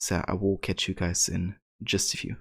So I will catch you guys in just a few.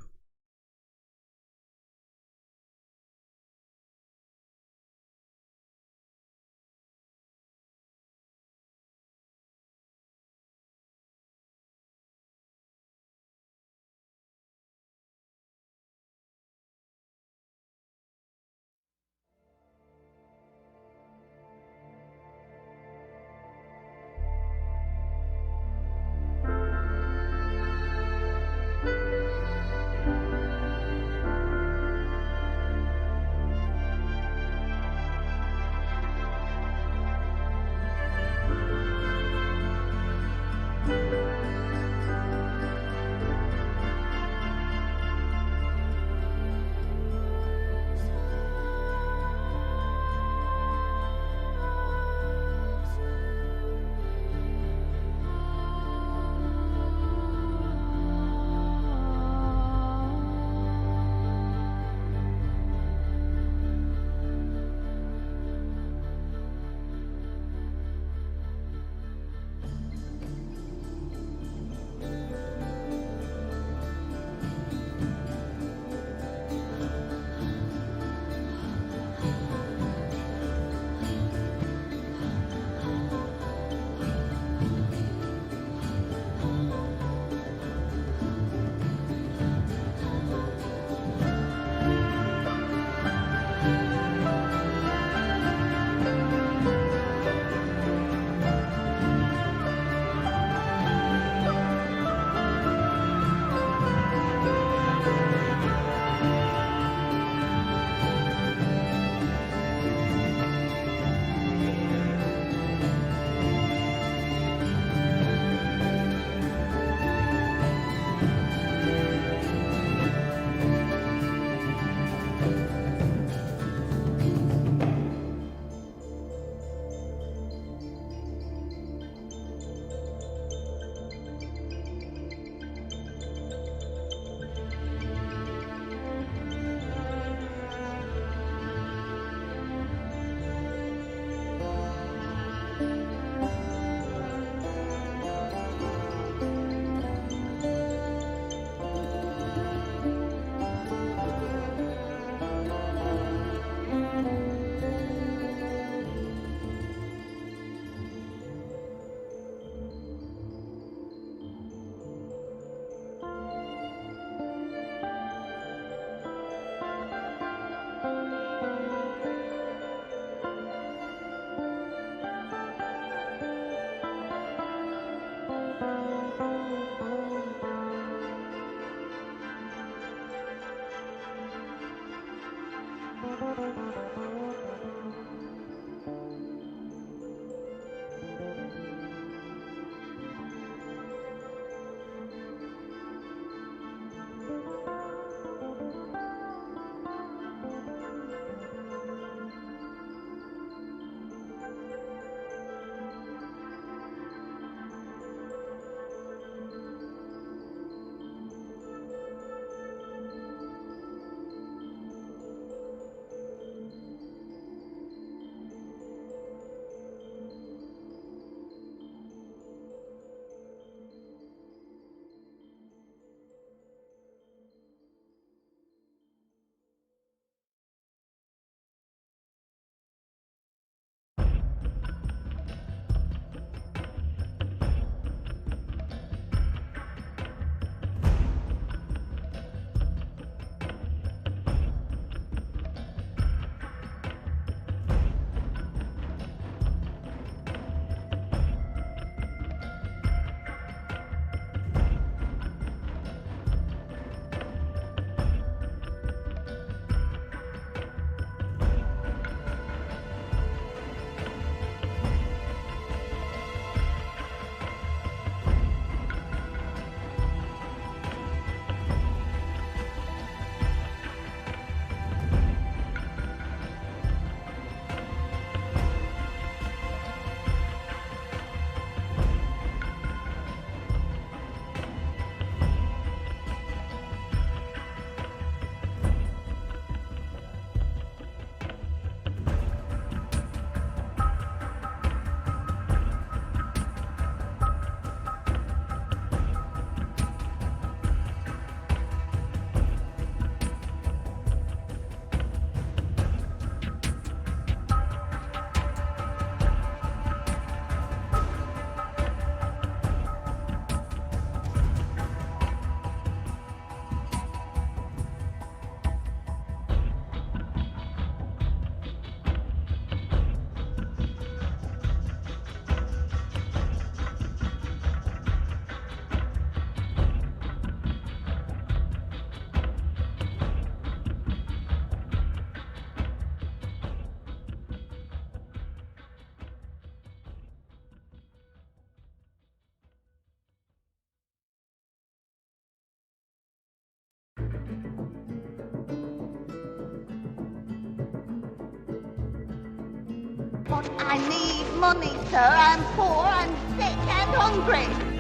I need money, sir. I'm poor, I'm sick and hungry.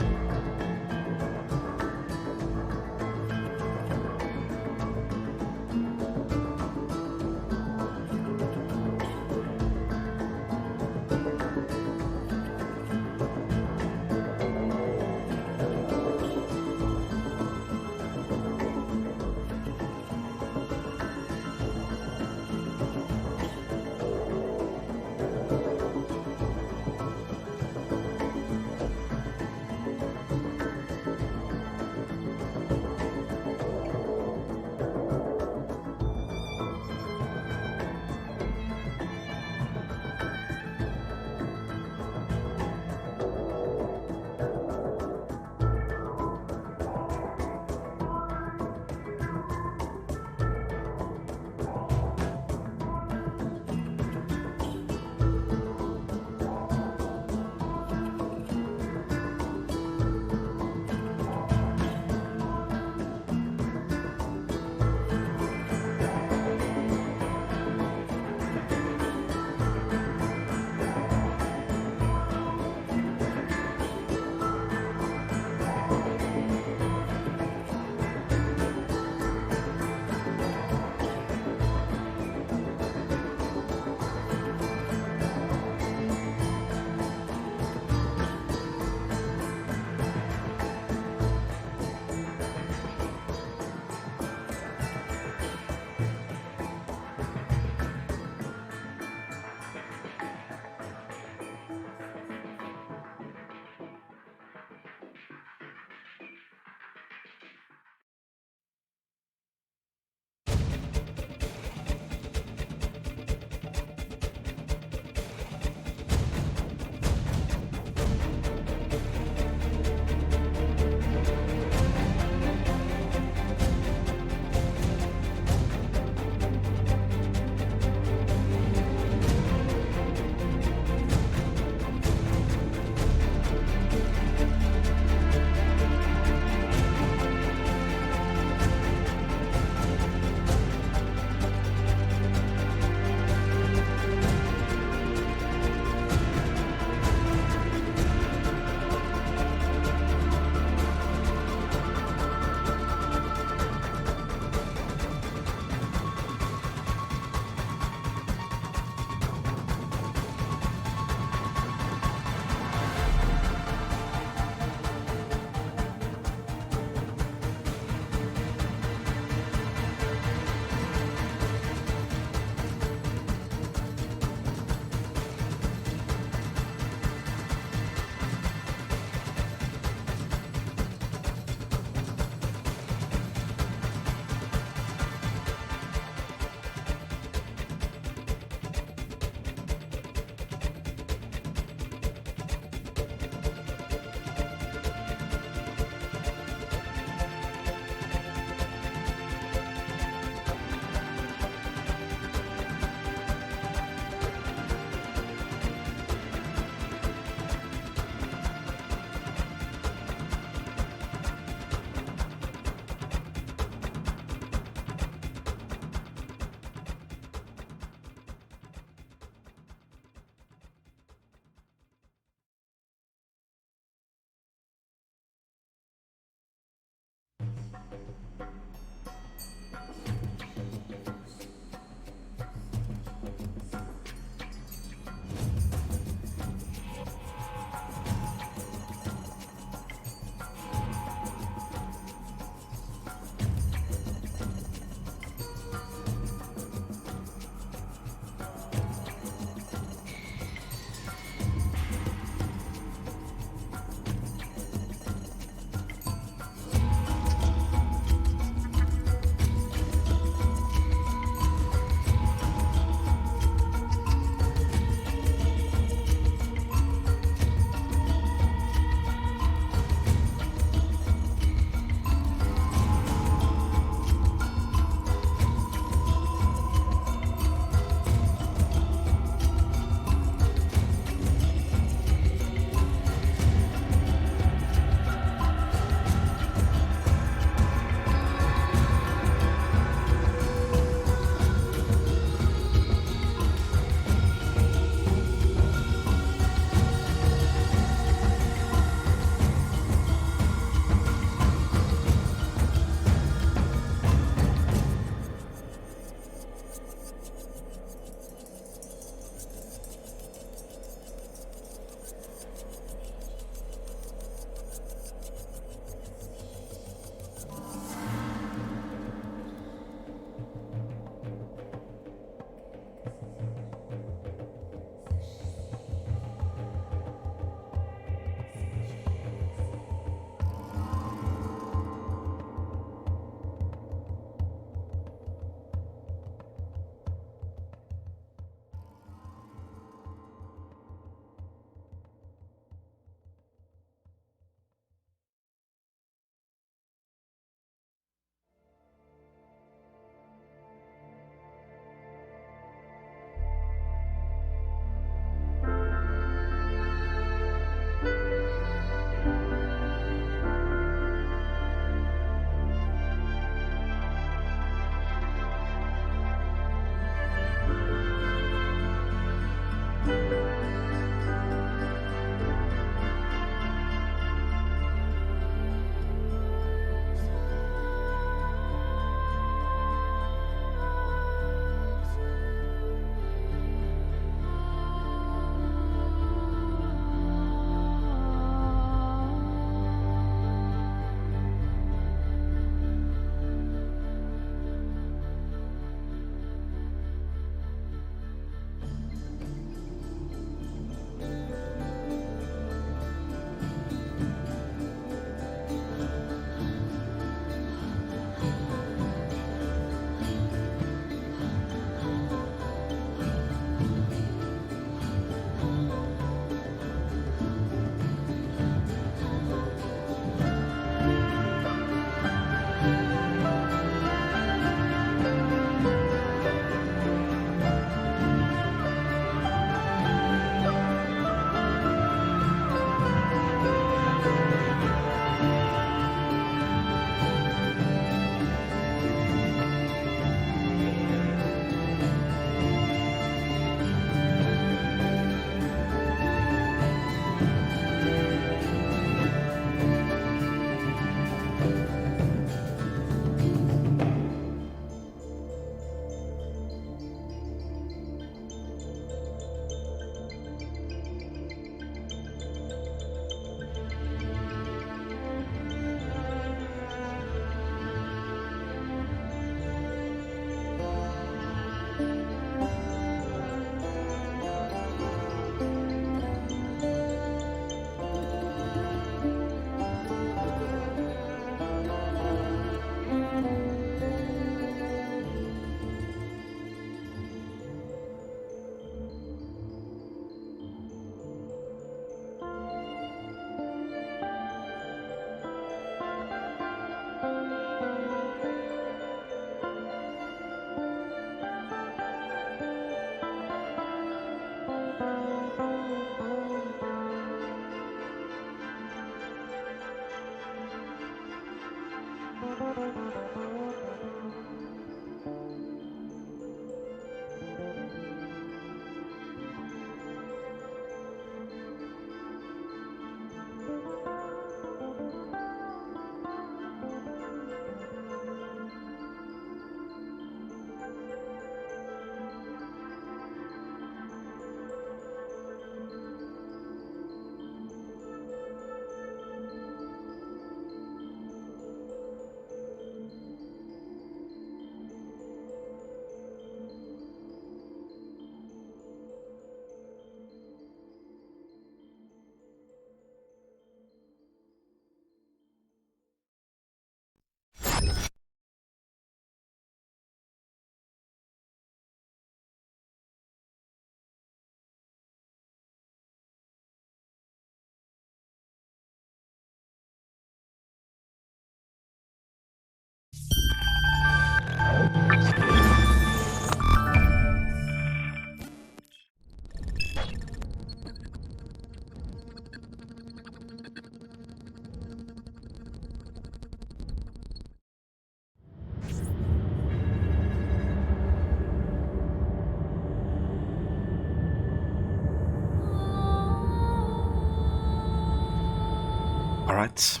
Alright,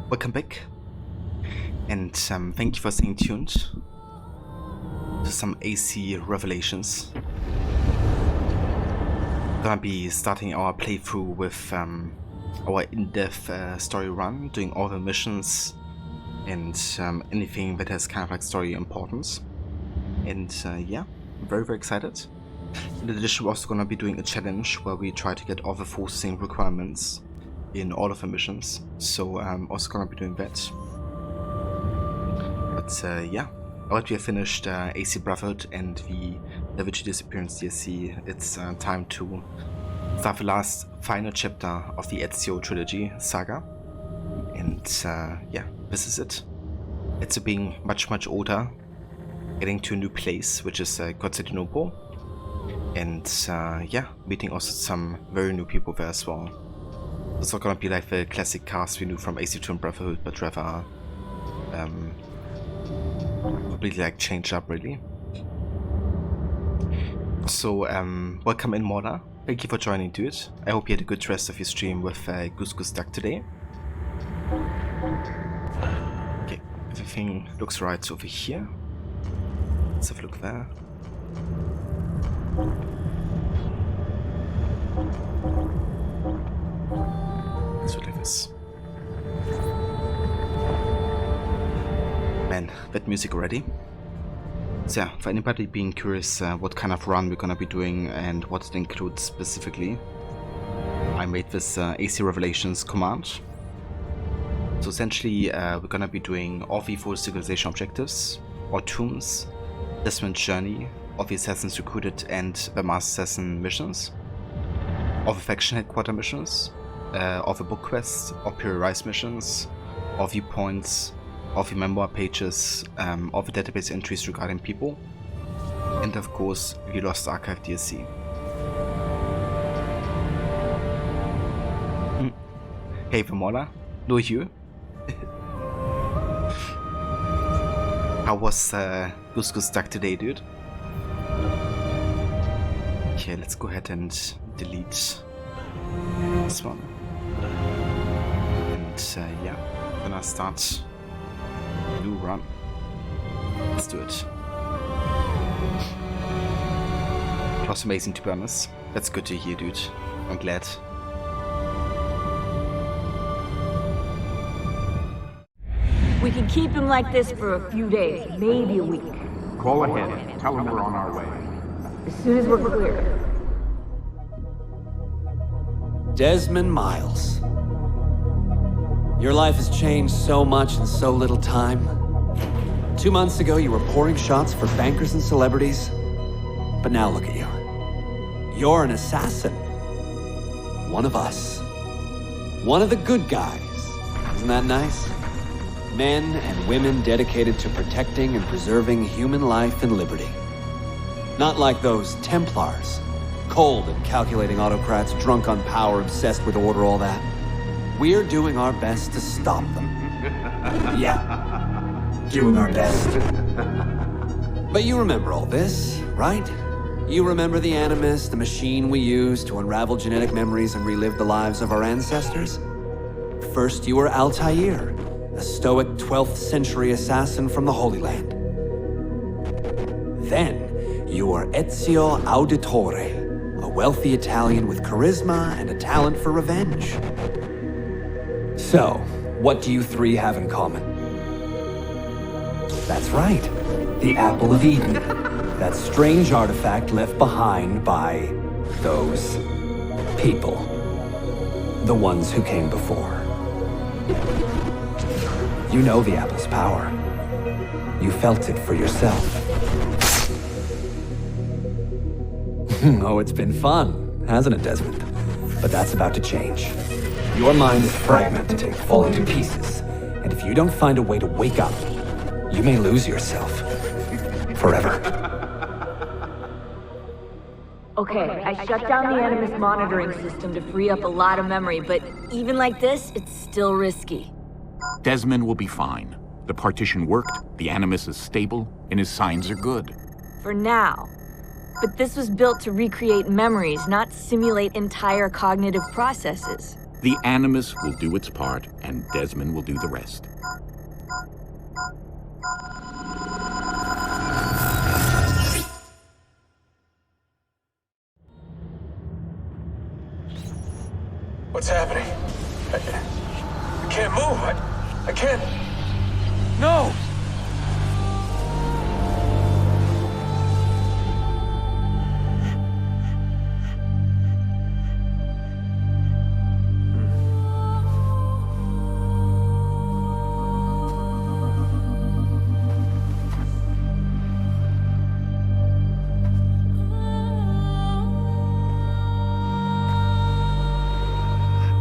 welcome back, and thank you for staying tuned to some AC Revelations. Gonna be starting our playthrough with our in-depth story run, doing all the missions and anything that has kind of like story importance. And yeah, I'm very excited. In addition, we're also gonna be doing a challenge where we try to get all the forcing requirements in all of the missions, so I'm also gonna be doing that. But yeah, now that we have finished AC Brotherhood and the Level G Disappearance DLC, it's time to start the last final chapter of the Ezio trilogy saga. And yeah, this is it. Ezio being much older, getting to a new place, which is Constantinople, and yeah, meeting also some very new people there as well. It's not gonna be like the classic cast we knew from AC2 and Brotherhood, but rather completely like changed up really. So welcome in, Mona. Thank you for joining, dude. I hope you had a good rest of your stream with Goose Duck today. Okay, everything looks right over here. Let's have a look there. Let's look like this. Man, that music already. So yeah, for anybody being curious what kind of run we're gonna be doing and what it includes specifically, I made this AC Revelations command. So essentially we're gonna be doing all the full Synchronization objectives, or tombs, Desmond's journey, all the Assassins Recruited and the Master Assassin missions, all the Faction Headquarter missions, all the book quests, all Pure Rise missions, all viewpoints, all the memoir pages, all the database entries regarding people, and of course the Lost Archive DLC. Hey Vamola, no you. How was Goose Duck today, dude? Okay, let's go ahead and delete this one. And yeah, I'm gonna start a new run. Let's do it. It was amazing, to be honest. That's good to hear, dude. I'm glad. We can keep him like this for a few days, maybe a week. Call ahead. Tell him we're on our way. As soon as we're clear. Desmond Miles. Your life has changed so much in so little time. 2 months ago, you were pouring shots for bankers and celebrities. But now look at you. You're an assassin. One of us. One of the good guys. Isn't that nice? Men and women dedicated to protecting and preserving human life and liberty. Not like those Templars. Cold and calculating autocrats, drunk on power, obsessed with order, all that. We're doing our best to stop them. Yeah, doing our best. But you remember all this, right? You remember the Animus, the machine we used to unravel genetic memories and relive the lives of our ancestors? First, you were Altair, a stoic 12th century assassin from the Holy Land. Then, you were Ezio Auditore, a wealthy Italian with charisma and a talent for revenge. So, what do you three have in common? That's right, the Apple of Eden. That strange artifact left behind by those people. The ones who came before. You know the apple's power. You felt it for yourself. Oh, it's been fun, hasn't it, Desmond? But that's about to change. Your mind is fragmented, falling to pieces. And if you don't find a way to wake up, you may lose yourself. Forever. Okay, I shut down the Animus monitoring system to free up a lot of memory, but even like this, it's still risky. Desmond will be fine. The partition worked, the Animus is stable, and his signs are good. For now. But this was built to recreate memories, not simulate entire cognitive processes. The Animus will do its part, and Desmond will do the rest. What's happening? I can't move. I can't. No!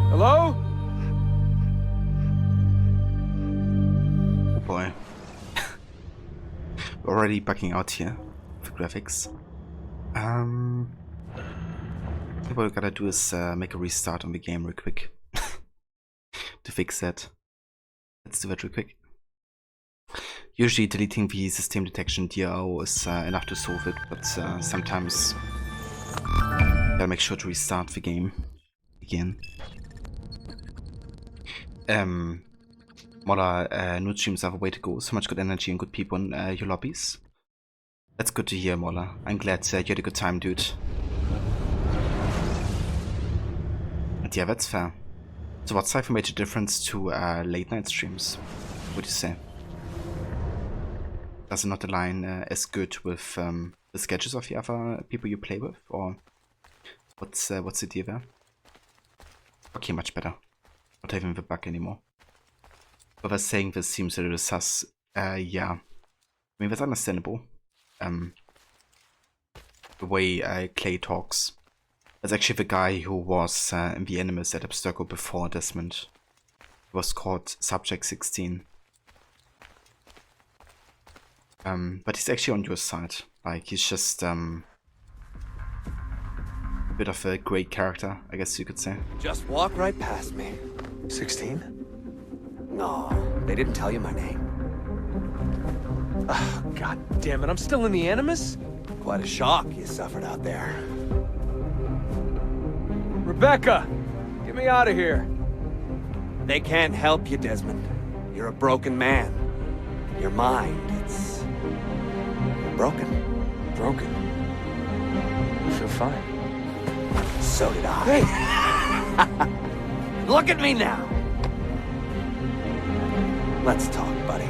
Hello? Oh boy. We're already bugging out here for graphics. What we gotta do is make a restart on the game real quick to fix that. Let's do that real quick. Usually deleting the system detection DRO is enough to solve it, but sometimes gotta make sure to restart the game again. Mola, new streams have a way to go. So much good energy and good people in your lobbies. That's good to hear, Mola. I'm glad you had a good time, dude. And yeah, that's fair. So what's like a major difference to late night streams? What would you say? Does it not align as good with the schedules of the other people you play with? Or what's the deal there? Okay, much better. Not having the bug anymore. But was saying this seems a little sus. Yeah. I mean, that's understandable. The way Clay talks. That's actually the guy who was in the Animus at Abstergo before Desmond. He was called Subject 16. But he's actually on your side. Like, he's just a bit of a great character, I guess you could say. Just walk right past me. 16? No, they didn't tell you my name. Oh, God damn it, I'm still in the Animus? Quite a shock you suffered out there. Rebecca! Get me out of here. They can't help you, Desmond. You're a broken man. Your mind, it's... broken. Broken. I feel fine. So did I. Hey! Look at me now! Let's talk, buddy.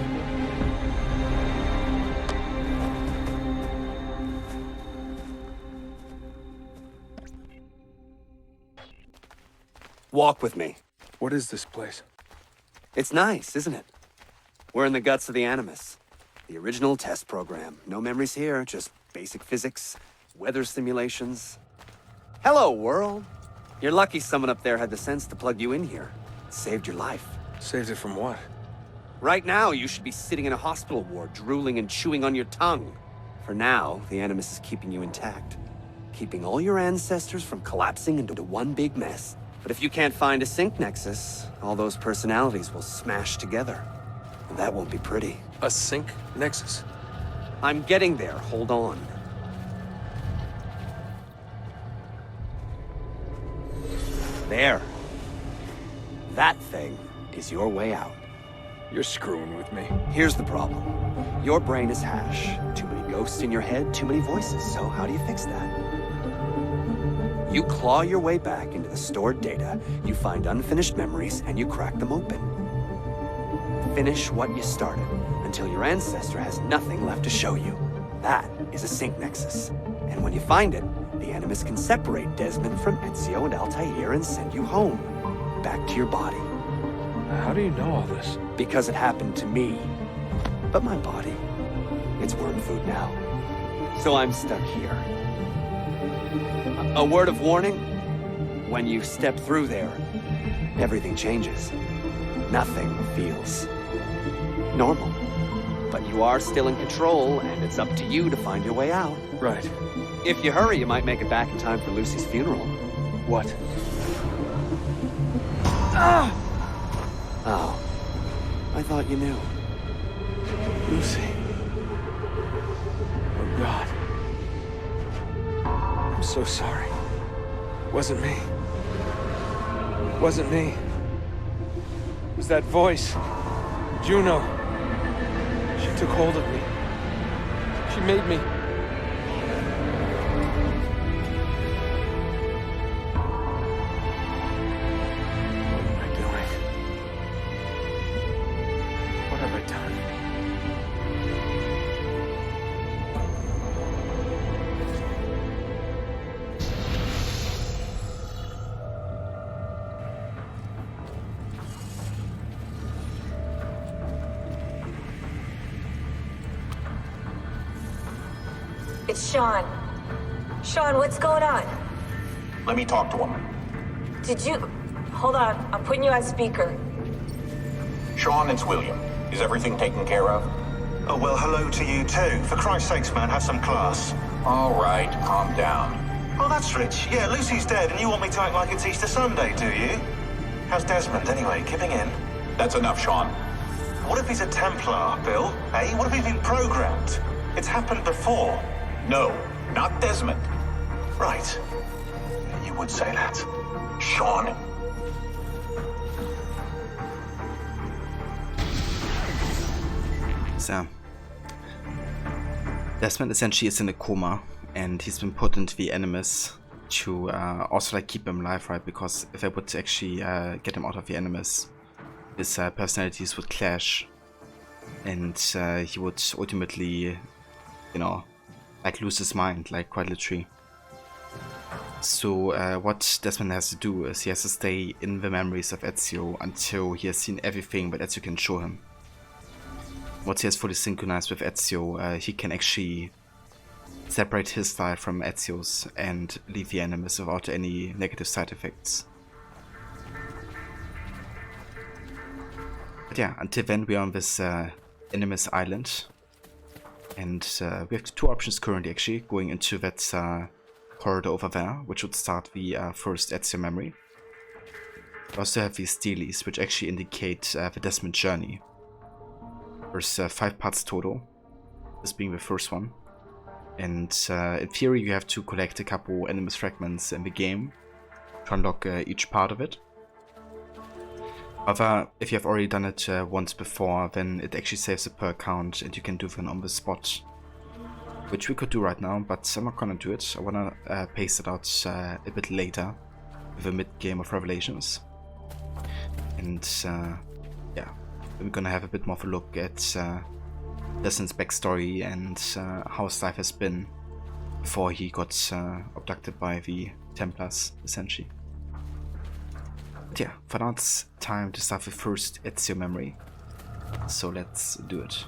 Walk with me. What is this place? It's nice, isn't it? We're in the guts of the Animus. The original test program. No memories here, just basic physics, weather simulations. Hello, world. You're lucky someone up there had the sense to plug you in here. It saved your life. Saved it from what? Right now, you should be sitting in a hospital ward, drooling and chewing on your tongue. For now, the Animus is keeping you intact. Keeping all your ancestors from collapsing into one big mess. But if you can't find a sync nexus, all those personalities will smash together. And that won't be pretty. A sync nexus? I'm getting there, hold on. There. That thing is your way out. You're screwing with me. Here's the problem. Your brain is hash. Too many ghosts in your head, too many voices. So how do you fix that? You claw your way back into the stored data, you find unfinished memories, and you crack them open. Finish what you started, until your ancestor has nothing left to show you. That is a sync nexus. And when you find it, the Animus can separate Desmond from Ezio and Altair and send you home. Back to your body. How do you know all this? Because it happened to me. But my body, it's worm food now. So I'm stuck here. A word of warning? When you step through there, everything changes. Nothing feels normal. But you are still in control, and it's up to you to find your way out. Right. If you hurry, you might make it back in time for Lucy's funeral. What? Ah! Oh. I thought you knew. Lucy. Oh, God. I'm so sorry. It wasn't me. It wasn't me. It was that voice. Juno. She took hold of me. She made me. What am I doing? What have I done? It's Sean. Sean, what's going on? Let me talk to him. Did you... Hold on, I'm putting you on speaker. Sean, it's William. Is everything taken care of? Oh, well, hello to you too. For Christ's sakes, man, have some class. All right, calm down. Oh, that's rich. Yeah, Lucy's dead, and you want me to act like it's Easter Sunday, do you? How's Desmond, anyway? Giving in? That's enough, Sean. What if he's a Templar, Bill? Eh? What if he's been programmed? It's happened before. No, not Desmond. Right. You would say that. Sean. So, Desmond essentially is in a coma, and he's been put into the Animus to also like keep him alive, right? Because if I would actually get him out of the Animus, his personalities would clash, and he would ultimately, you know, like lose his mind, like quite literally. So what Desmond has to do is he has to stay in the memories of Ezio until he has seen everything that Ezio can show him. Once he has fully synchronized with Ezio, he can actually separate his style from Ezio's and leave the Animus without any negative side effects. But yeah, until then we are on this Animus island, and we have two options currently actually, going into that corridor over there, which would start the first Ezio memory. We also have these steelies, which actually indicate the Desmond journey. There's 5 parts total, this being the first one. And in theory you have to collect a couple Animus fragments in the game to unlock each part of it. However, if you have already done it once before, then it actually saves a per count and you can do them on the spot. Which we could do right now, but I'm not gonna do it. I wanna pace it out a bit later with a mid-game of Revelations. And yeah, we're gonna have a bit more of a look at Desmond's backstory and how his life has been before he got abducted by the Templars, essentially. But yeah, for now it's time to start the first Ezio memory. So let's do it.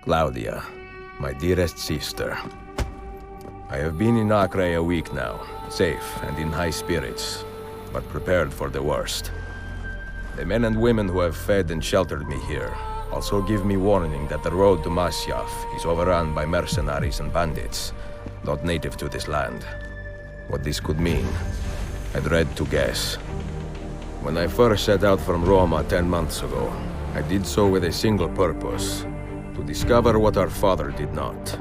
Claudia, my dearest sister. I have been in Acre a week now, safe and in high spirits, but prepared for the worst. The men and women who have fed and sheltered me here also give me warning that the road to Masyaf is overrun by mercenaries and bandits, not native to this land. What this could mean, I dread to guess. When I first set out from Roma 10 months ago, I did so with a single purpose: to discover what our father did not.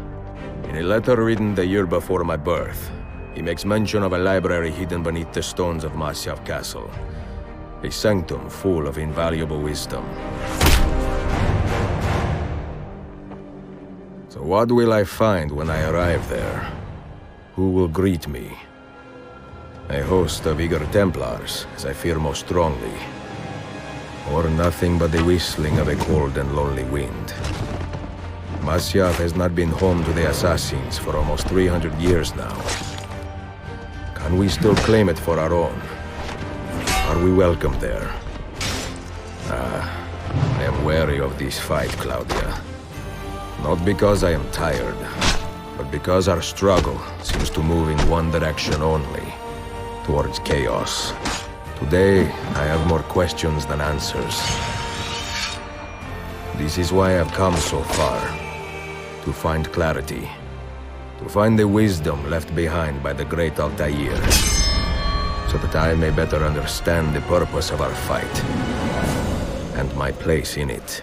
In a letter written the year before my birth, he makes mention of a library hidden beneath the stones of Masyaf Castle. A sanctum full of invaluable wisdom. So what will I find when I arrive there? Who will greet me? A host of eager Templars, as I fear most strongly. Or nothing but the whistling of a cold and lonely wind. Masyaf has not been home to the assassins for almost 300 years now. Can we still claim it for our own? Are we welcome there? I am wary of this fight, Claudia. Not because I am tired, but because our struggle seems to move in one direction only, towards chaos. Today, I have more questions than answers. This is why I've come so far. To find clarity. To find the wisdom left behind by the great Altair. So that I may better understand the purpose of our fight. And my place in it.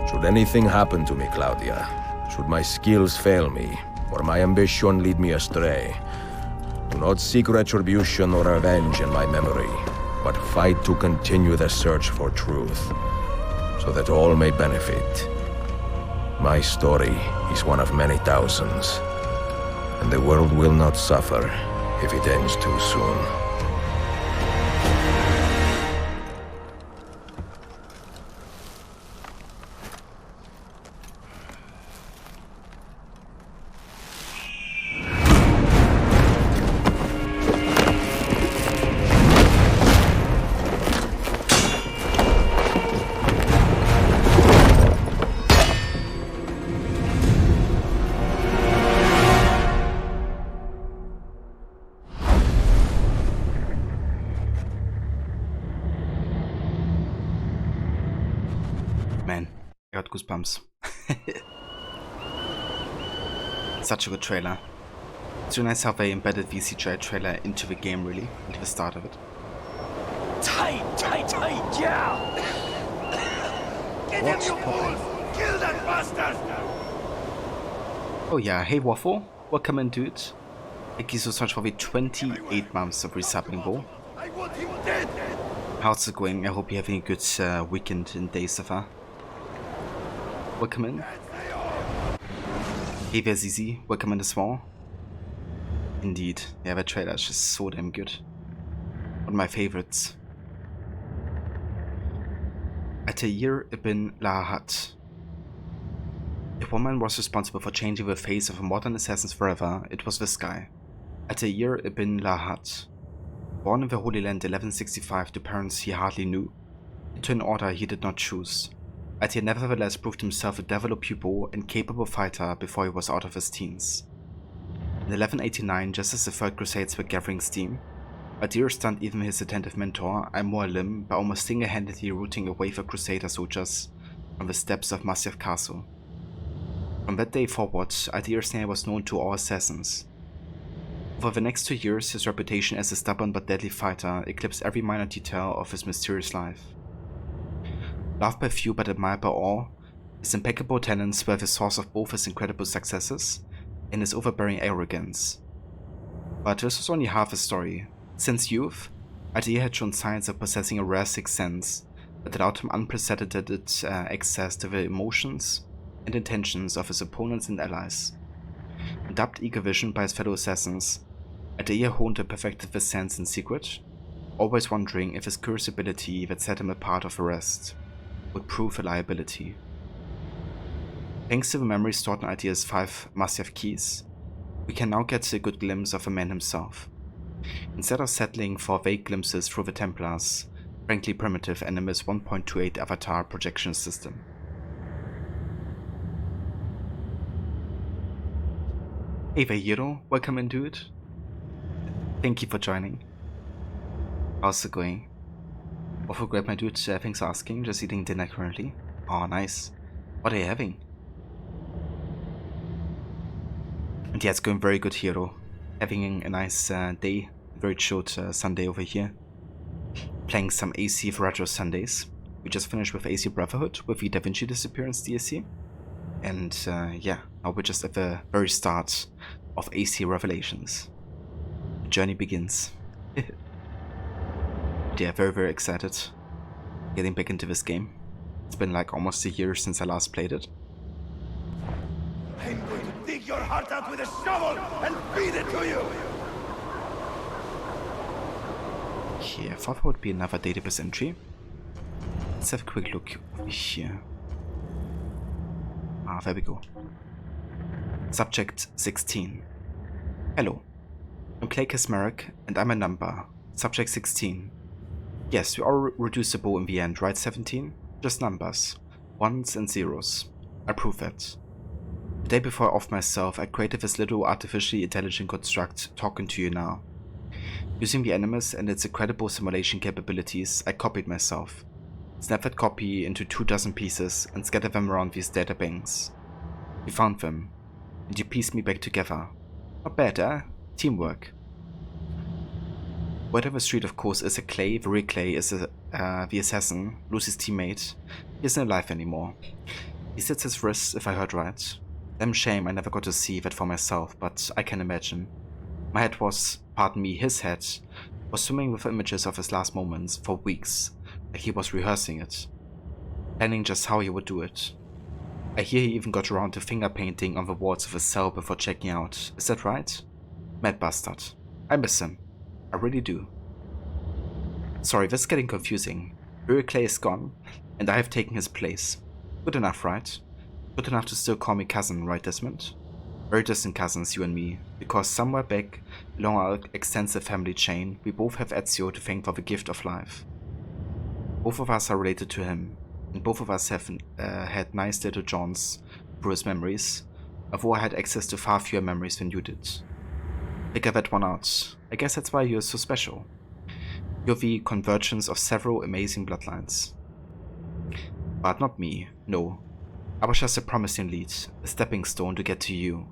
Should anything happen to me, Claudia, should my skills fail me, or my ambition lead me astray, do not seek retribution or revenge in my memory, but fight to continue the search for truth, so that all may benefit. My story is one of many thousands, and the world will not suffer if it ends too soon. Man, I got goosebumps. Such a good trailer. It's really nice how they embedded the CGI trailer into the game, really, into the start of it. Tight, yeah! Get him, you fools! Kill that bastard! Oh yeah, hey Waffle, welcome into it. Thank you so much for the 28 months of resubbing, bro. I want him dead! How's it going? I hope you're having a good weekend and day so far. Welcome in. Hey there, Zizi. Welcome in as well. Indeed. Yeah, that trailer is just so damn good. One of my favorites. Altair ibn Lahat. If one man was responsible for changing the face of modern assassins forever, it was this guy. Altair ibn Lahat. Born in the Holy Land 1165 to parents he hardly knew, into an order he did not choose. Altair nevertheless proved himself a devout pupil and capable fighter before he was out of his teens. In 1189, just as the Third Crusades were gathering steam, Altair stunned even his attentive mentor, Al-Mualim, by almost single-handedly rooting a wave of Crusader soldiers from the steps of Masyaf Castle. From that day forward, Altair's name was known to all assassins. Over the next 2 years, his reputation as a stubborn but deadly fighter eclipsed every minor detail of his mysterious life. Loved by few but admired by all, his impeccable talents were the source of both his incredible successes and his overbearing arrogance. But this was only half the story. Since youth, Altair had shown signs of possessing a rare sixth sense that allowed him unprecedented access to the emotions and intentions of his opponents and allies. Dubbed Eagle Vision by his fellow assassins, Altair honed and perfected this sense in secret, always wondering if his curious ability that set him apart of the rest would prove a liability. Thanks to the memory stored in Altair's 5 Masyaf keys, we can now get a good glimpse of the man himself, instead of settling for vague glimpses through the Templar's frankly primitive Animus 1.28 avatar projection system. Hey there, Hero, welcome into it. Thank you for joining. How's it going? Also great, my dude, thanks for asking. Just eating dinner currently. Oh, nice. What are you having? And yeah, it's going very good, Hero. Having a nice day, very chilled Sunday over here. Playing some AC for Retro Sundays. We just finished with AC Brotherhood with the Da Vinci Disappearance DLC. And yeah, now we're just at the very start of AC Revelations. The journey begins. Yeah, very, very excited getting back into this game. It's been like almost a year since I last played it. I'm going to dig your heart out with a shovel and feed it to you! Okay, I thought there would be another database entry. Let's have a quick look over here. Ah, there we go. Subject 16. Hello. I'm Clay Kasmerek, and I'm a number. Subject 16. Yes, we're all reducible in the end, right 17? Just numbers. Ones and zeros. I prove that. The day before I off myself, I created this little artificially intelligent construct talking to you now. Using the Animus and its incredible simulation capabilities, I copied myself. Snapped that copy into 24 pieces and scattered them around these data banks. You found them, and you pieced me back together. Not bad, eh? Teamwork. Word on the street, of course, is a Clay. The real Clay is the assassin, Lucy's teammate. He isn't alive anymore. He slits his wrists, if I heard right. Damn shame I never got to see that for myself, but I can imagine. My head was, pardon me, his head, was swimming with images of his last moments for weeks, like he was rehearsing it, planning just how he would do it. I hear he even got around to finger painting on the walls of his cell before checking out. Is that right? Mad bastard. I miss him. I really do. Sorry, this is getting confusing. Real Clay is gone, and I have taken his place. Good enough, right? Good enough to still call me cousin, right, Desmond? Very distant cousins, you and me, because somewhere back along our extensive family chain, we both have Ezio to thank for the gift of life. Both of us are related to him, and both of us have had nice little jaunts through his memories, although I had access to far fewer memories than you did. Figure that one out. I guess that's why you're so special. You're the convergence of several amazing bloodlines. But not me, no. I was just a promising lead, a stepping stone to get to you.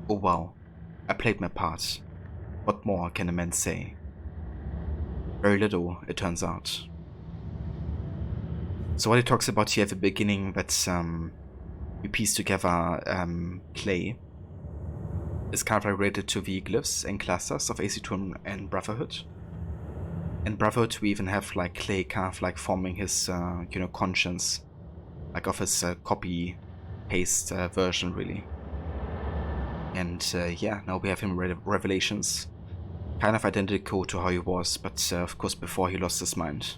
Oh well, I played my part. What more can a man say? Very little, it turns out. So what he talks about here at the beginning, that we piece together Clay, is kind of related to the glyphs and clusters of AC2 and Brotherhood. In Brotherhood we even have like Clay kind of like forming his conscience, like of his copy-paste version really. And yeah, now we have him Revelations, kind of identical to how he was, but of course before he lost his mind.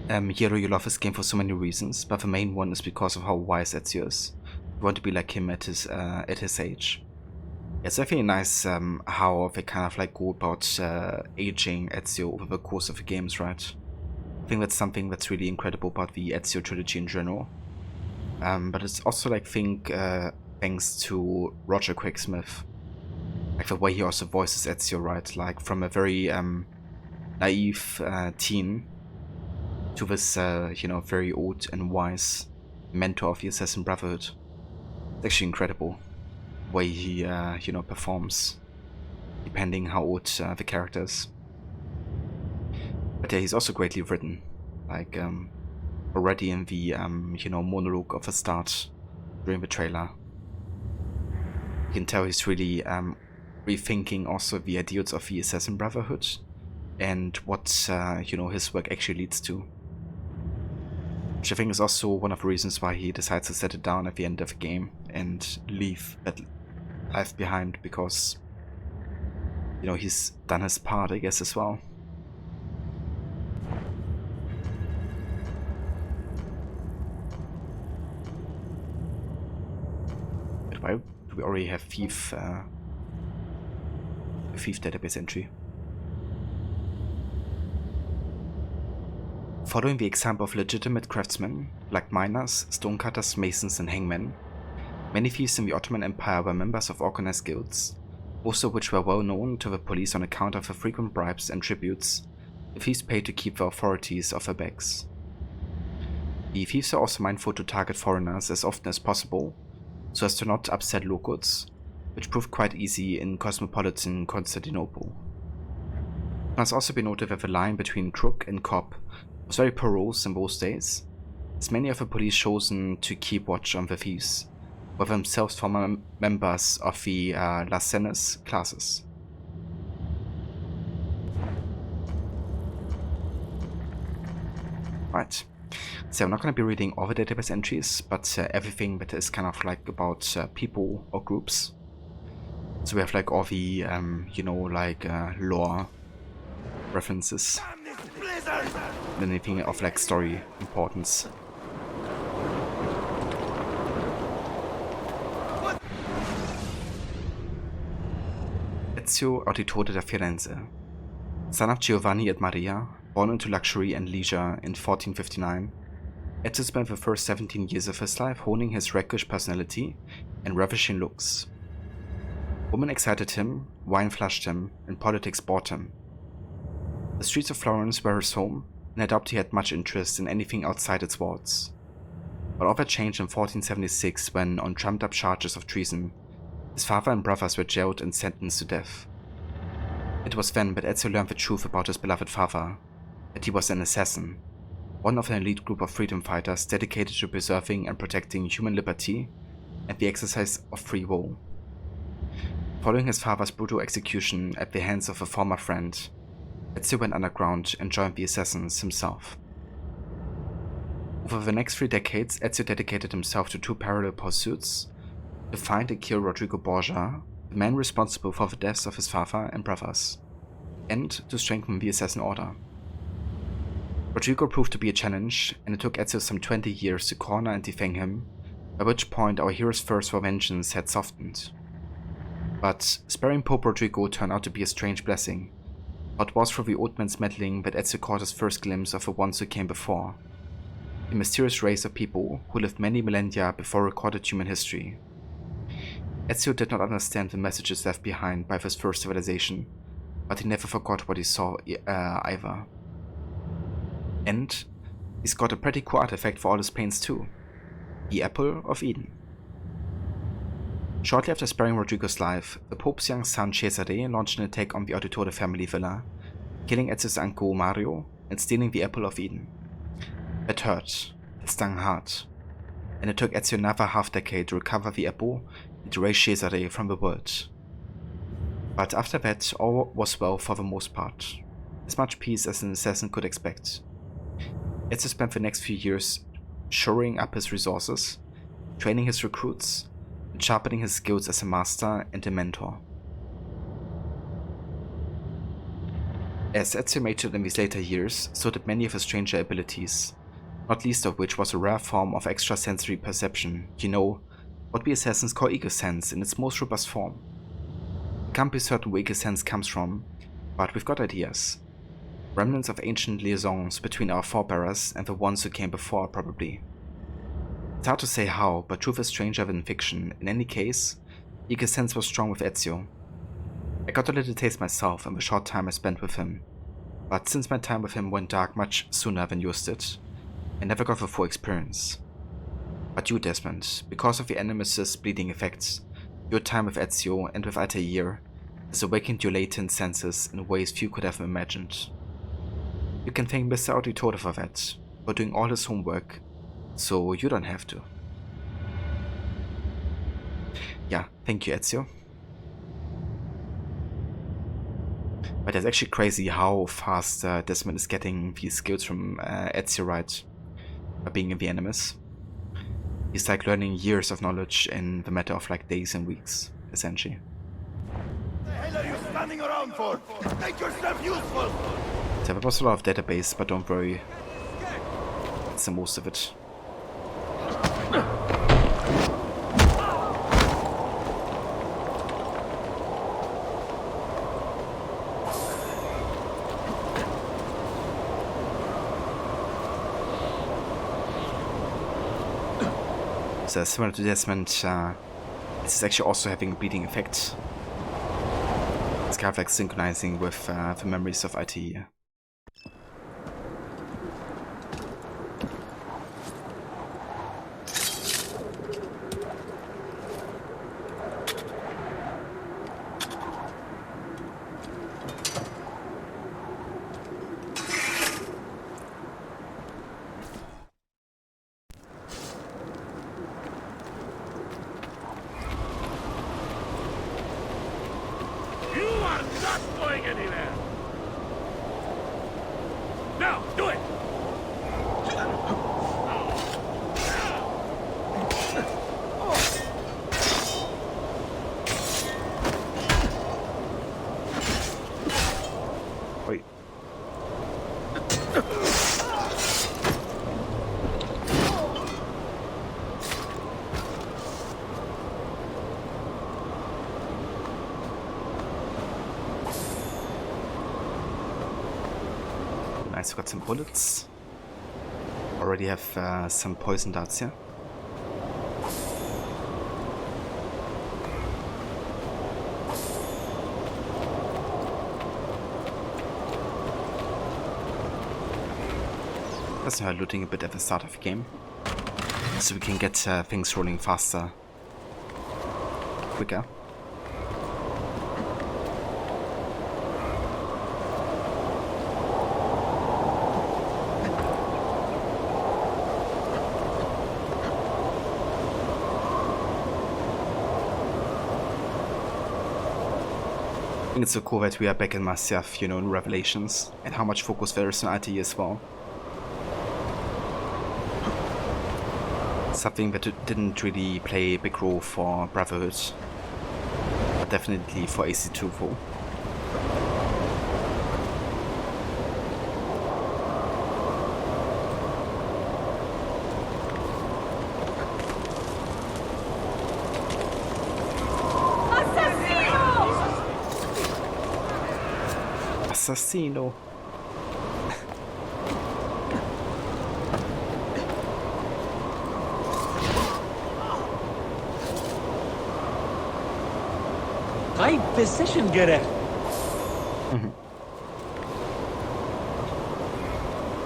Hiro, you love this game for so many reasons, but the main one is because of how wise Ezio is. You want to be like him at his age. It's definitely nice how they kind of like go about aging Ezio over the course of the games, right? I think that's something that's really incredible about the Ezio trilogy in general. But it's also like thanks to Roger Craig Smith, like the way he also voices Ezio, right? Like from a very naive teen to this very old and wise mentor of the Assassin Brotherhood. It's actually incredible the way he performs, depending how old the character is. But yeah, he's also greatly written, like already in the monologue of the start during the trailer. You can tell he's really rethinking also the ideals of the Assassin Brotherhood and what his work actually leads to. Which I think is also one of the reasons why he decides to set it down at the end of the game and leave that life behind, because he's done his part, I guess, as well. But why do we already have thief database entry? Following the example of legitimate craftsmen, like miners, stonecutters, masons and hangmen, many thieves in the Ottoman Empire were members of organized guilds, most of which were well known to the police on account of the frequent bribes and tributes the thieves paid to keep the authorities off their backs. The thieves are also mindful to target foreigners as often as possible, so as to not upset locals, which proved quite easy in cosmopolitan Constantinople. It must also be noted that the line between crook and cop was very porous in those days, as many of the police chosen to keep watch on the thieves were themselves former members of the Lascelles classes. Right, so I'm not going to be reading all the database entries, but everything that is kind of like about people or groups. So we have like all the, lore references, and anything of like story importance. Ezio Auditore da Firenze. Son of Giovanni and Maria, born into luxury and leisure in 1459, Ezio spent the first 17 years of his life honing his rakish personality and ravishing looks. Women excited him, wine flushed him, and politics bored him. The streets of Florence were his home, and I doubt he had much interest in anything outside its walls. But all that changed in 1476 when, on trumped-up charges of treason, his father and brothers were jailed and sentenced to death. It was then that Ezio learned the truth about his beloved father, that he was an assassin, one of an elite group of freedom fighters dedicated to preserving and protecting human liberty and the exercise of free will. Following his father's brutal execution at the hands of a former friend, Ezio went underground and joined the assassins himself. Over the next 3 decades, Ezio dedicated himself to 2 parallel pursuits: to find and kill Rodrigo Borgia, the man responsible for the deaths of his father and brothers, and to strengthen the assassin order. Rodrigo proved to be a challenge, and it took Ezio some 20 years to corner and defang him, by which point our hero's thirst for vengeance had softened. But sparing Pope Rodrigo turned out to be a strange blessing. It was through the old man's meddling that Ezio caught his first glimpse of the ones who came before, a mysterious race of people who lived many millennia before recorded human history. Ezio did not understand the messages left behind by this first civilization, but he never forgot what he saw either. And he's got a pretty cool artifact for all his pains too: the Apple of Eden. Shortly after sparing Rodrigo's life, the Pope's young son Cesare launched an attack on the Auditore family villa, killing Ezio's uncle Mario and stealing the Apple of Eden. It hurt, it stung hard, and it took Ezio another half-decade to recover the apple and erase Cesare from the world. But after that, all was well for the most part, as much peace as an assassin could expect. Ezio spent the next few years shoring up his resources, training his recruits, and sharpening his skills as a master and a mentor. As Ezio matured in these later years, so did many of his stranger abilities, not least of which was a rare form of extrasensory perception, what we assassins call ego sense in its most robust form. We can't be certain where ego sense comes from, but we've got ideas. Remnants of ancient liaisons between our forebears and the ones who came before, probably. It's hard to say how, but truth is stranger than fiction. In any case, ego sense was strong with Ezio. I got a little taste myself in the short time I spent with him, but since my time with him went dark much sooner than yours did, I never got the full experience. But you, Desmond, because of the Animus's bleeding effects, your time with Ezio and with Altair has awakened your latent senses in ways few could have imagined. You can thank Mr. Auditore for that, for doing all his homework, so you don't have to. Yeah, thank you, Ezio. But it's actually crazy how fast Desmond is getting these skills from Ezio right by being in the Animus. He's like learning years of knowledge in the matter of like days and weeks, essentially. What the hell are you standing around for? Make yourself useful! So there was a lot of database, but don't worry. That's the most of it. So similar to Desmond, this is actually also having a bleeding effect. It's kind of like synchronizing with the memories of IT. Nice, got some bullets. Already have some poison darts here. Doesn't hurt looting a bit at the start of the game, so we can get things rolling faster, quicker. I think it's so cool that we are back in myself, you know, in Revelations, and how much focus there is on IT as well. Something that didn't really play a big role for Brotherhood, but definitely for AC2 though. Assassino! High position, get it.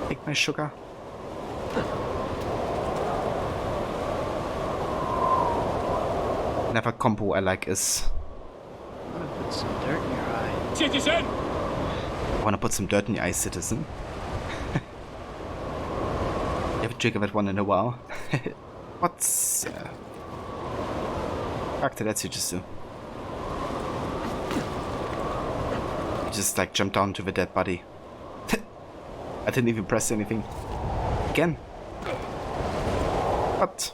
Take my sugar. Another combo I like is... I'm gonna put some dirt in your eye. Citizen! I wanna put some dirt in your eye, citizen. You haven't triggered that one in a while. What's... Fuck, that's you just do. Just like jump down to the dead body. I didn't even press anything. Again. What?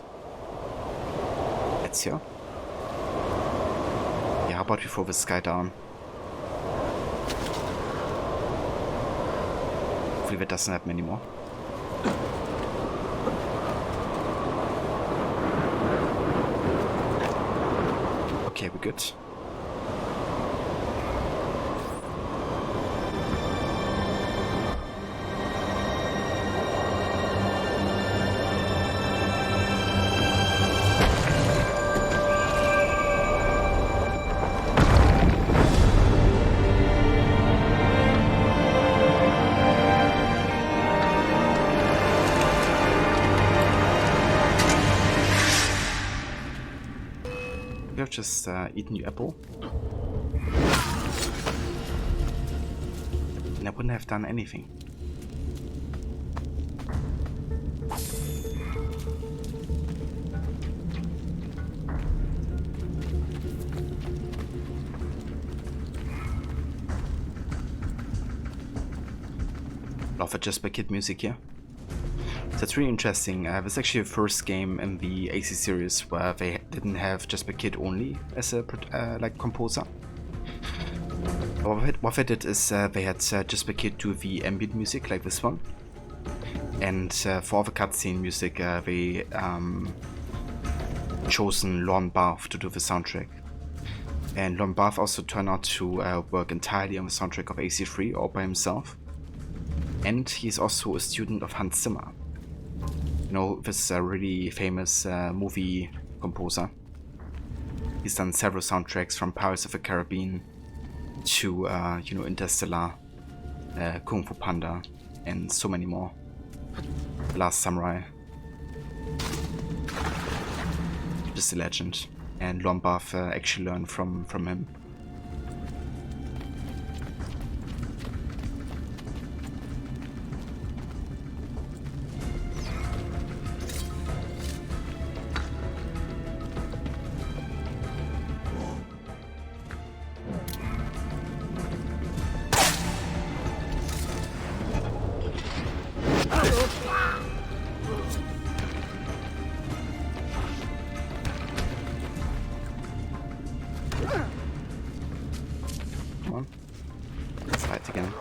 That's you. Yeah, how about we throw this guy down? Hopefully that doesn't happen anymore. Okay, we're good. I've just eaten your apple. And I wouldn't have done anything. Love the Jasper Kid music here. That's really interesting. It was actually the first game in the AC series where they didn't have Jasper Kid only as a like composer. What they did is they had Jasper Kid do the ambient music like this one, and for all the cutscene music they chosen Lorne Barth to do the soundtrack. And Lorne Barth also turned out to work entirely on the soundtrack of AC3 all by himself. And he's also a student of Hans Zimmer. You know, this really famous movie composer. He's done several soundtracks from Pirates of the Caribbean to, you know, Interstellar, Kung Fu Panda, and so many more. The Last Samurai. Just a legend. And Lorne Barth actually learned from him. Come on. Let's fight again.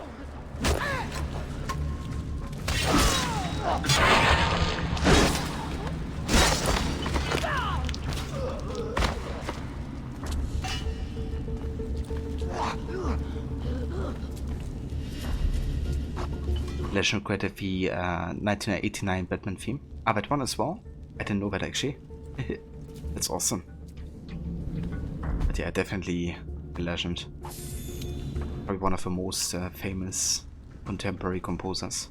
National created the 1989 Batman theme. Ah, that one as well? I didn't know that actually. That's awesome. But yeah, definitely a legend. Probably one of the most famous contemporary composers.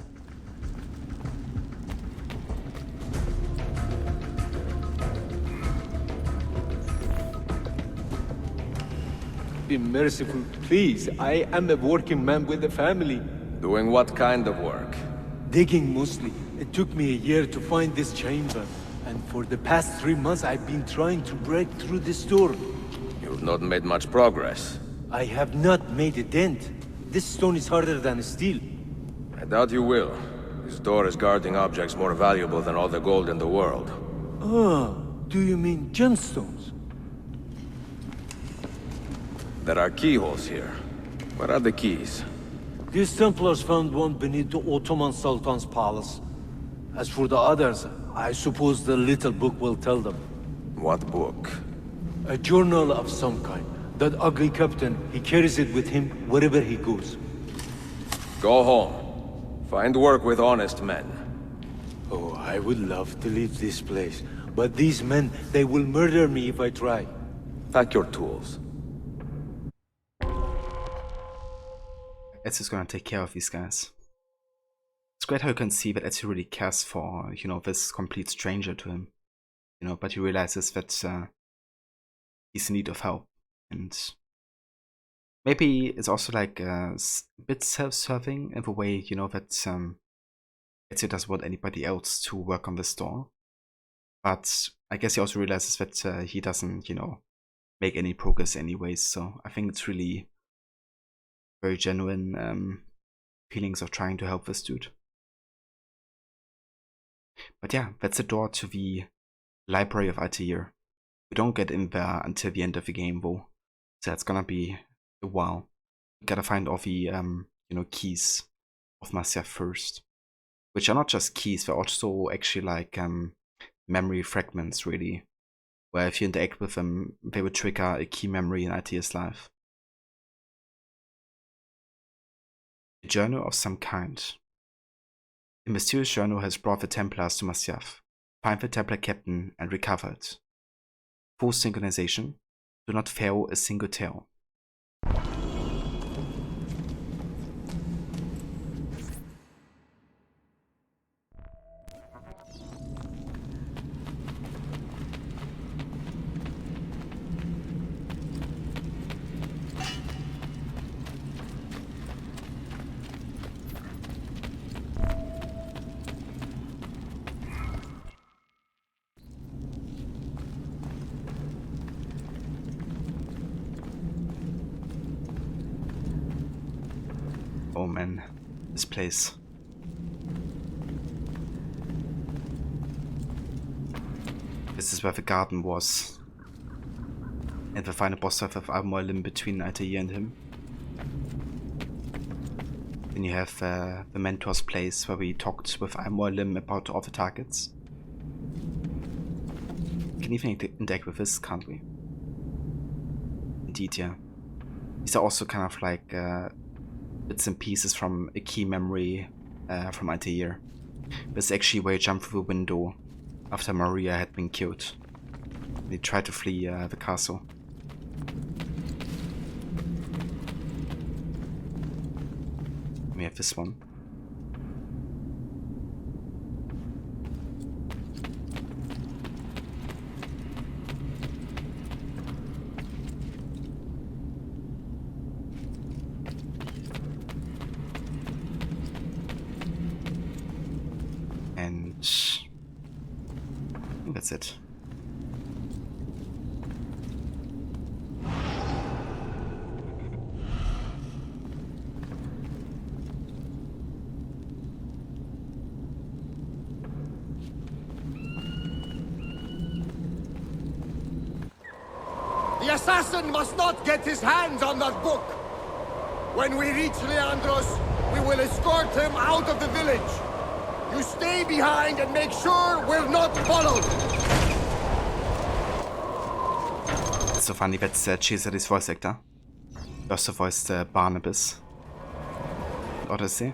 Be merciful, please. I am a working man with a family. Doing what kind of work? Digging mostly. It took me a year to find this chamber. And for the past 3 months, I've been trying to break through this door. You've not made much progress. I have not made a dent. This stone is harder than steel. I doubt you will. This door is guarding objects more valuable than all the gold in the world. Ah, do you mean gemstones? There are keyholes here. Where are the keys? These Templars found one beneath the Ottoman Sultan's palace. As for the others, I suppose the little book will tell them. What book? A journal of some kind. That ugly captain, he carries it with him wherever he goes. Go home. Find work with honest men. Oh, I would love to leave this place. But these men, they will murder me if I try. Pack your tools. Ezio's gonna take care of these guys. It's great how you can see that Ezio really cares for, you know, this complete stranger to him. You know, but he realizes that he's in need of help. And maybe it's also like a bit self-serving in the way, you know, that Ezio doesn't want anybody else to work on the store. But I guess he also realizes that he doesn't, you know, make any progress anyways. So I think it's really very genuine feelings of trying to help this dude. But yeah, that's the door to the library of Altair. We don't get in there until the end of the game though. So it's gonna be a while. We gotta find all the you know, keys of Masyaf first. Which are not just keys, they're also actually like memory fragments really. Where if you interact with them, they would trigger a key memory in Altair's life. A journal of some kind. A mysterious journal has brought the Templars to Masyaf. Find the Templar captain and recover it. Full synchronization. Do not fail a single tale. Oh man, this place. This is where the garden was. And the final boss fight of Al-Mualim between Altair and him. Then you have the mentor's place where we talked with Al-Mualim about all the targets. We can even interact with this, can't we? Indeed, yeah. These are also kind of like bits and pieces from a key memory from Altair. This is actually where he jumped through the window after Maria had been killed. He tried to flee the castle. We have this one. And I think that's it. The assassin must not get his hands on that book. When we reach Leandros, we will escort him out of the village. You stay behind and make sure we're not followed. It's so funny that Cesare's voice actor also voiced Barnabas in Odyssey.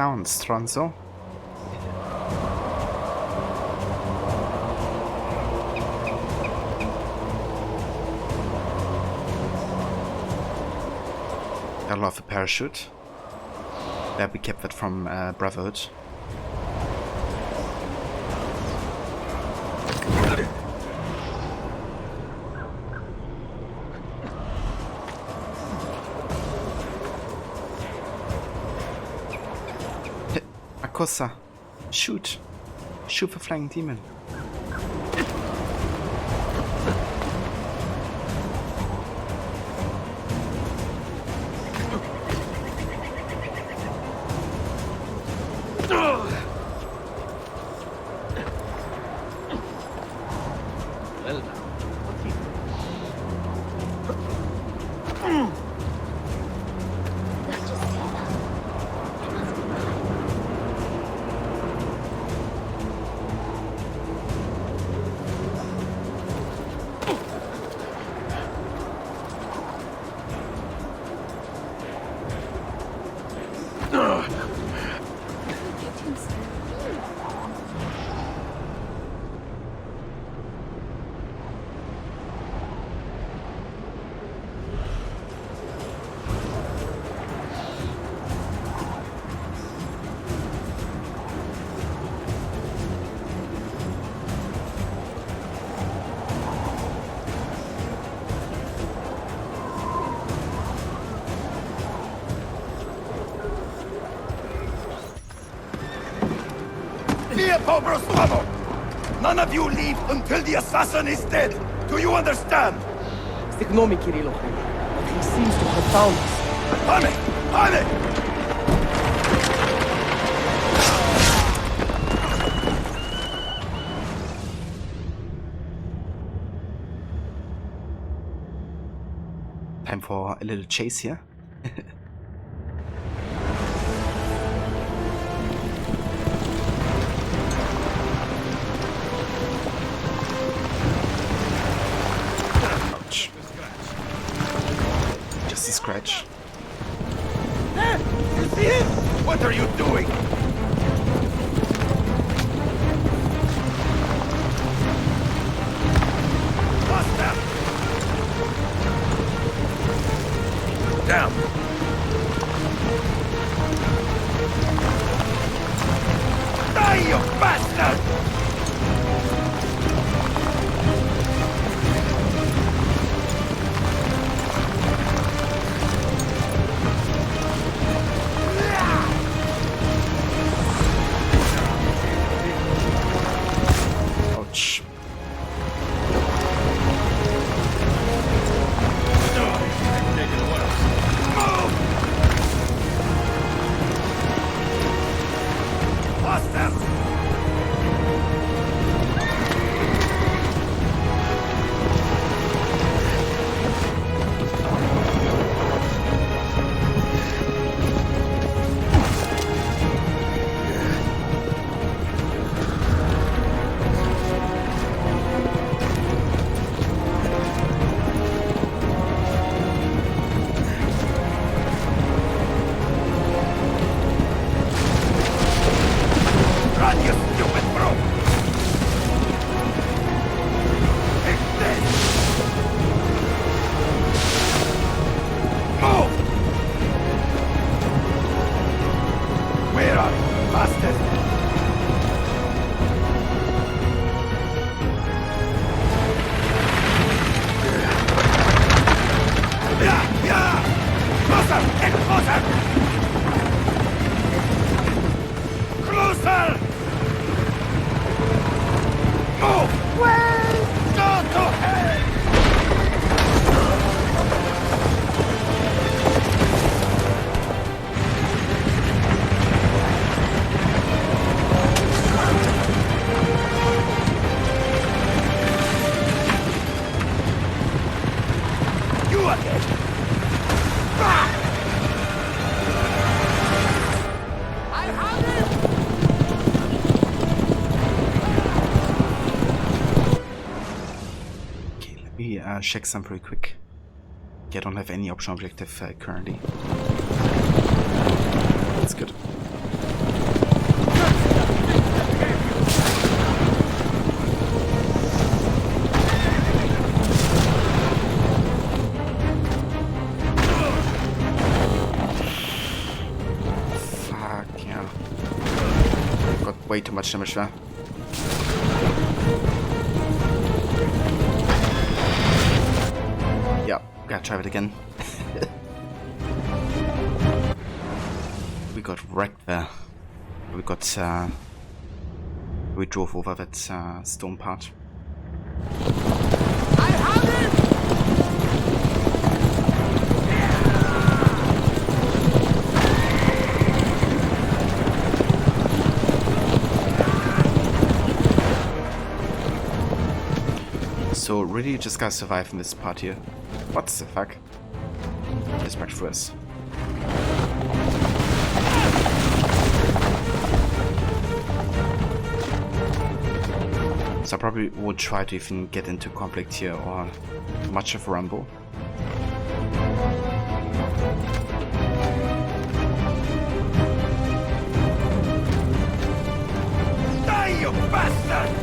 down, Stronzo. I love a parachute. Glad we kept that from Brotherhood. Makosa, shoot! Shoot the flying demon. None of you leave until the assassin is dead. Do you understand? Ignore me, Kirilo. But he seems to have found us. Ane! Ane! Time for a little chase here. Just a scratch. You see it? What are you doing? Faster! Down! Die, you bastard! Ouch. Run, you stupid bro! Take this! Move! Where are you, bastard? Yeah, yeah! Closer! Get closer! Closer! Move! Wait! Go to hell! You again! Back! I have him! Okay, let me check some very quick. Yeah, I don't have any option objective currently. That's good. way too much damage there. Yeah, gotta try it again. We got wrecked there. We drove over that stone part. I have him! So really, you just gotta survive in this part here. What the fuck? Let's back through us. So I probably won't try to even get into conflict here or much of a rumble. Die, you bastard!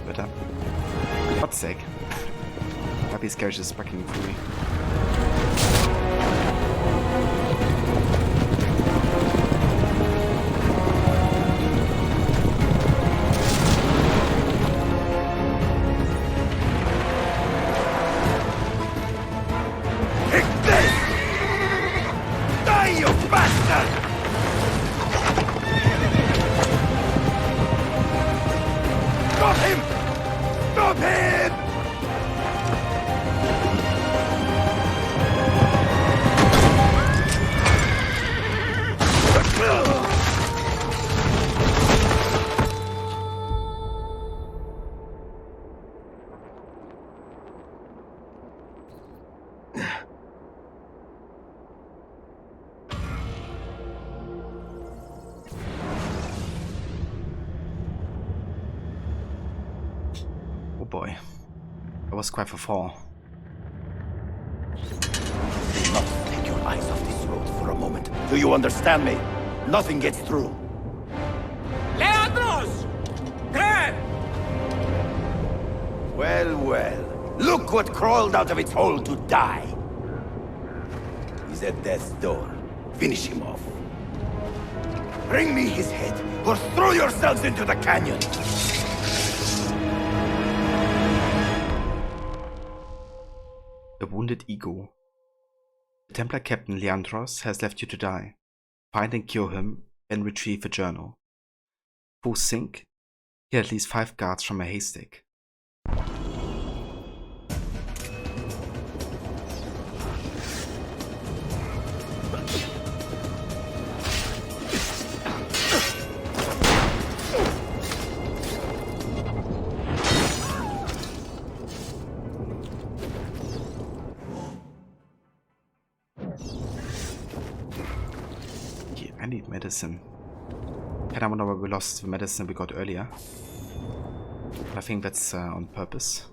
Better. For God's sake. Happy's carriage is fucking free. Take this! Die, you bastard! Stop him! Stop him! Oh boy. That was quite a fall. Do not take your eyes off this road for a moment. Do you understand me? Nothing gets through. Leandros! There! Well, well. Look what crawled out of its hole to die. He's at death's door. Finish him off. Bring me his head, or throw yourselves into the canyon. The wounded ego. The Templar Captain Leandros has left you to die. Find and cure him, and retrieve the journal. Full sync. Kill at least 5 guards from a haystack. I need medicine. I don't know where we lost the medicine we got earlier. I think that's on purpose.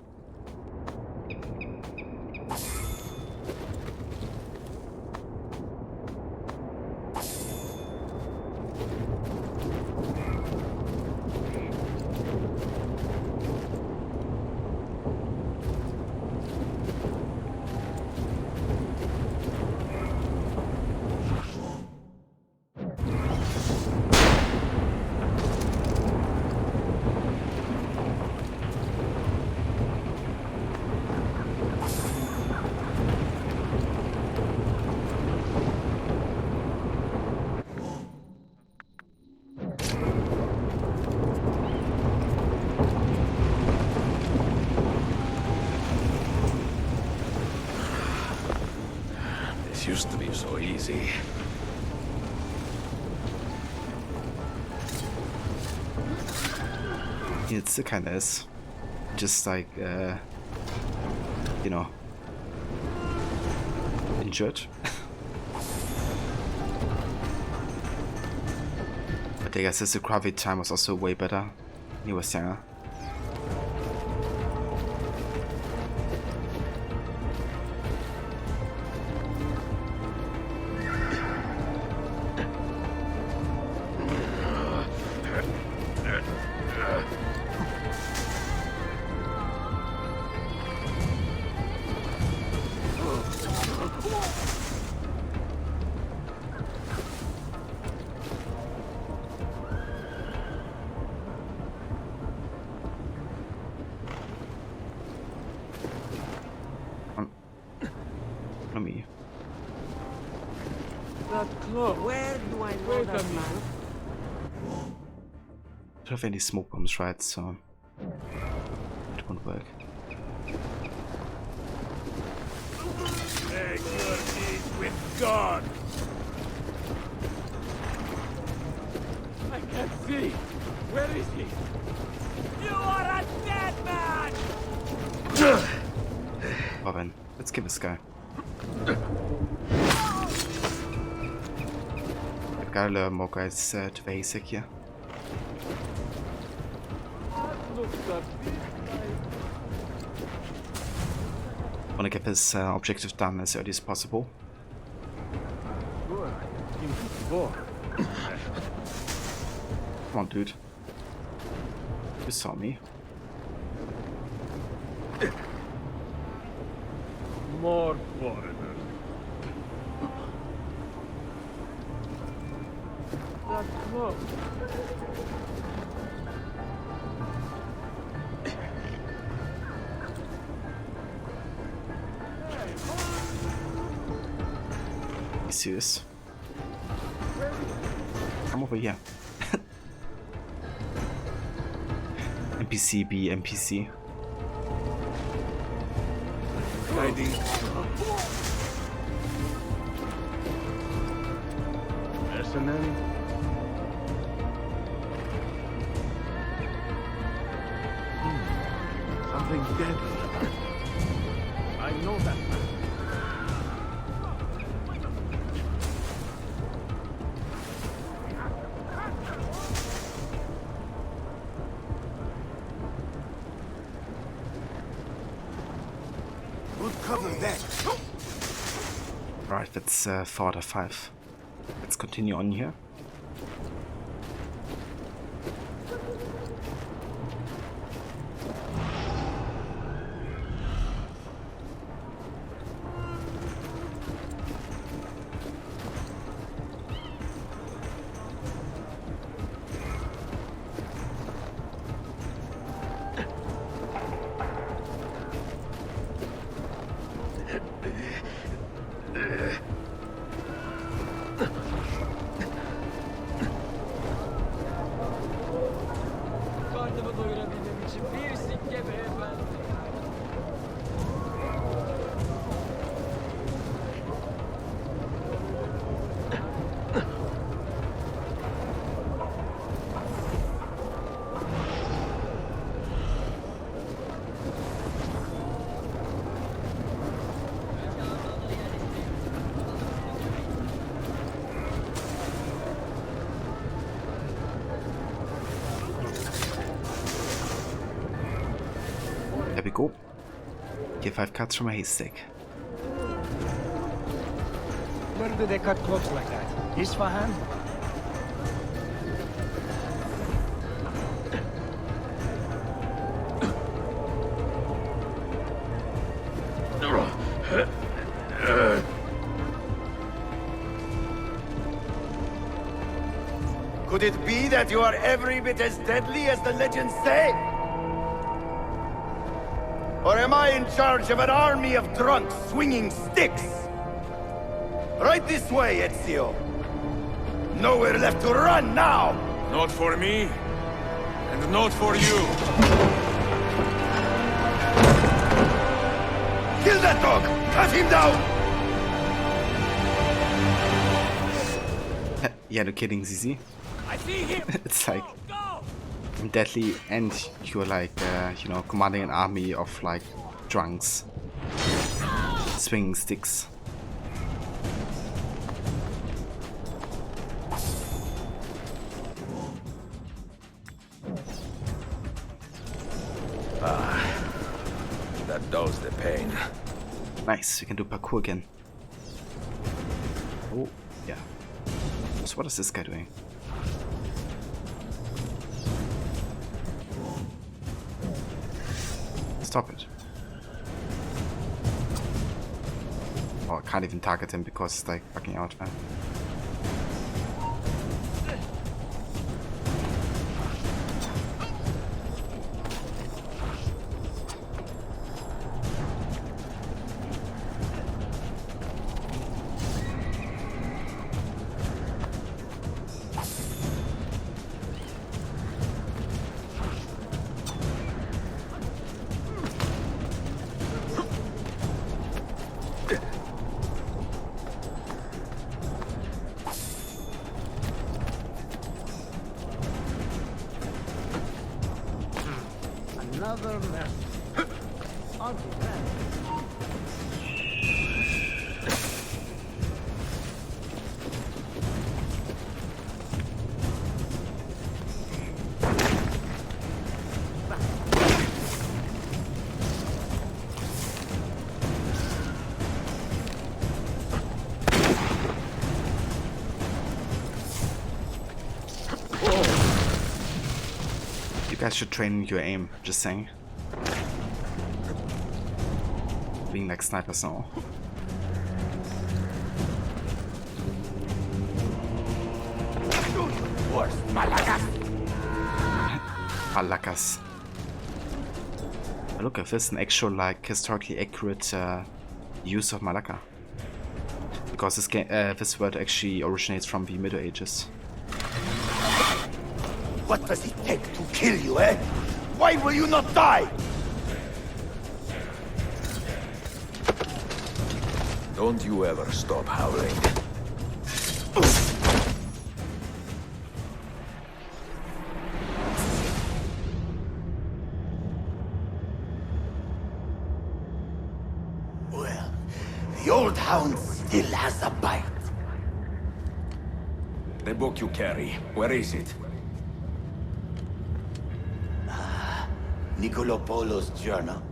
Used to be so easy. It's kinda is. Just like, you know, injured. But I guess his recovery time was also way better. He was younger. Where do I know that man? Don't have any smoke bombs, right? So it won't work. Make your peace with God. I can't see. Where is he? You are a dead man! Well then, let's give this guy. I've gotta learn more guys to basic here. Wanna get this objective done as early as possible. Come on, dude. You saw me. More foreigners. That's close. You serious? Come over here. NPC be NPC. Hiding. Mercenary. Something deadly. I know that man. Cover that. Right, that's 4 out of 5. Let's continue on here. Karnımı doyurabilmem için bir sikke beyefendi. There we go. Get 5 cuts from a haystack. Where do they cut clothes like that? Isfahan? Could it be that you are every bit as deadly as the legends say? Or am I in charge of an army of drunks swinging sticks? Right this way, Ezio. Nowhere left to run now! Not for me, and not for you. Kill that dog! Cut him down! Yeah, no kidding, Zizi. I see him. It's like Go! deadly, and you're like, you know, commanding an army of like drunks swinging sticks. Dulls the pain. Nice, we can do parkour again. Oh, yeah. So what is this guy doing? Stop it. Oh, I can't even target him because it's like fucking out, man. Another mess. Aren't you glad? You guys should train your aim, just saying. Being like snipers now. Malakas. Look, if this is an actual, like, historically accurate use of Malacca. Because this word actually originates from the Middle Ages. What does it take to kill you, eh? Why will you not die? Don't you ever stop howling. Well, the old hound still has a bite. The book you carry, where is it? Niccolo Polo's journal.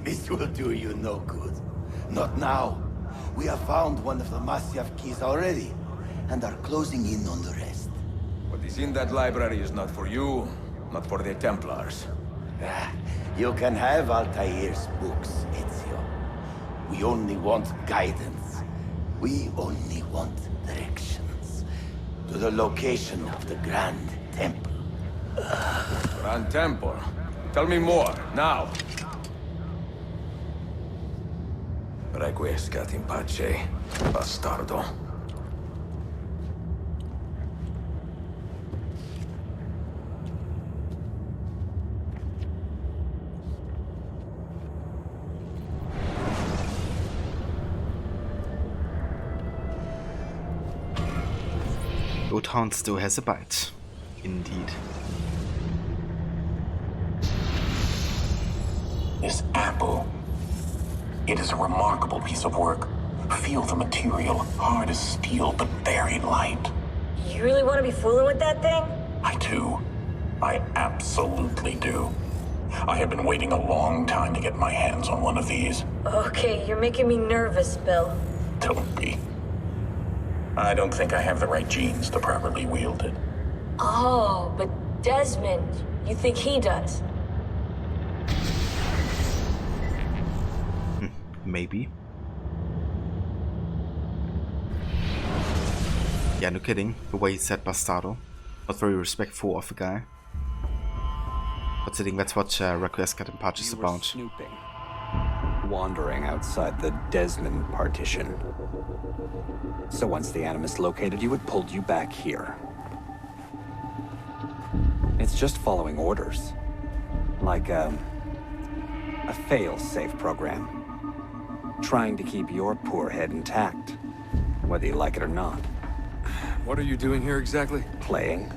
This will do you no good. Not now. We have found one of the Masyaf keys already, and are closing in on the rest. What is in that library is not for you, not for the Templars. You can have Altair's books, Ezio. We only want guidance. We only want directions. To the location of the Grand Temple. Grand Temple? Tell me more, now. Requiescat in pace, bastardo. Bloodhound still has a bite. Indeed. This apple. It is a remarkable piece of work. Feel the material, hard as steel, but very light. You really want to be fooling with that thing? I do. I absolutely do. I have been waiting a long time to get my hands on one of these. Okay, you're making me nervous, Bill. Don't be. I don't think I have the right genes to properly wield it. Oh, but Desmond, you think he does? Maybe. Yeah, no kidding. The way he said bastardo. Not very respectful of the guy. Considering that's what Requiescat in Pace is about. Snooping. Wandering outside the Desmond partition. So once the Animus located you, it pulled you back here. It's just following orders. Like a fail-safe program. Trying to keep your poor head intact, whether you like it or not. What are you doing here exactly? Playing.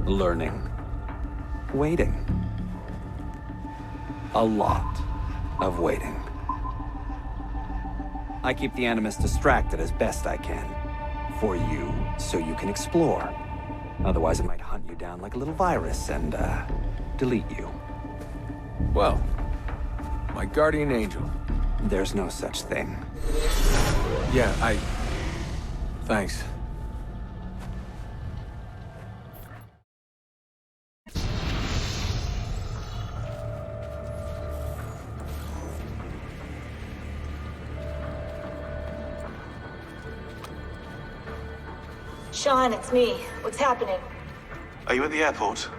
Learning. Waiting. A lot of waiting. I keep the Animus distracted as best I can. For you, so you can explore. Otherwise it might hunt you down like a little virus and, delete you. Well, My guardian angel. There's no such thing. Yeah, Thanks. Sean, it's me. What's happening? Are you at the airport?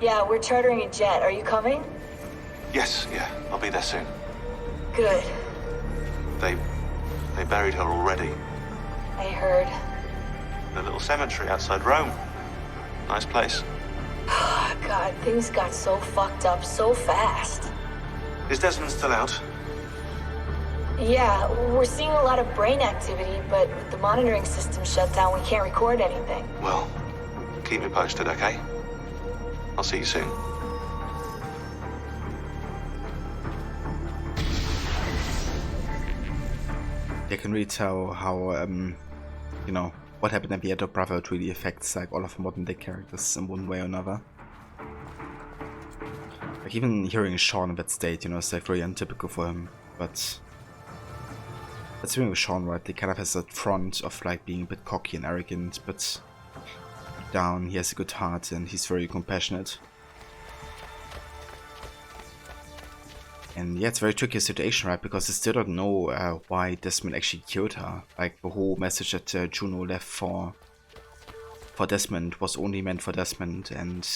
Yeah, we're chartering a jet. Are you coming? Yes, yeah. I'll be there soon. Good. They buried her already. I heard. The little cemetery outside Rome. Nice place. God, things got so fucked up so fast. Is Desmond still out? Yeah, we're seeing a lot of brain activity, but with the monitoring system shut down, we can't record anything. Well, keep me posted, okay? I'll see you soon. You can really tell how, you know, what happened at the end of Brotherhood really affects like all of the modern day characters in one way or another. Like even hearing Sean in that state, you know, it's like very untypical for him, but that's doing with Sean, right? He kind of has that front of like being a bit cocky and arrogant, but deep down he has a good heart and he's very compassionate. And yeah, it's a very tricky situation, right? Because they still don't know why Desmond actually killed her. Like the whole message that Juno left for Desmond was only meant for Desmond, and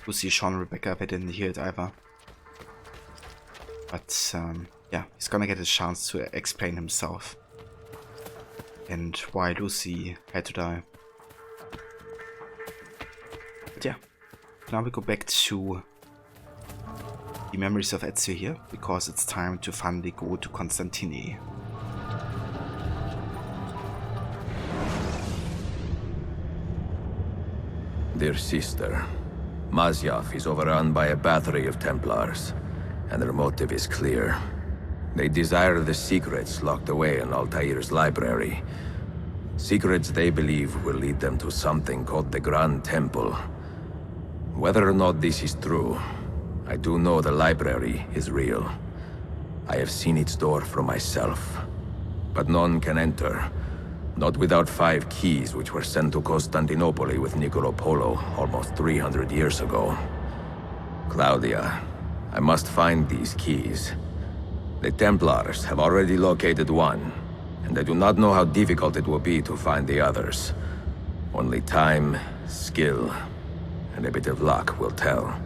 Lucy, Sean, and Rebecca, they didn't hear it either. But yeah, he's gonna get a chance to explain himself and why Lucy had to die. But yeah, now we go back to the memories of Ezio here, because it's time to finally go to Constantine. Dear sister, Masyaf is overrun by a battery of Templars, and their motive is clear. They desire the secrets locked away in Altair's library. Secrets they believe will lead them to something called the Grand Temple. Whether or not this is true, I do know the library is real. I have seen its door for myself. But none can enter, not without 5 keys which were sent to Constantinople with Niccolo Polo almost 300 years ago. Claudia, I must find these keys. The Templars have already located one, and I do not know how difficult it will be to find the others. Only time, skill, and a bit of luck will tell.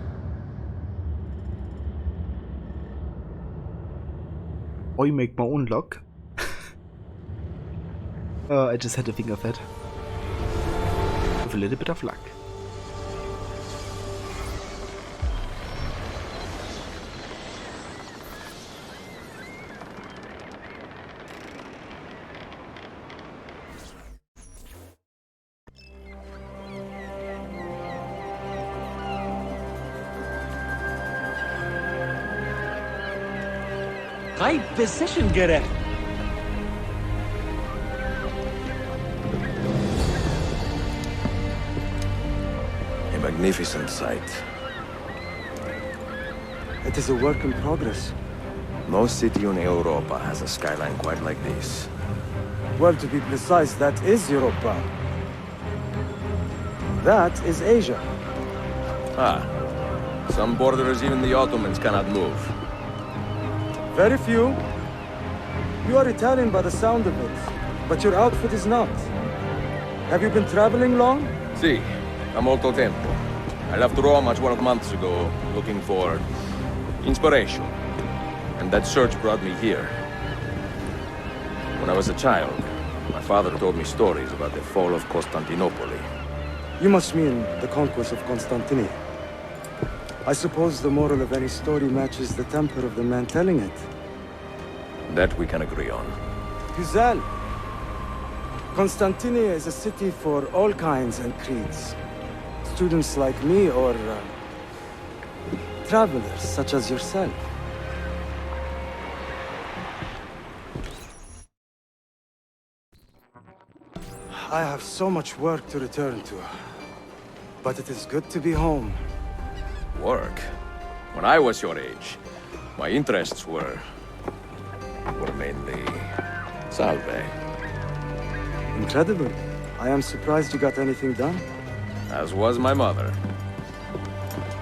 Or you make my own luck. I just had to think of that. With a little bit of luck. Right position, Gareth. A magnificent sight. It is a work in progress. No city in Europa has a skyline quite like this. Well, to be precise, that is Europa. That is Asia. Ah. Some borders even the Ottomans cannot move. Very few. You are Italian by the sound of it, but your outfit is not. Have you been traveling long? Sì, da molto tempo. I left Rome 12 months ago, looking for inspiration. And that search brought me here. When I was a child, my father told me stories about the fall of Constantinople. You must mean the conquest of Constantine. I suppose the moral of any story matches the temper of the man telling it. That we can agree on. Güzel. Constantine is a city for all kinds and creeds. Students like me or travelers such as yourself. I have so much work to return to, but it is good to be home. Work? When I was your age, My interests were mainly salve. Incredible. I am surprised you got anything done. As was my mother.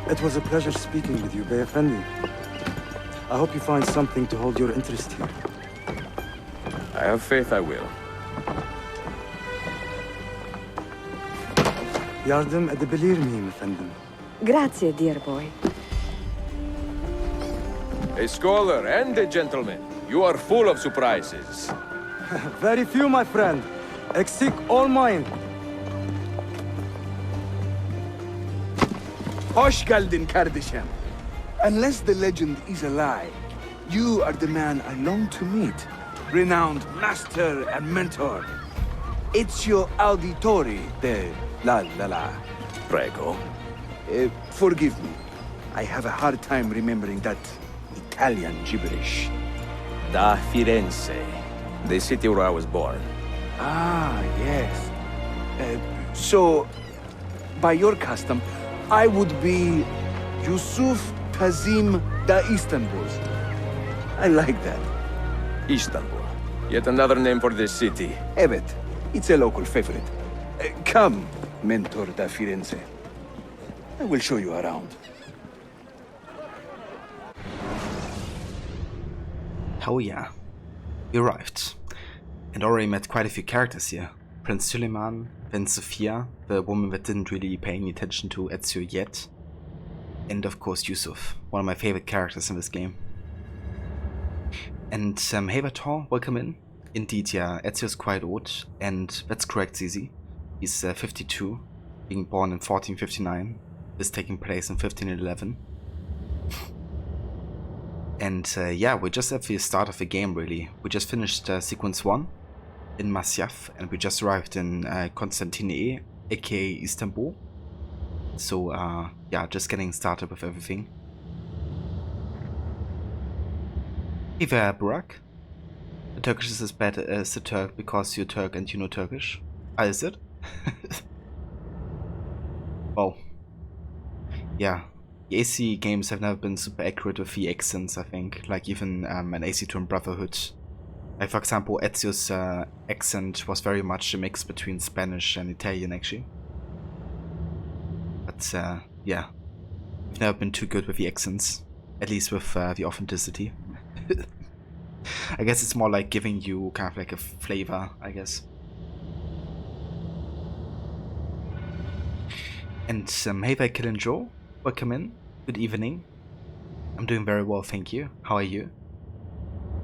It was a pleasure speaking with you, Bey Effendi. I hope you find something to hold your interest here. I have faith I will. Yardım edebilir miyim efendim? Grazie, dear boy. A scholar and a gentleman. You are full of surprises. Very few, my friend. Eksik olmayın. Hoş geldin kardeşim. Unless the legend is a lie, you are the man I long to meet. Renowned master and mentor. Ezio Auditore de la. Prego. Forgive me. I have a hard time remembering that Italian gibberish. Da Firenze. The city where I was born. Ah, yes. So, by your custom, I would be Yusuf Kazim da Istanbul. I like that. Istanbul. Yet another name for this city. Evet, it's a local favorite. Come, Mentor da Firenze. I will show you around. Oh yeah, we arrived. And already met quite a few characters here. Prince Suleiman, then Sophia, the woman that didn't really pay any attention to Ezio yet. And of course Yusuf, one of my favorite characters in this game. And hey Vator, welcome in. Indeed, yeah, Ezio's quite old, and that's correct, Zizi. He's 52, being born in 1459. This taking place in 1511. And yeah, we're just at the start of the game, really. We just finished Sequence 1 in Masyaf, and we just arrived in Constantine, aka Istanbul. So yeah, just getting started with everything. Hey there, Burak. The Turkish is as bad as the Turk because you're Turk and you know Turkish. Ah, is it? Well, yeah. The AC games have never been super accurate with the accents, I think. Like even an AC Twin Brotherhood. Like for example, Ezio's accent was very much a mix between Spanish and Italian, actually. But yeah, I've never been too good with the accents. At least with the authenticity. I guess it's more like giving you kind of like a flavor, I guess. And hey there, Kill and Joe. Welcome in. Good evening. I'm doing very well, thank you. How are you?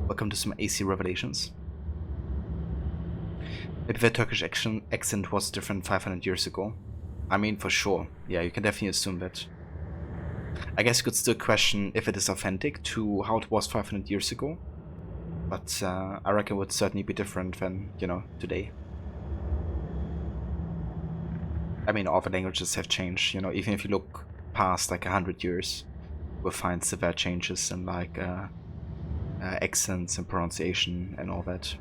Welcome to some AC Revelations. Maybe the Turkish accent was different 500 years ago. I mean, for sure. Yeah, you can definitely assume that. I guess you could still question if it is authentic to how it was 500 years ago. But I reckon it would certainly be different than, you know, today. I mean, all the languages have changed, you know, even if you look past like 100 years, we'll find severe changes in like accents and pronunciation and all that.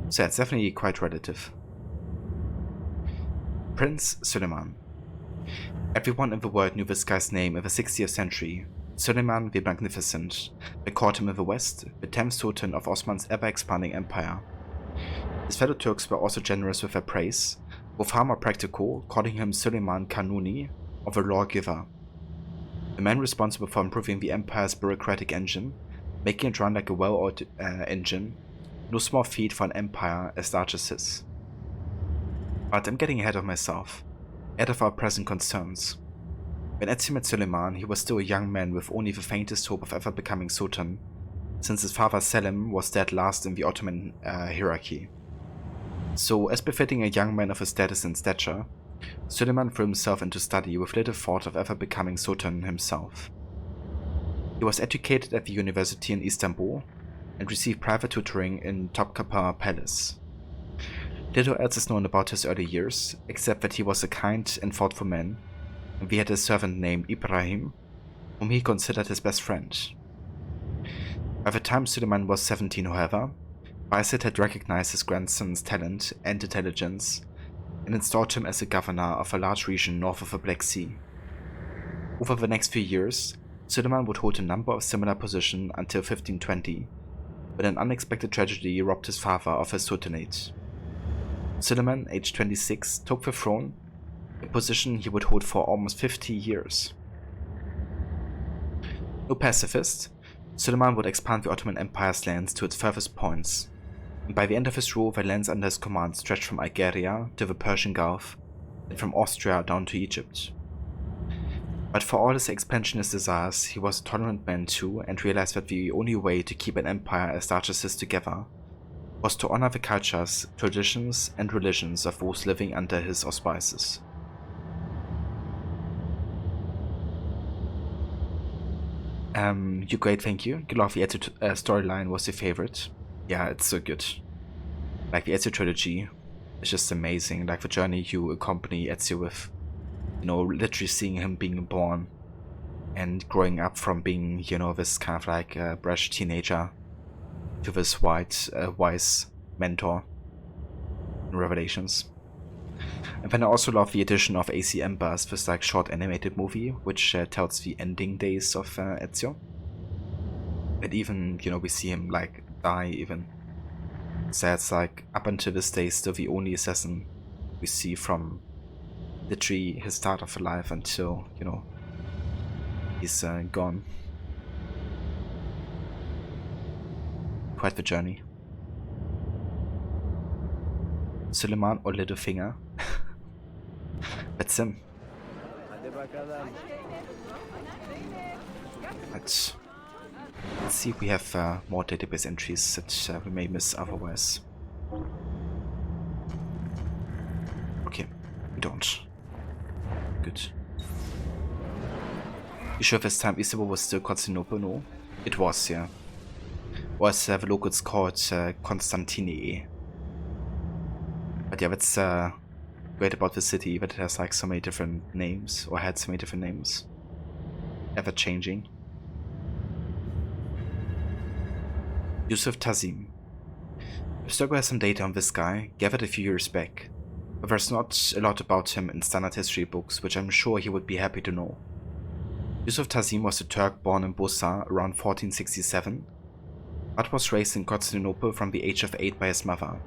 So yeah, it's definitely quite relative. Prince Suleiman. Everyone in the world knew this guy's name in the 60th century. Suleiman the Magnificent, the courtier in the West, the 10th Sultan of Osman's ever-expanding empire. His fellow Turks were also generous with their praise, with far more practical, calling him Suleiman Kanuni, or the lawgiver. The man responsible for improving the empire's bureaucratic engine, making it run like a well-oiled engine, no small feat for an empire as large as his. But I'm getting ahead of myself, ahead of our present concerns. When Ezio met Suleiman, he was still a young man with only the faintest hope of ever becoming Sultan, since his father Selim was dead last in the Ottoman hierarchy. So, as befitting a young man of his status and stature, Suleiman threw himself into study with little thought of ever becoming Sultan himself. He was educated at the university in Istanbul and received private tutoring in Topkapı Palace. Little else is known about his early years, except that he was a kind and thoughtful man, and he had a servant named Ibrahim, whom he considered his best friend. By the time Suleiman was 17, however, Bayezid had recognized his grandson's talent and intelligence and installed him as a governor of a large region north of the Black Sea. Over the next few years, Suleiman would hold a number of similar positions until 1520, when an unexpected tragedy robbed his father of his sultanate. Suleiman, aged 26, took the throne, a position he would hold for almost 50 years. No pacifist, Suleiman would expand the Ottoman Empire's lands to its furthest points, and by the end of his rule the lands under his command stretched from Algeria to the Persian Gulf, and from Austria down to Egypt. But for all his expansionist desires, he was a tolerant man too, and realized that the only way to keep an empire as large as his together was to honor the cultures, traditions, and religions of those living under his auspices. You great, thank you. You love the Ezio storyline was your favorite. Yeah, it's so good. Like the Ezio trilogy is just amazing. Like the journey you accompany Ezio with. You know, literally seeing him being born and growing up from being, you know, this kind of like brash teenager to this wise mentor in Revelations. And then I also love the addition of AC Embers, this like short animated movie, which tells the ending days of Ezio. And even, you know, we see him like die even. So it's like up until this day still the only assassin we see from literally his start of life until, you know, he's gone. Quite the journey. Suleiman or Littlefinger. That's him. Let's see if we have more database entries that we may miss otherwise. Okay, we don't. Good. You sure this time Istanbul was still Constantinople? No? It was, yeah. Or as the locals called Constantini. But yeah, that's great about the city, that it has like so many different names, or had so many different names. Ever changing. Yusuf Tazim. Sturgo has some data on this guy, gathered a few years back, but there's not a lot about him in standard history books, which I'm sure he would be happy to know. Yusuf Tazim was a Turk born in Bursa around 1467, but was raised in Constantinople from the age of 8 by his mother.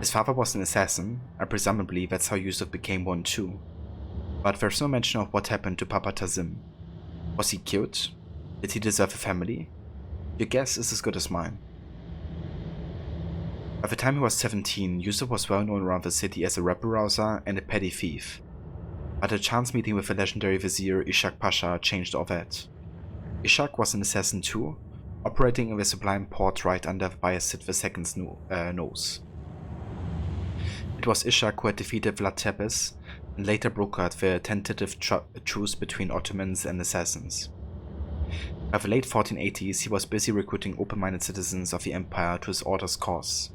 His father was an assassin, and presumably that's how Yusuf became one too. But there's no mention of what happened to Papa Tazim. Was he killed? Did he deserve a family? Your guess is as good as mine. By the time he was 17, Yusuf was well known around the city as a rabble-rouser and a petty thief. But a chance meeting with the legendary vizier Ishak Pasha changed all that. Ishak was an assassin too, operating in the sublime port right under Bayezid II's nose. It was Ishak who had defeated Vlad Tepes and later brokered the tentative truce between Ottomans and assassins. By the late 1480s, he was busy recruiting open-minded citizens of the empire to his order's cause.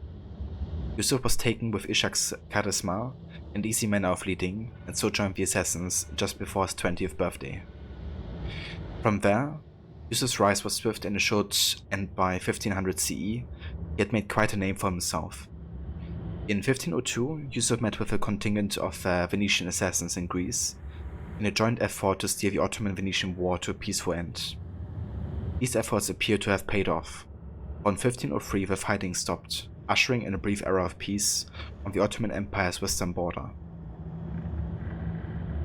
Yusuf was taken with Ishak's charisma and easy manner of leading, and so joined the assassins just before his 20th birthday. From there, Yusuf's rise was swift and assured, and by 1500 CE, he had made quite a name for himself. In 1502, Yusuf met with a contingent of Venetian assassins in Greece, in a joint effort to steer the Ottoman-Venetian War to a peaceful end. These efforts appear to have paid off. On 1503 the fighting stopped, ushering in a brief era of peace on the Ottoman Empire's western border.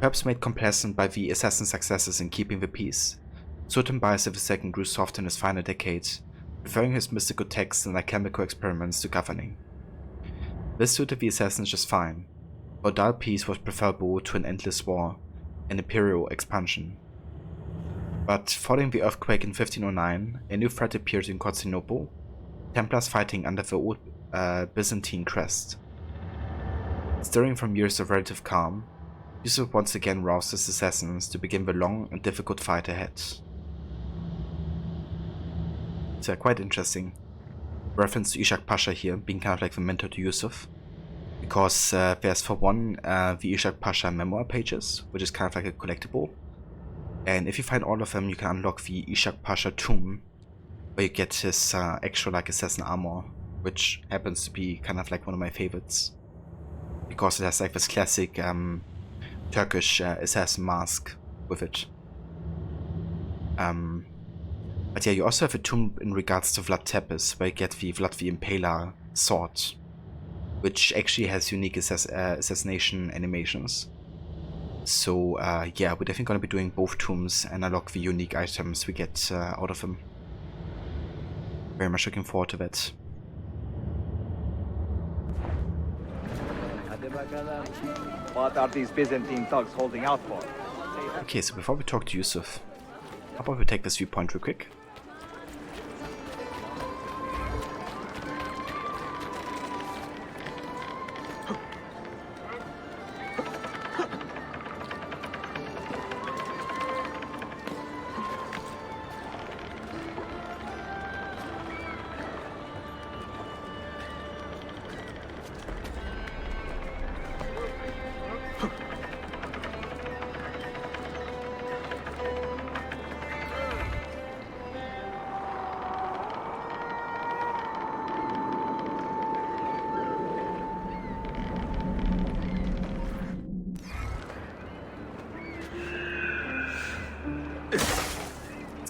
Perhaps made complacent by the assassin successes in keeping the peace, Sultan Bayezid II grew soft in his final decade, referring his mystical texts and alchemical experiments to governing. This suited the assassins just fine, for dull peace was preferable to an endless war, and imperial expansion. But following the earthquake in 1509, a new threat appeared in Constantinople, Templars fighting under the old Byzantine crest. Stirring from years of relative calm, Yusuf once again roused his assassins to begin the long and difficult fight ahead. So quite interesting. Reference to Ishak Pasha here being kind of like the mentor to Yusuf, because there's for one the Ishak Pasha memoir pages, which is kind of like a collectible, and if you find all of them you can unlock the Ishak Pasha tomb, where you get his actual like assassin armor, which happens to be kind of like one of my favorites, because it has like this classic Turkish assassin mask with it. But yeah, you also have a tomb in regards to Vlad Tepes, where you get the Vlad the Impaler sword, which actually has unique assassination animations. So yeah, we're definitely going to be doing both tombs and unlock the unique items we get out of them. Very much looking forward to that. What are these Byzantine thugs holding out for? Okay, so before we talk to Yusuf, how about we take this viewpoint real quick?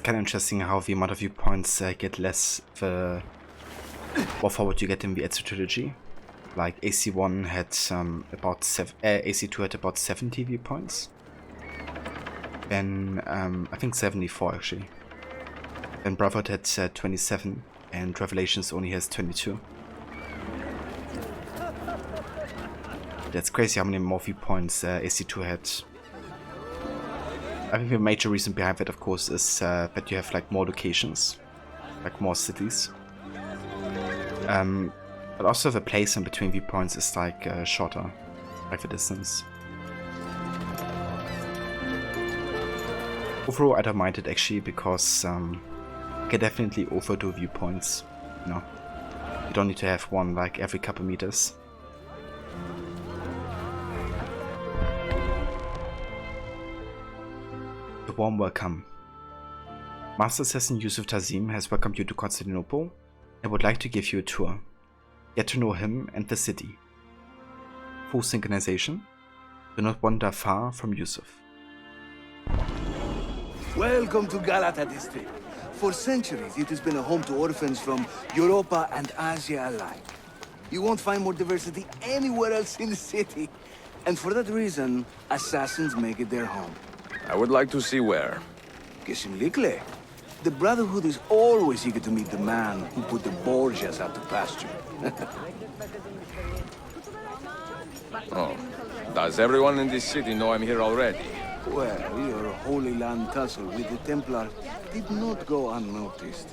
Kind of interesting how the amount of viewpoints get less the more forward you get in the Ezio trilogy. Like AC1 had AC2 had about 70 viewpoints. Then I think 74 actually. Then Brotherhood had 27 and Revelations only has 22. That's crazy how many more viewpoints AC2 had. I think the major reason behind that, of course, is that you have like more locations, like more cities. But also the placement between viewpoints is like shorter, like the distance. Overall, I don't mind it actually because you can definitely overdo viewpoints. You know, you don't need to have one like every couple meters. Warm welcome. Master Assassin Yusuf Tazim has welcomed you to Constantinople and would like to give you a tour. Get to know him and the city. Full synchronization. Do not wander far from Yusuf. Welcome to Galata District. For centuries, it has been a home to orphans from Europa and Asia alike. You won't find more diversity anywhere else in the city. And for that reason, assassins make it their home. I would like to see where. Kesimlikle. The Brotherhood is always eager to meet the man who put the Borgias out to pasture. Oh, does everyone in this city know I'm here already? Well, your Holy Land tussle with the Templar did not go unnoticed.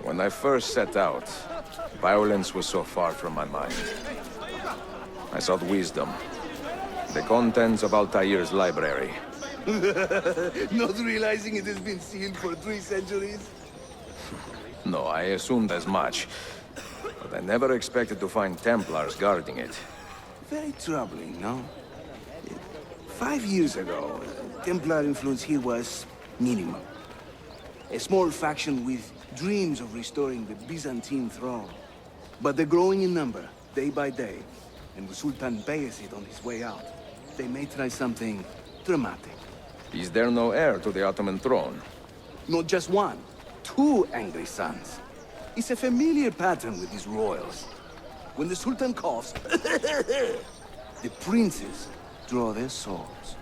When I first set out, violence was so far from my mind. I sought wisdom. The contents of Altair's library. Not realizing it has been sealed for 3 centuries? No, I assumed as much. But I never expected to find Templars guarding it. Very troubling, no? 5 years ago, Templar influence here was minimal. A small faction with dreams of restoring the Byzantine throne. But they're growing in number, day by day. And the Sultan Bayezid on his way out. They may try something dramatic. Is there no heir to the Ottoman throne? Not just one, 2 angry sons. It's a familiar pattern with these royals. When the Sultan coughs, the princes draw their swords.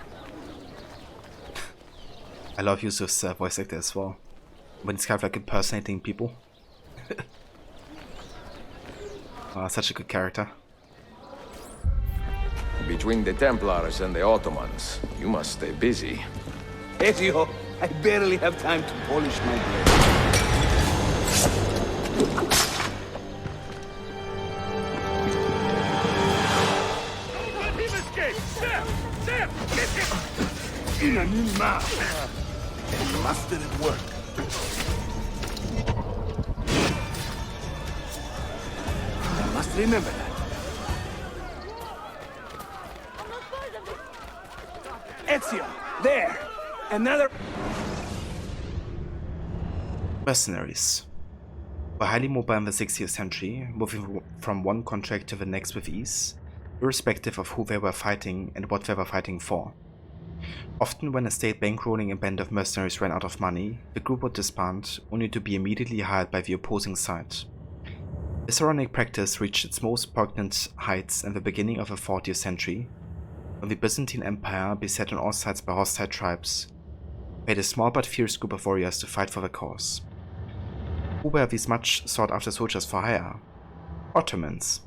I love Yusuf's voice actor as well. When it's kind of like impersonating people. Such a good character. Between the Templars and the Ottomans, you must stay busy. Ezio, I barely have time to polish my blade. Let him escape! Sam! Sam! Get him! In a new map. And master at work. I must remember that. Ezio! There! Another... Mercenaries were highly mobile in the 60th century, moving from one contract to the next with ease, irrespective of who they were fighting and what they were fighting for. Often when a state bankrolling a band of mercenaries ran out of money, the group would disband, only to be immediately hired by the opposing side. This ironic practice reached its most poignant heights in the beginning of the 40th century, when the Byzantine Empire, beset on all sides by hostile tribes, paid a small but fierce group of warriors to fight for the cause. Who were these much sought-after soldiers for hire? Ottomans.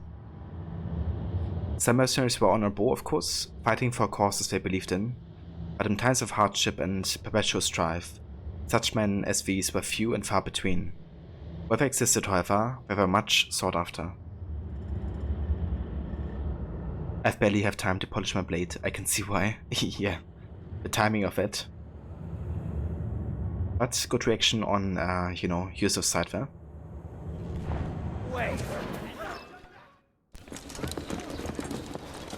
Some mercenaries were honorable, of course, fighting for causes they believed in, but in times of hardship and perpetual strife, such men as these were few and far between. Where they existed, however, they were much sought after. I barely have time to polish my blade, I can see why. Yeah, the timing of it. But good reaction on, you know, use of sideware. Wait.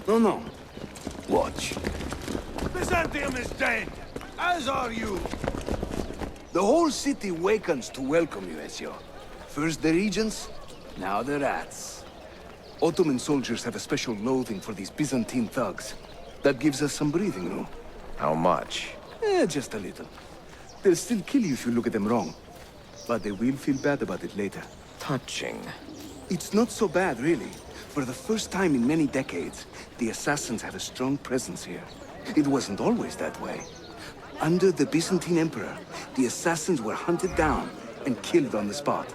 No. Watch. Byzantium is dead, as are you. The whole city wakens to welcome you, Ezio. First the regents, now the rats. Ottoman soldiers have a special loathing for these Byzantine thugs. That gives us some breathing room. How much? Just a little. They'll still kill you if you look at them wrong. But they will feel bad about it later. Touching. It's not so bad, really. For the first time in many decades, the assassins have a strong presence here. It wasn't always that way. Under the Byzantine Emperor, the assassins were hunted down and killed on the spot.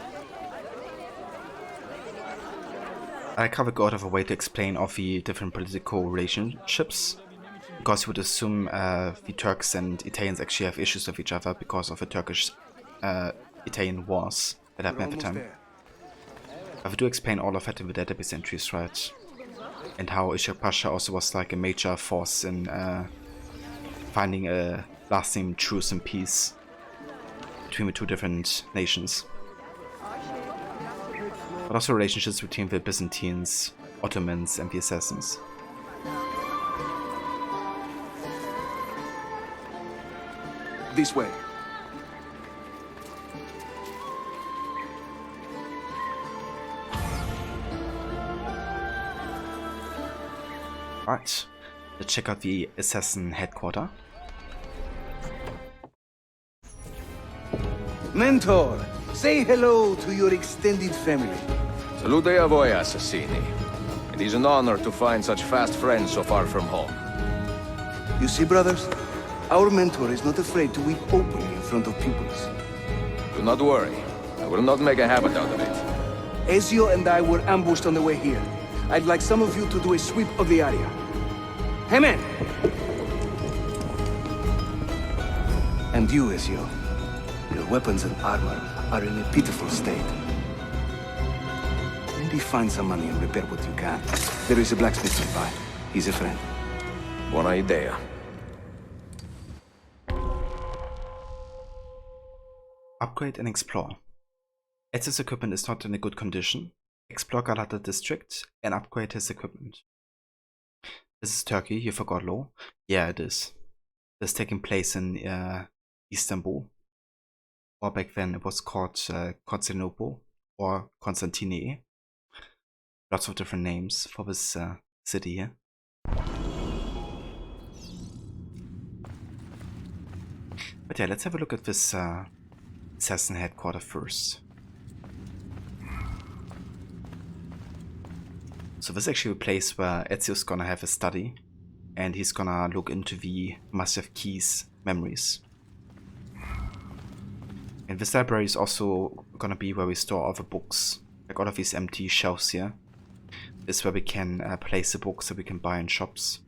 I like how we go out of a way to explain all the different political relationships, because you would assume the Turks and Italians actually have issues with each other because of the Turkish-Italian wars that happened at the time. But we do explain all of that in the database entries, right? And how Ishak Pasha also was like a major force in finding a lasting truce and peace between the two different nations. But also relationships between the Byzantines, Ottomans, and the Assassins. This way. Alright, let's check out the assassin headquarters. Mentor, say hello to your extended family. Salute a voi, assassini. It is an honor to find such fast friends so far from home. You see, brothers? Our mentor is not afraid to weep openly in front of pupils. Do not worry. I will not make a habit out of it. Ezio and I were ambushed on the way here. I'd like some of you to do a sweep of the area. Hey, man! And you, Ezio. Your weapons and armor are in a pitiful state. Maybe find some money and repair what you can. There is a blacksmith nearby. He's a friend. Buona idea. Upgrade and explore. Ezio's equipment is not in a good condition. Explore Galata District and upgrade his equipment. This is Turkey, you forgot law? Yeah, it is. It's taking place in Istanbul. Or back then it was called Constantinople or Constantine. Lots of different names for this city here. But yeah, let's have a look at this assassin headquarters first. So this is actually a place where Ezio's gonna have a study, and he's gonna look into the massive keys memories. And this library is also gonna be where we store all the books, like all of these empty shelves here. This is where we can place the books that we can buy in shops.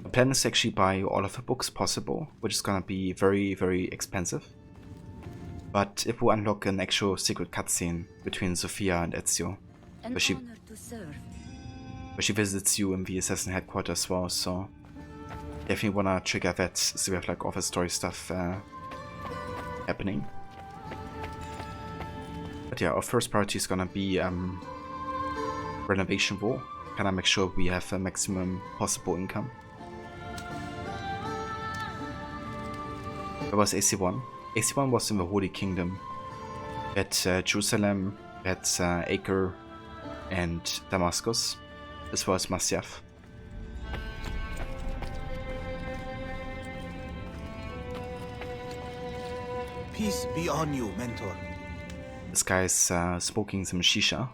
The plan is to actually buy all of the books possible, which is gonna be very, very expensive. But it will unlock an actual secret cutscene between Sofia and Ezio, where she visits you in the assassin headquarters as well, so definitely wanna trigger that so we have like all the story stuff happening. But yeah, our first priority is gonna be renovation wall. Kinda make sure we have a maximum possible income. Where was AC1? AC1 was in the Holy Kingdom. We had Jerusalem, we had Acre and Damascus, as well as Masyaf. Peace be on you, Mentor. This guy's smoking some shisha.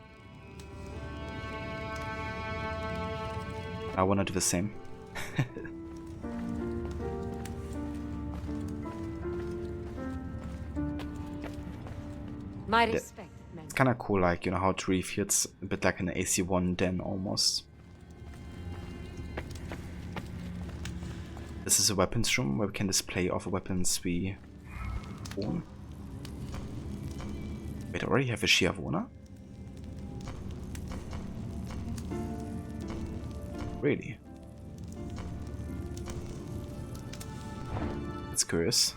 I wanna do the same. My respect, man. It's kinda cool, like, you know, how it really feels a bit like an AC1 den almost. This is a weapons room where we can display all the weapons we own. Wait, I already have a Shiavona? Really? That's curious.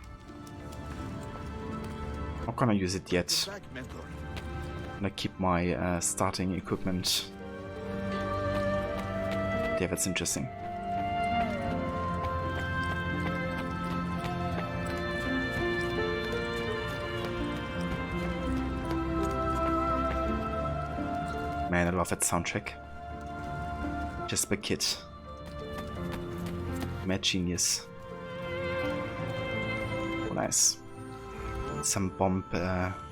Not gonna use it yet. I'm gonna keep my starting equipment. Yeah, that's interesting. Man, I love that soundtrack. Just a kid. Mad genius. Oh, nice. Some bomb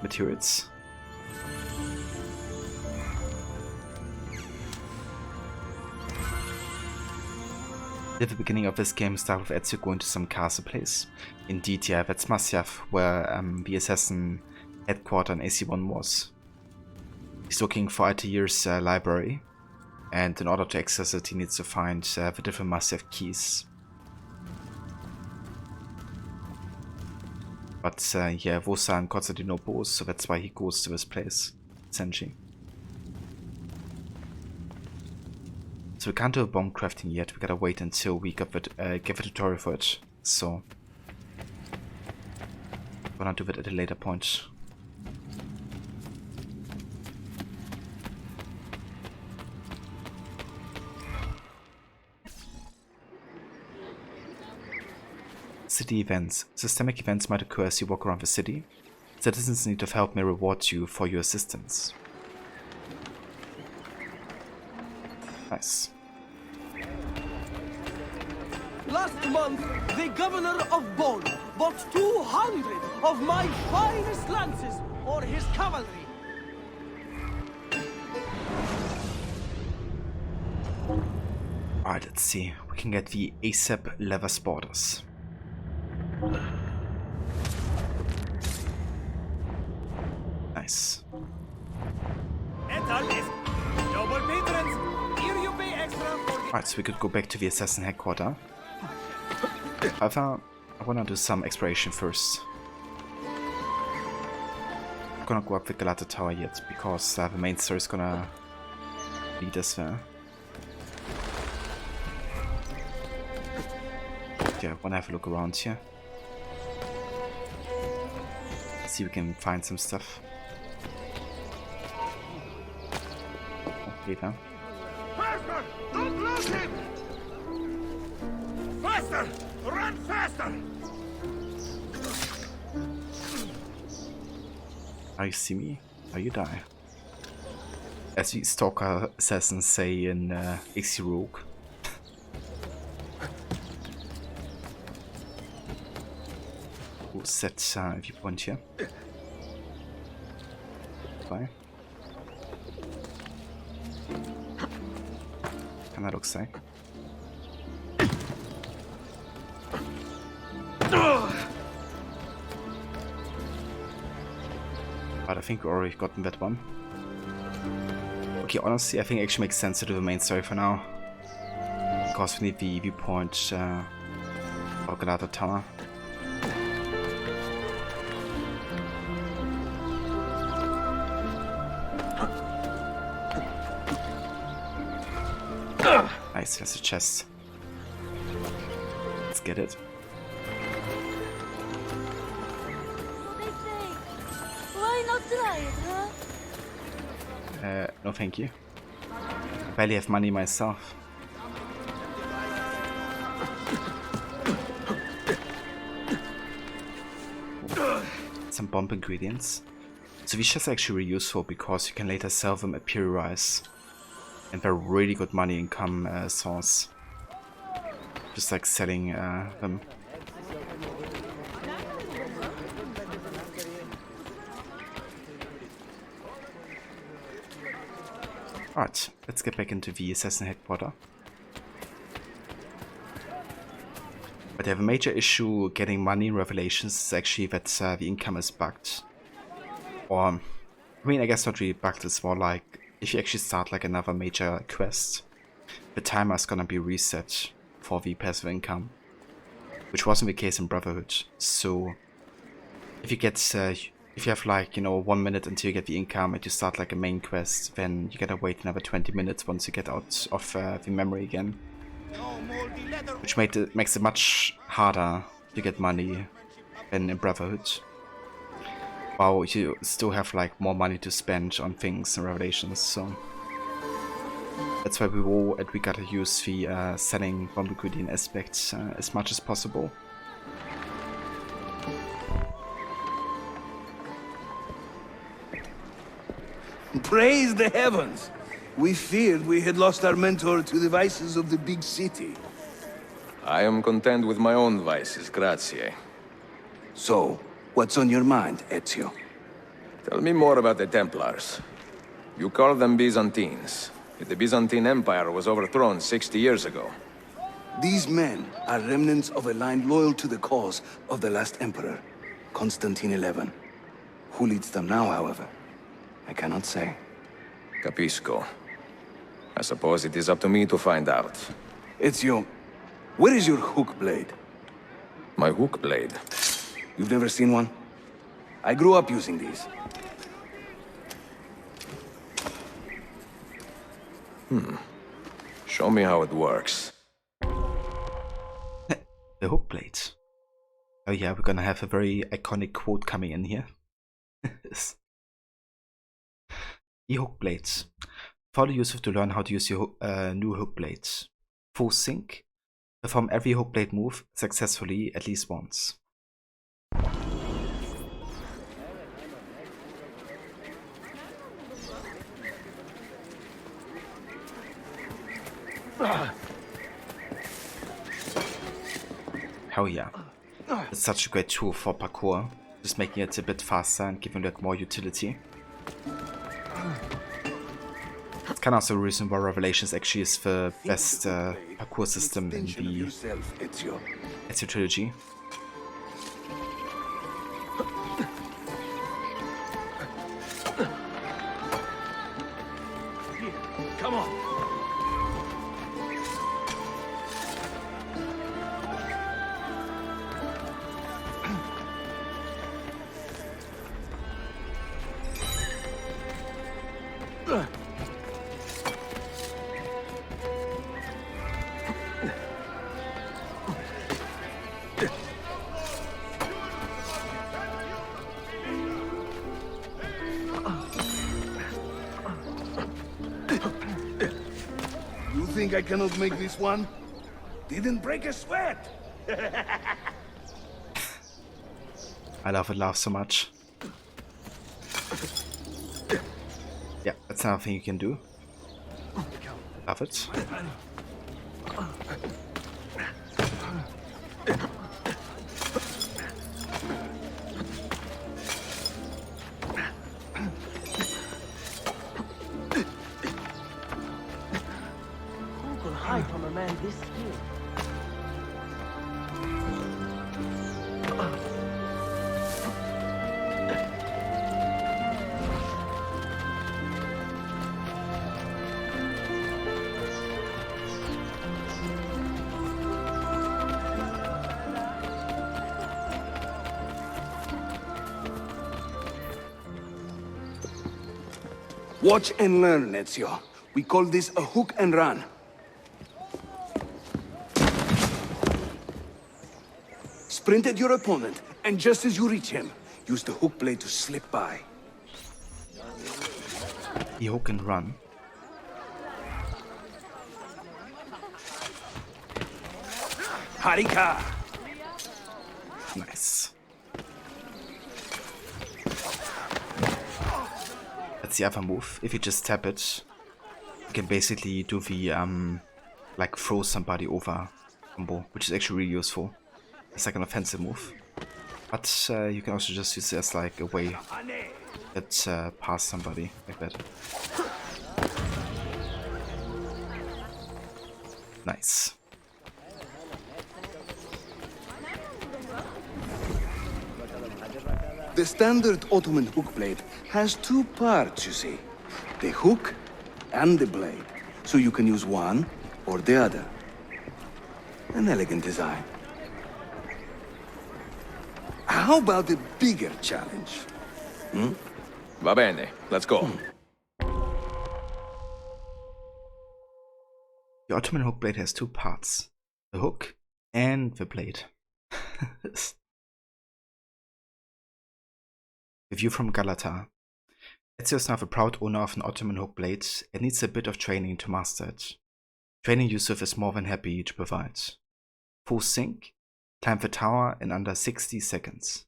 materials. At the beginning of this game, start with Ezio going to some castle place. Indeed, yeah, that's Masyaf, where the assassin headquarter in AC1 was. He's looking for Altair's library, and in order to access it, he needs to find the different Masyaf keys. But yeah, Vosa and Constantinople, so that's why he goes to this place, essentially. So we can't do a bomb crafting yet, we gotta wait until we get the tutorial for it, so I'm gonna do it at a later point. City events. Systemic events might occur as you walk around the city. Citizens in need of help may reward you for your assistance. Nice. Last month, the governor of Bonn bought 200 of my finest lances for his cavalry. Alright, let's see. We can get the ASAP leather spotters. Nice. Alright, so we could go back to the assassin headquarters. However, I wanna do some exploration first. I'm gonna go up the Galata Tower yet, because the main story is gonna lead us there. Yeah, wanna have a look around here. See if we can find some stuff. Okay, then. Faster! Don't lose him! Faster! Run faster! Now you see me, or you die. As the stalker assassins say in AC Rogue. We'll set viewpoint here. Bye. And that looks like. But I think we already gotten that one. Okay, honestly, I think it actually makes sense to do the main story for now. Because we need the viewpoint for Galata Tower. Nice, there's a chest. Let's get it. Why not try it, huh? No thank you. Barely have money myself. Some bomb ingredients. So these chests are actually really useful because you can later sell them at Purize. And they're really good money income source. Just like selling them. Alright, let's get back into the assassin headquarters. But they have a major issue getting money in Revelations is actually that the income is bugged. Or, I mean, I guess not really bugged, it's more like if you actually start like another major quest, the timer is gonna be reset for the passive income, which wasn't the case in Brotherhood. So, if you get, if you have like, you know, 1 minute until you get the income and you start like a main quest, then you gotta wait another 20 minutes once you get out of the memory again. Which makes it much harder to get money than in Brotherhood. While you still have like more money to spend on things in Revelations, so that's why we gotta use the selling Bomb-Liquidine aspect as much as possible. Praise the heavens! We feared we had lost our mentor to the vices of the big city. I am content with my own vices, grazie. So, what's on your mind, Ezio? Tell me more about the Templars. You call them Byzantines. Yet the Byzantine Empire was overthrown 60 years ago. These men are remnants of a line loyal to the cause of the last emperor, Constantine XI. Who leads them now, however? I cannot say. Capisco. I suppose it is up to me to find out. Ezio, where is your hook blade? My hook blade? You've never seen one? I grew up using these. Show me how it works. The hook blade. Oh yeah, we're gonna have a very iconic quote coming in here. The hook blades. Follow Yusuf to learn how to use your new hook blades. Full sync. Perform every hook blade move successfully at least once. Hell yeah. It's such a great tool for parkour, just making it a bit faster and giving it more utility. It's kind of also a reason why Revelations actually is the best parkour system in the Ezio trilogy. Come on. You think I cannot make this one? Didn't break a sweat. I love it, laugh so much. Yeah, that's another thing you can do. Love it. Who could hide from a man this skilled? Watch and learn, Ezio. We call this a hook and run. Sprint at your opponent, and just as you reach him, use the hook blade to slip by. The hook and run. Harika! Nice. That's the other move. If you just tap it, you can basically do the like throw somebody over combo, which is actually really useful. It's like an offensive move. But you can also just use it as like a way to get past somebody like that. Nice. The standard Ottoman hook blade has two parts, you see. The hook and the blade. So you can use one or the other. An elegant design. How about a bigger challenge? Va bene, let's go. The Ottoman hook blade has two parts. The hook and the blade. A view from Galata. Ezio is now the proud owner of an Ottoman hook blade and needs a bit of training to master it. Training Yusuf is more than happy to provide. Full sync, climb the tower in under 60 seconds.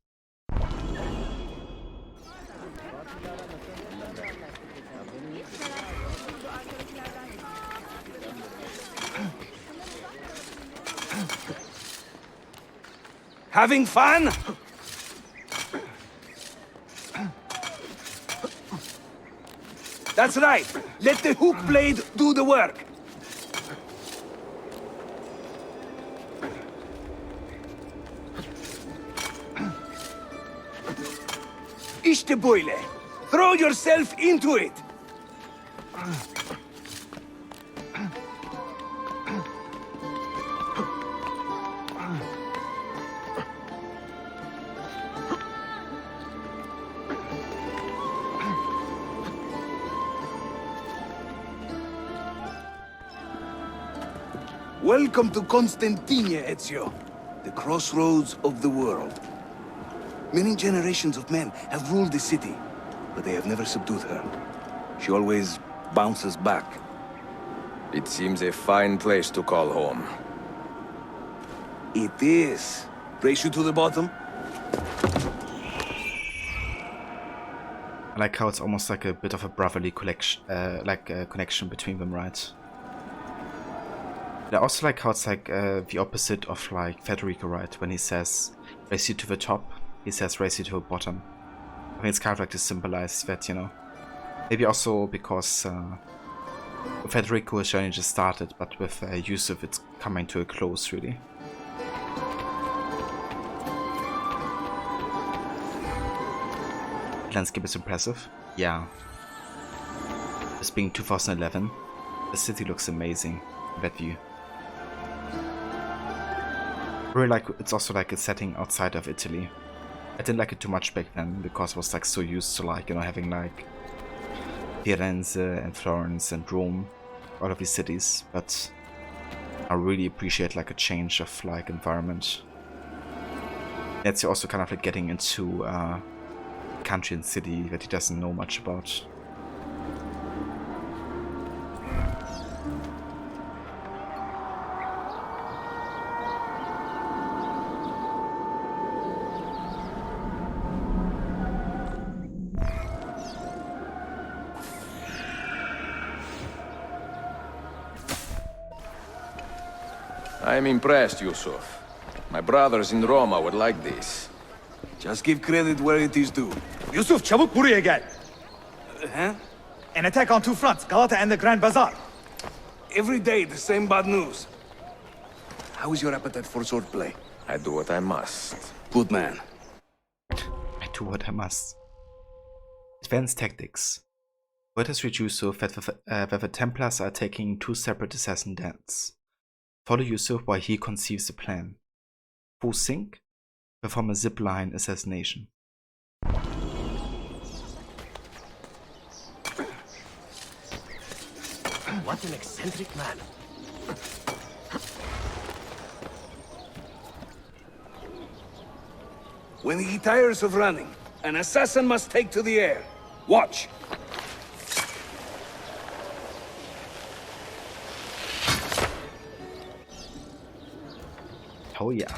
Having fun? That's right. Let the hook blade do the work. İşte böyle. Throw yourself into it. Welcome to Constantine, Ezio, the crossroads of the world. Many generations of men have ruled the city, but they have never subdued her. She always bounces back. It seems a fine place to call home. It is. Race you to the bottom? I like how it's almost like a bit of a brotherly connection between them, right? I also like how it's like the opposite of like Federico, right? When he says race you to the top, he says race you to the bottom. I think it's kind of like to symbolize that, you know. Maybe also because Federico's journey just started, but with Yusuf it's coming to a close, really. The landscape is impressive. Yeah. This being 2011, the city looks amazing. That view. Really like it's also like a setting outside of Italy. I didn't like it too much back then because I was like so used to like, you know, having like Firenze and Florence and Rome, all of these cities, but I really appreciate like a change of like environment. It's also kind of like getting into a country and city that he doesn't know much about. I am impressed, Yusuf. My brothers in Roma would like this. Just give credit where it is due. Yusuf, çabuk buraya gel. Huh? An attack on two fronts, Galata and the Grand Bazaar. Every day, the same bad news. How is your appetite for swordplay? I do what I must. Good man. I do what I must. Advanced tactics. Word has reached Yusuf that the Templars are taking two separate assassin dens. Follow Yusuf while he conceives the plan. Full sync. Perform a zipline assassination. What an eccentric man. When he tires of running, an assassin must take to the air. Watch. Oh yeah.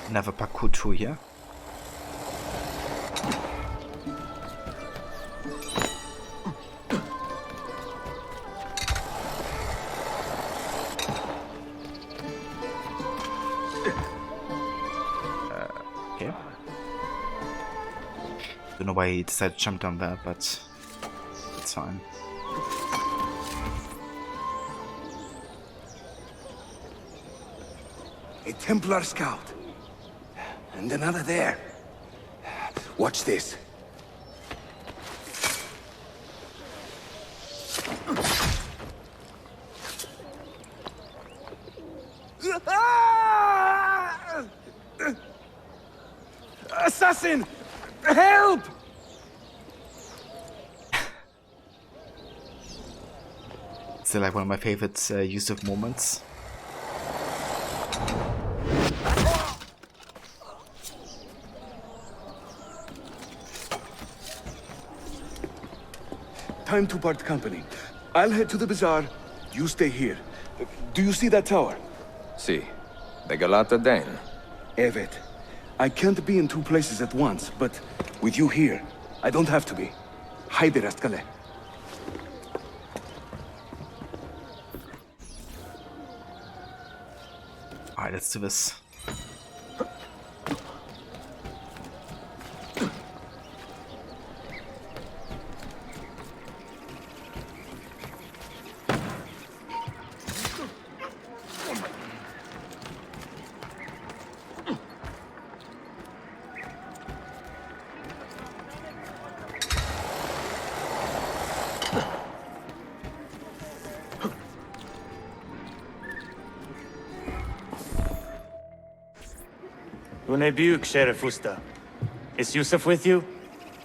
Another parkour tool here. Okay. Don't know why he decided to jump down there, but it's fine. A Templar scout. And another there. Watch this. Assassin! Help! Still like one of my favorite use of moments. Time to part company. I'll head to the bazaar. You stay here. Do you see that tower? See. The Galata Den. Evet. I can't be in two places at once, but with you here, I don't have to be. Haydi rastgele. Alright, let's do this. Unebuk, Sheriff Usta. Is Yusuf with you?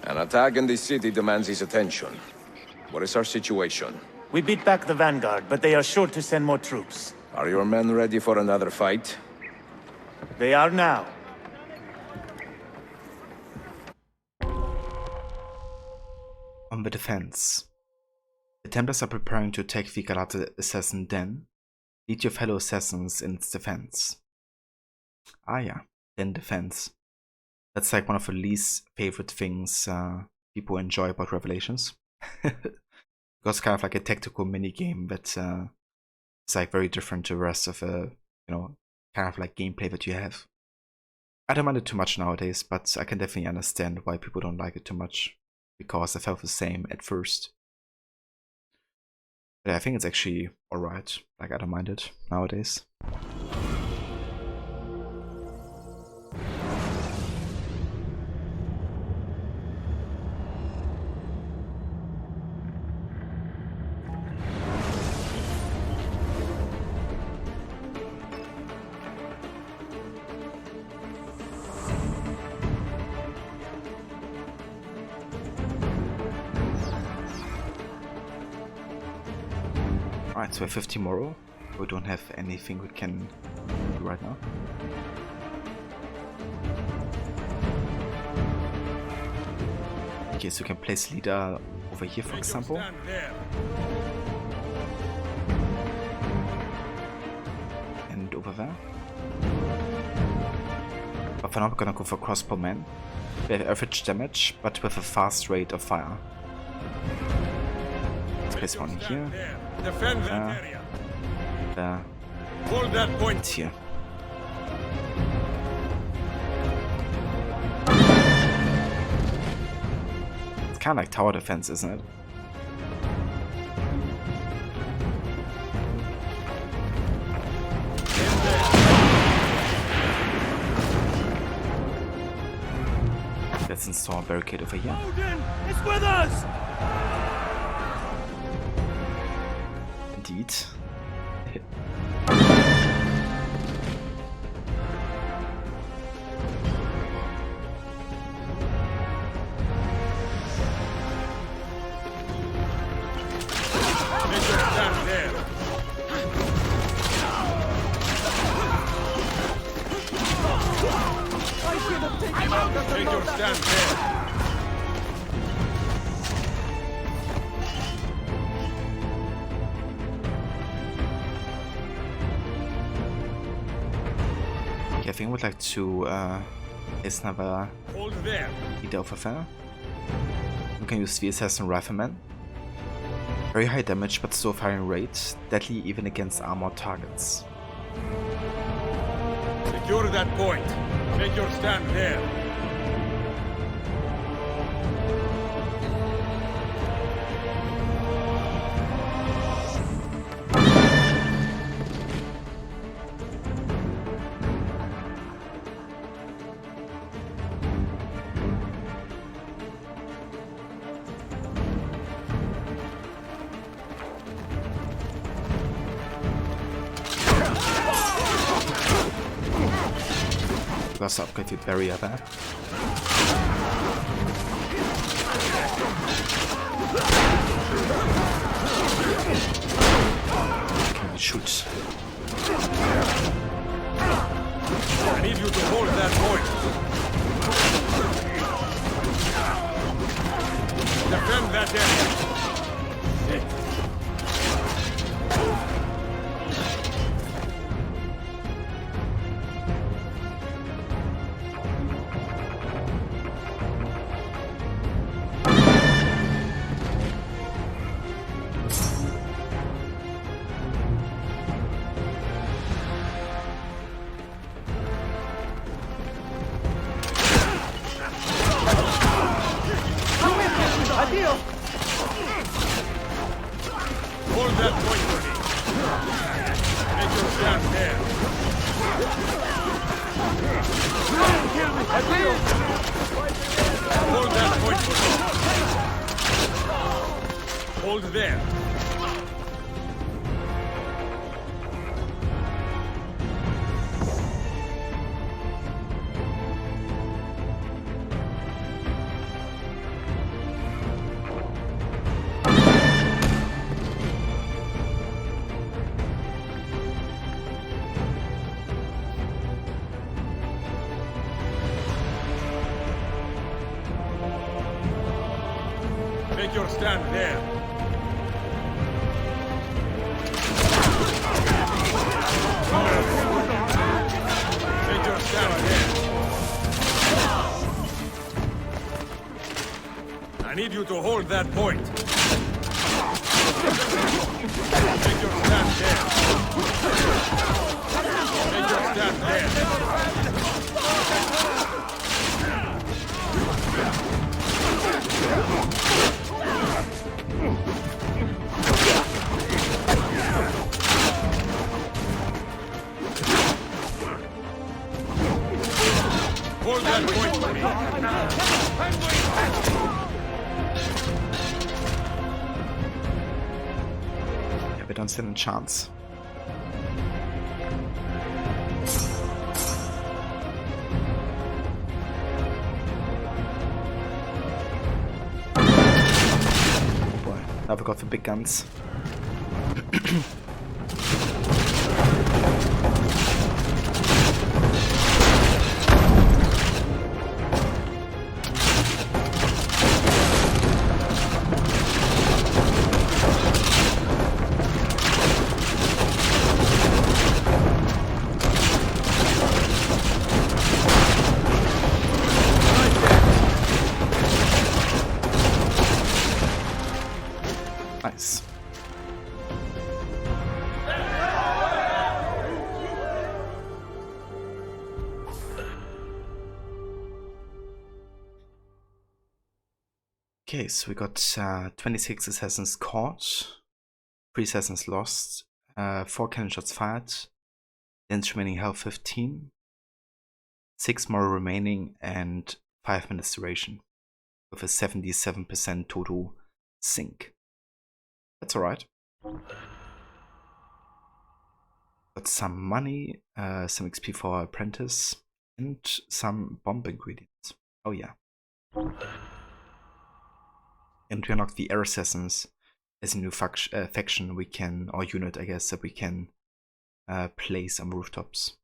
An attack in this city demands his attention. What is our situation? We beat back the Vanguard, but they are sure to send more troops. Are your men ready for another fight? They are now. On the defense. The Templars are preparing to attack the Galata Assassin Den. Lead your fellow assassins in its defense. Ah yeah, Den defense. That's like one of the least favorite things people enjoy about Revelations. Because it's kind of like a tactical mini-game that is like very different to the rest of the, kind of like gameplay that you have. I don't mind it too much nowadays, but I can definitely understand why people don't like it too much. Because I felt the same at first. But I think it's actually alright. Like, I don't mind it nowadays. Alright, so we have 50 moral. We don't have anything we can do right now. Okay, so we can place leader over here, for example. And over there. But for now we're gonna go for crossbowmen. We have average damage, but with a fast rate of fire. Let's place one here. Defend that area. There. Hold that point. It's here. It's kind of like tower defense, isn't it? Let's install a barricade over here. Odin is with us! Indeed. Take your stand there. Okay, I think I would like to place another Hold there. leader of affair. We can use the assassin rifleman. Very high damage but slow firing rate, deadly even against armored targets. Secure that point. Take your stand there. also upgrade the barrier there. Can we shoot? I need you to hold that point. Defend that area. Hold that point for me. Make your stand there. Hold that point for me. Hold there. Make your stand there. Make your stand there. I need you to hold that point. Make your stand there. Make your stand there. Hold that point for me. Yeah, we don't stand a chance. Oh boy, now we got the big guns. Nice. Okay, so we got 26 assassins caught, 3 assassins lost, 4 cannon shots fired, ends remaining health 15, 6 more remaining, and 5 minutes duration, with a 77% total sync. That's alright. Got some money, some XP for our apprentice, and some bomb ingredients. Oh yeah. And we unlock the air assassins as a new faction we can, or unit I guess, that we can place on rooftops.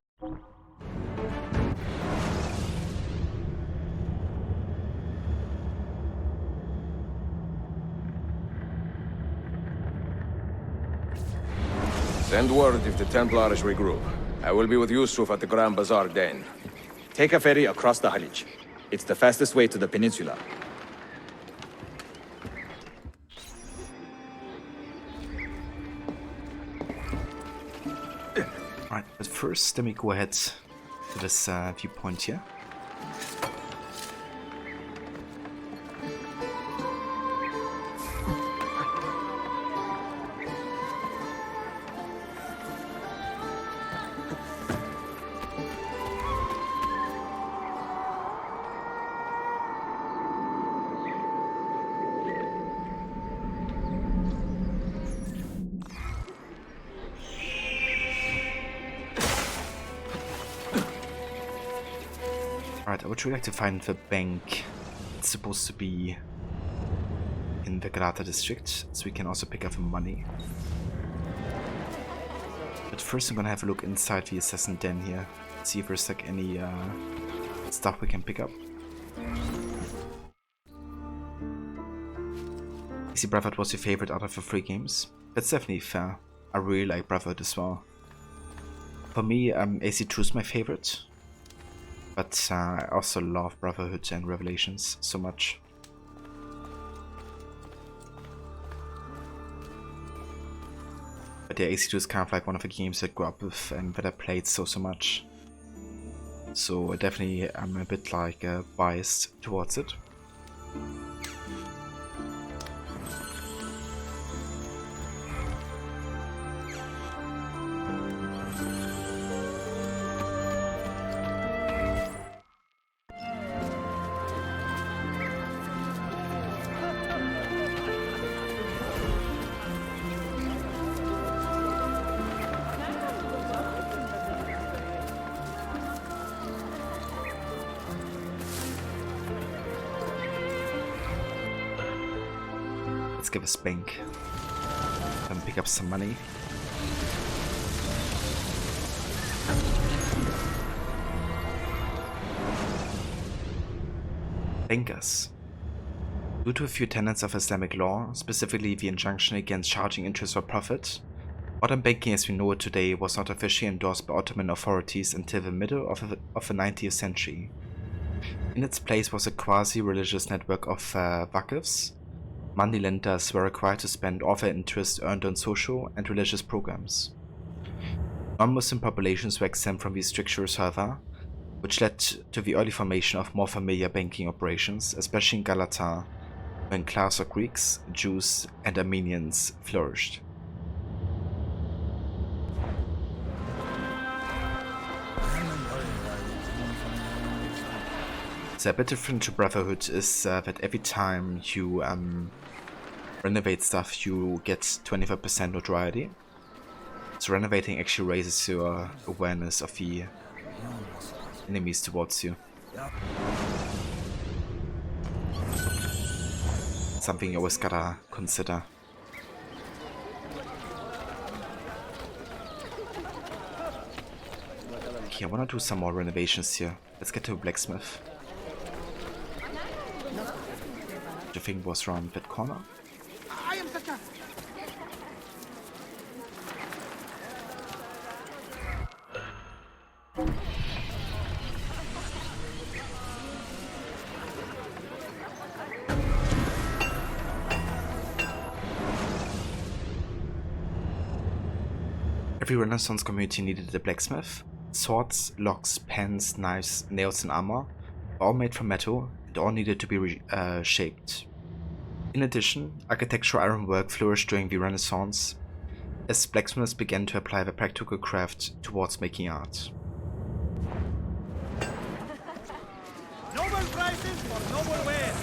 Send word if the Templars regroup. I will be with Yusuf at the Grand Bazaar then. Take a ferry across the Halij. It's the fastest way to the peninsula. Alright, but first let me go ahead to this viewpoint here. would really like to find the bank. It's supposed to be in the Galata District, so we can also pick up the money. But first I'm gonna have a look inside the assassin den here, see if there's like any stuff we can pick up. AC Brotherhood was your favorite out of the 3 games? That's definitely fair. I really like Brotherhood as well. For me, AC2 is my favorite, but I also love Brotherhood and Revelations so much. But yeah, AC2 is kind of like one of the games I grew up with and that I played so much. So definitely I'm a bit like biased towards it. Let's give us bank and pick up some money. Bankers. Due to a few tenets of Islamic law, specifically the injunction against charging interest for profit, modern banking as we know it today was not officially endorsed by Ottoman authorities until the middle of the 19th century. In its place was a quasi-religious network of wakifs. Moneylenders were required to spend all their interest earned on social and religious programs. Non-Muslim populations were exempt from these strictures, however, which led to the early formation of more familiar banking operations, especially in Galata, when class of Greeks, Jews, and Armenians flourished. So a bit different to Brotherhood is that every time you renovate stuff, you get 25% notoriety. So renovating actually raises your awareness of the enemies towards you. Something you always gotta consider. Okay, I wanna do some more renovations here. Let's get to a Blacksmith. The thing was around that corner. I am the captain. Every Renaissance community needed a blacksmith. Swords, locks, pens, knives, nails and armor were all made from metal and all needed to be shaped. In addition, architectural ironwork flourished during the Renaissance as blacksmiths began to apply the practical craft towards making art. Noble prices for noble wear.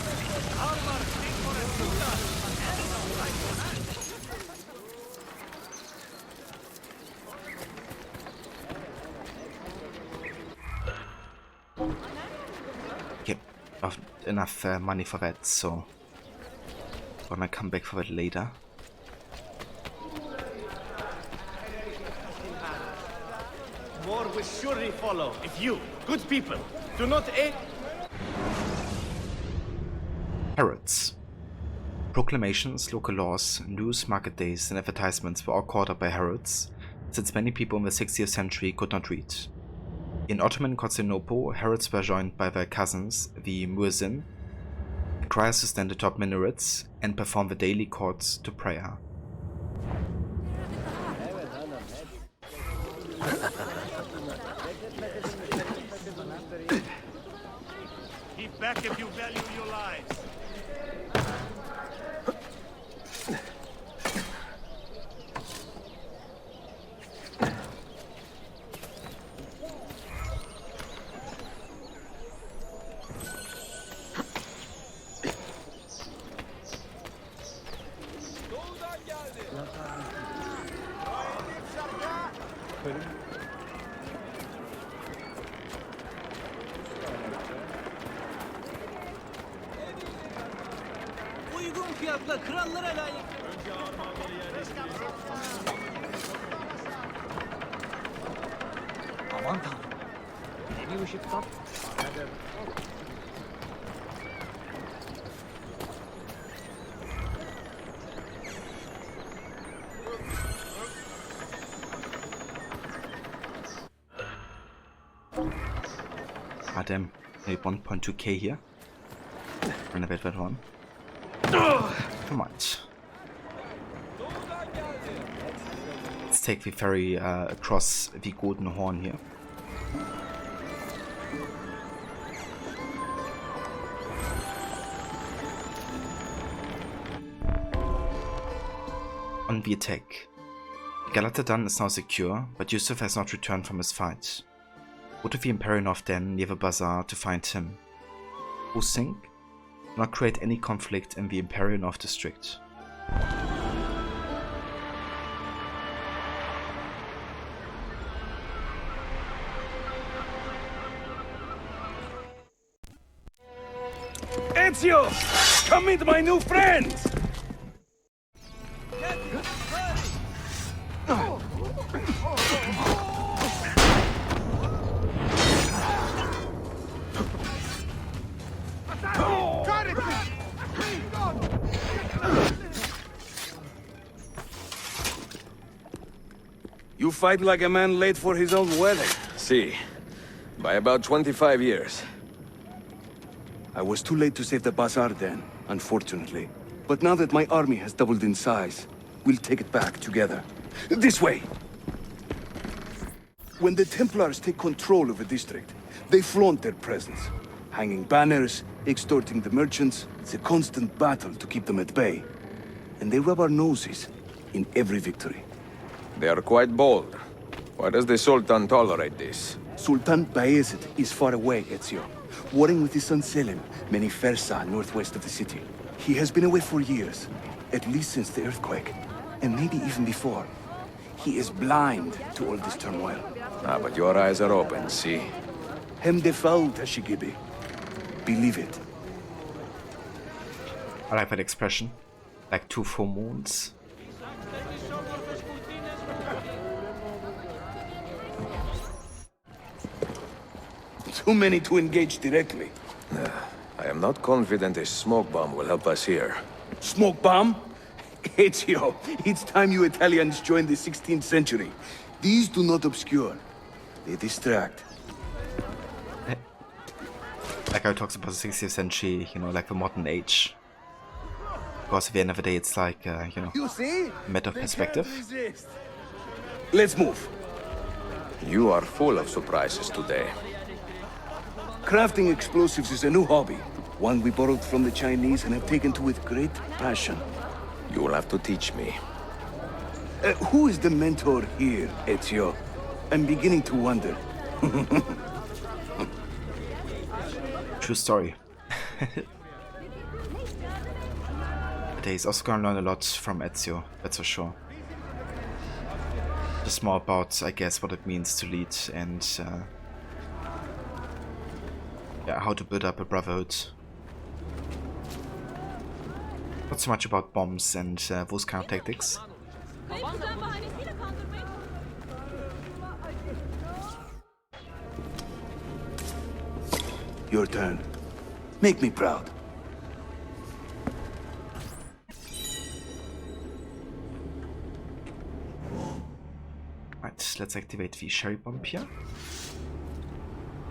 Armor, for a suitor, and the right hand. Yep, enough money for that, so gonna come back for it later. War will surely follow if you, good people, do not aid. Harrods. Proclamations, local laws, news, market days, and advertisements were all caught up by Harrods, since many people in the 60th century could not read. In Ottoman Constantinople, Harrods were joined by their cousins, the Muezzin, the criers who stand atop minarets and perform the daily calls to prayer. Keep back if you value your lives. bu fiyatla krallara layık. Aman tanrım. Yeni ışıktan. Damn, maybe 1.2k here. Renovate that one. Come on. Let's take the ferry across the Golden Horn here. On the attack. Galata Dun is now secure, but Yusuf has not returned from his fight. Go to the Imperionov den near the bazaar to find him. Who think? Do not create any conflict in the Imperionov district. Ezio! Come meet my new friends! You fight like a man late for his own wedding. See, by about 25 years. I was too late to save the bazaar then, unfortunately. But now that my army has doubled in size, we'll take it back together. This way! When the Templars take control of a district, they flaunt their presence. Hanging banners, extorting the merchants, it's a constant battle to keep them at bay. And they rub our noses in every victory. They are quite bold. Why does the Sultan tolerate this? Sultan Bayezid is far away, Ezio. Warring with his son Selim, many Fersa northwest of the city. He has been away for years, at least since the earthquake, and maybe even before. He is blind to all this turmoil. Ah, but your eyes are open, see? Hem defal, Tashigibi. Believe it. I like that expression. Like 2 full moons. Too many to engage directly. I am not confident a smoke bomb will help us here. Smoke bomb? Ezio, it's time you Italians joined the 16th century. These do not obscure. They distract. Like how he talks about the 60th century, you know, like the modern age. Because at the end of the day, it's like, you know, a matter of perspective. Let's move. You are full of surprises today. Crafting explosives is a new hobby. One we borrowed from the Chinese and have taken to with great passion. You will have to teach me. Who is the mentor here, Ezio? I'm beginning to wonder. True story. But he's also gonna learn a lot from Ezio, that's for sure. Just more about, I guess, what it means to lead and yeah, how to build up a brotherhood. Not so much about bombs and those kind of tactics. Your turn. Make me proud. Right, let's activate the cherry bomb here.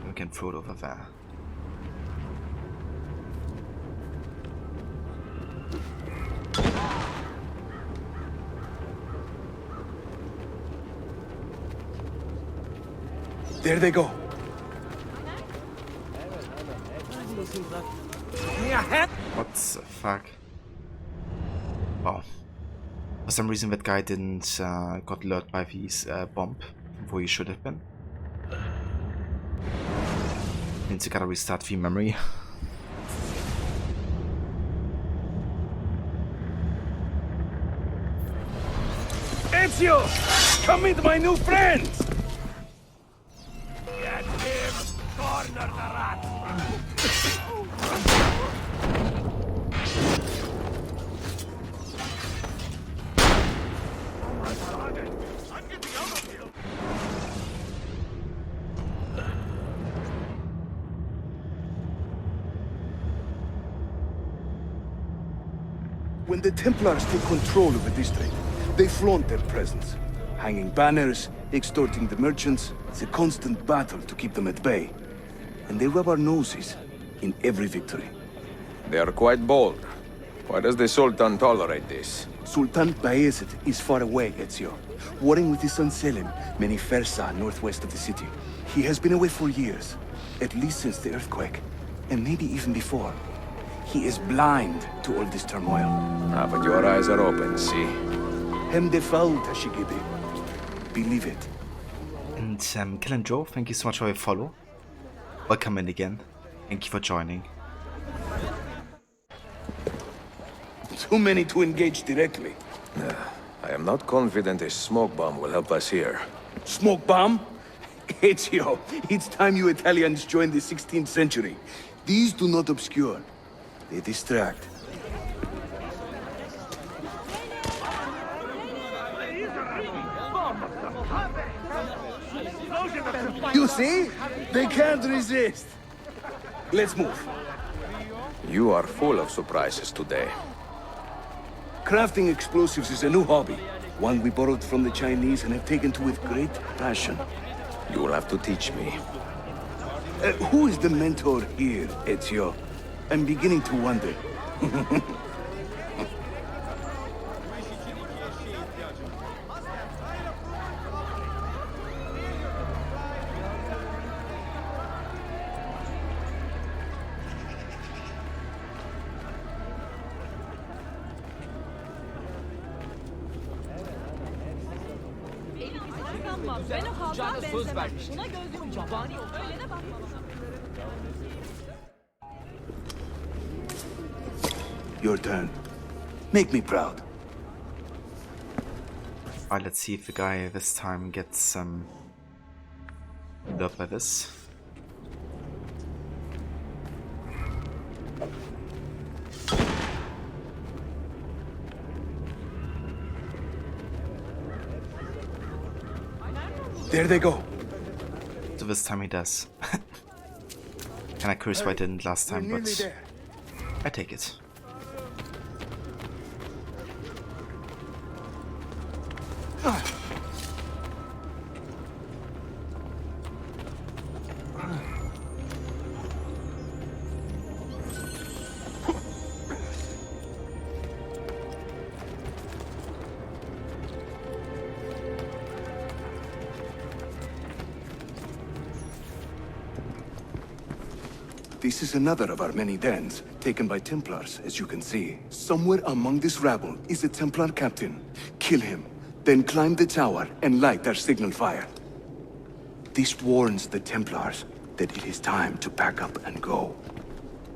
We can throw it over there. There they go. What the fuck? Oh. For some reason that guy didn't got lured by this bomb where he should have been. Means you gotta restart the memory. Ezio! Come meet my new friends! Get him! Corner the rat! When the Templars take control of a district, they flaunt their presence. Hanging banners, extorting the merchants, it's a constant battle to keep them at bay. And they rub our noses in every victory. They are quite bold. Why does the Sultan tolerate this? Sultan Bayezid is far away, Ezio. Warring with his son Selim, many Fersa northwest of the city. He has been away for years, at least since the earthquake, and maybe even before. He is blind to all this turmoil. Ah, but your eyes are open, see? Hem defal, Tashigibi. Believe it. And Kill and Joe, thank you so much for your follow. Welcome in again. Thank you for joining. Too many to engage directly. I am not confident a smoke bomb will help us here. Smoke bomb? Ezio, it's time you Italians joined the 16th century. These do not obscure. They distract. You see? They can't resist. Let's move. You are full of surprises today. Crafting explosives is a new hobby. One we borrowed from the Chinese and have taken to with great passion. You will have to teach me. Who is the mentor here, Ezio? I'm beginning to wonder. Your turn. Make me proud. Alright, let's see if the guy this time gets up by this. There they go. So this time he does. Kinda curious why I didn't last time, but I take it. This is another of our many dens, taken by Templars, as you can see. Somewhere among this rabble is a Templar captain. Kill him, then climb the tower and light our signal fire. This warns the Templars that it is time to pack up and go.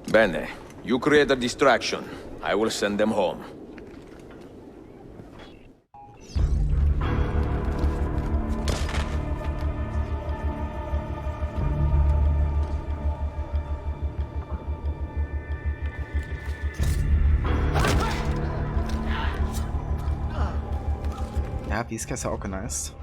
Bene, you create a distraction. I will send them home. Yeah, these guys are organized.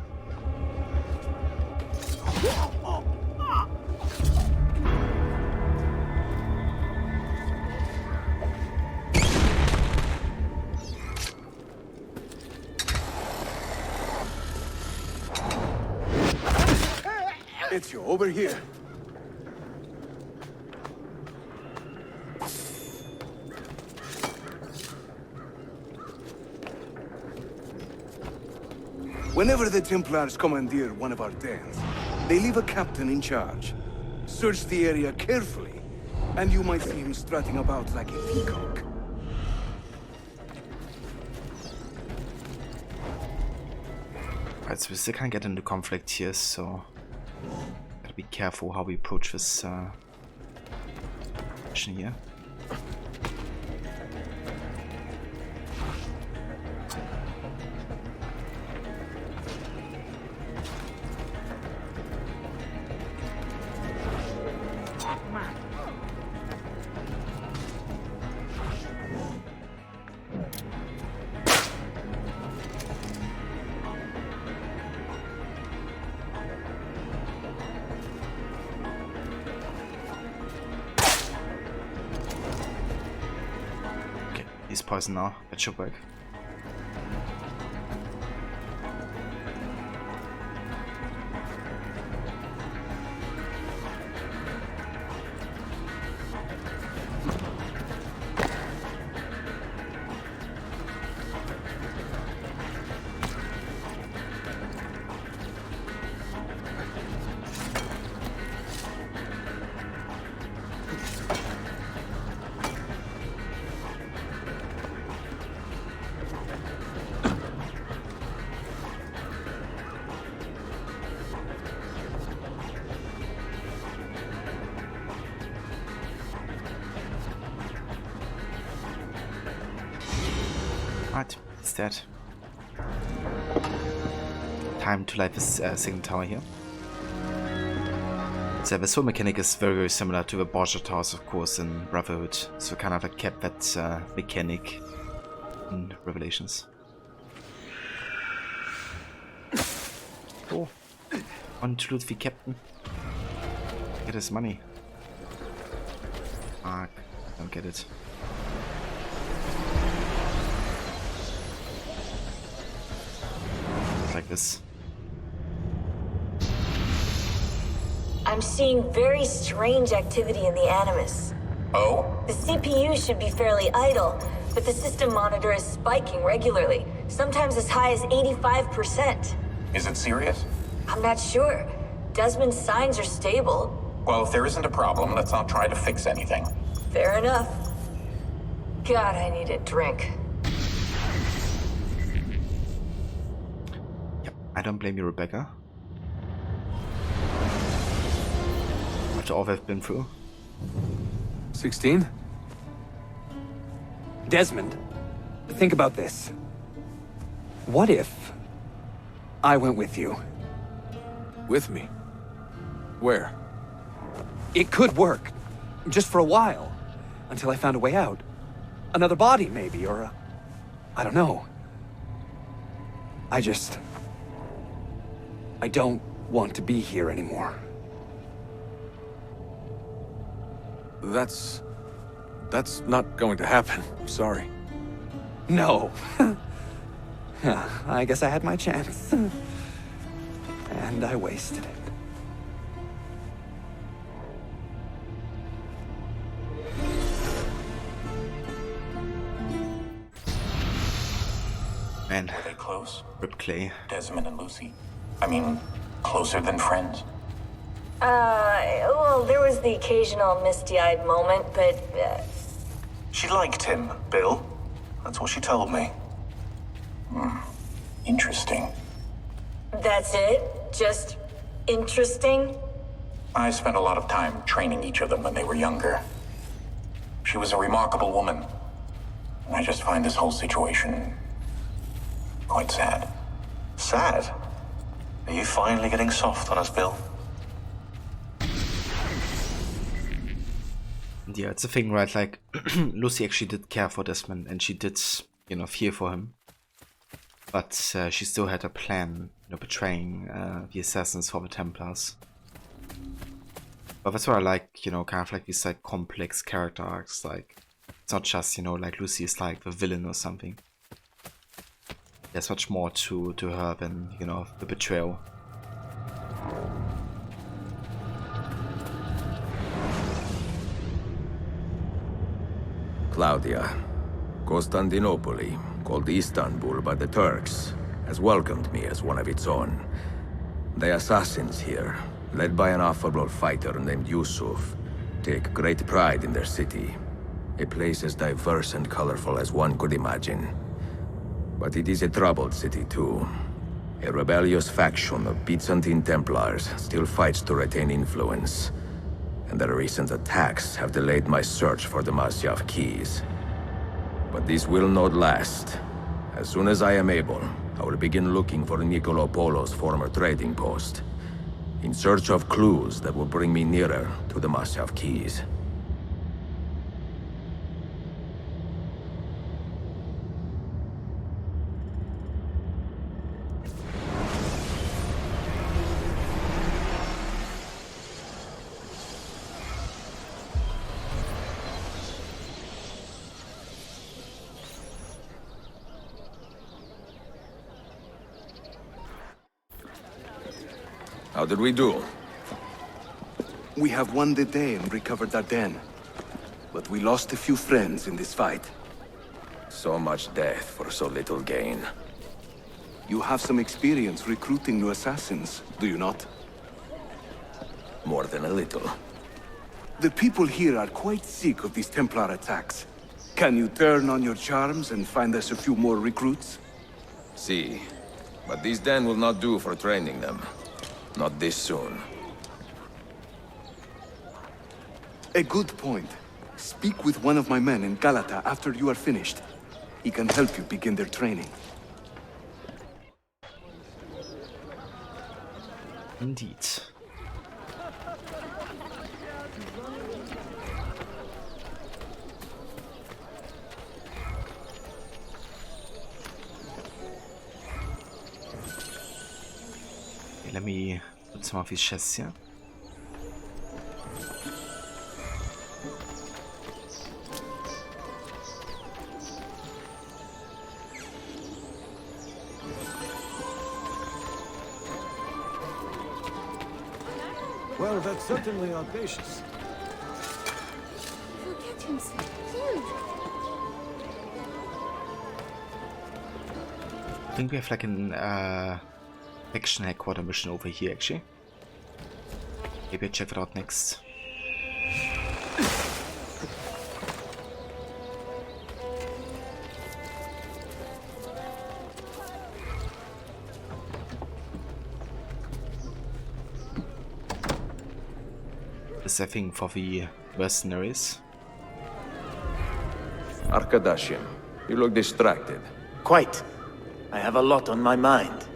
Ezio, over here. Whenever the Templars commandeer one of our dens, they leave a captain in charge. Search the area carefully, and you might see him strutting about like a peacock. Right, so we still can't get into conflict here, so gotta be careful how we approach this mission here. He's poisoned now. That should work. Right, it's dead. Time to light this signal tower here. So the soul mechanic is very similar to the Borgia towers, of course, in Brotherhood. So kind of like kept that mechanic in Revelations. Oh, want to loot the captain? Get his money. Fuck, don't get it. Like this. I'm seeing very strange activity in the Animus. Oh? The CPU should be fairly idle, but the system monitor is spiking regularly, sometimes as high as 85%. Is it serious? I'm not sure. Desmond's signs are stable. Well, if there isn't a problem, let's not try to fix anything. Fair enough. God, I need a drink. I don't blame you, Rebecca. After all they've been through. 16? Desmond, think about this. What if I went with you? With me? Where? It could work. Just for a while. Until I found a way out. Another body, maybe, or I don't know. I don't want to be here anymore. That's not going to happen. I'm sorry. No. I guess I had my chance. And I wasted it. Man. Were they close? Rip Clay. Desmond and Lucy. I mean, closer than friends? Well, there was the occasional misty-eyed moment, but, She liked him, Bill. That's what she told me. Interesting. that's it? Just interesting? I spent a lot of time training each of them when they were younger. She was a remarkable woman. And I just find this whole situation quite sad. Sad? Are you finally getting soft on us, Bill? Yeah, it's a thing, right? Like, Lucy actually did care for Desmond, and she did, you know, fear for him. But she still had a plan, you know, betraying the assassins for the Templars. But that's what I like, you know, kind of like these like complex character arcs. Like, it's not just, you know, like Lucy is like the villain or something. There's much more to her than, you know, the betrayal. Claudia, Constantinople, called Istanbul by the Turks, has welcomed me as one of its own. The assassins here, led by an affable fighter named Yusuf, take great pride in their city, a place as diverse and colorful as one could imagine. But it is a troubled city too. A rebellious faction of Byzantine Templars still fights to retain influence. And their recent attacks have delayed my search for the Masyaf keys. But this will not last. As soon as I am able, I will begin looking for Nicolo Polo's former trading post, in search of clues that will bring me nearer to the Masyaf keys. How did we do? We have won the day and recovered Darden. But we lost a few friends in this fight. So much death for so little gain. You have some experience recruiting new assassins, do you not? More than a little. The people here are quite sick of these Templar attacks. Can you turn on your charms and find us a few more recruits? See, but these den will not do for training them. Not this soon. A good point. Speak with one of my men in Galata after you are finished. He can help you begin their training. Indeed. Okay, let me put some of these chests here. Well, that's certainly audacious. Forget him, so huge. I think we have like an action headquarter mission over here actually. Maybe I'll check that out next. This I think for the mercenaries. Arkadashim, you look distracted. Quite. I have a lot on my mind.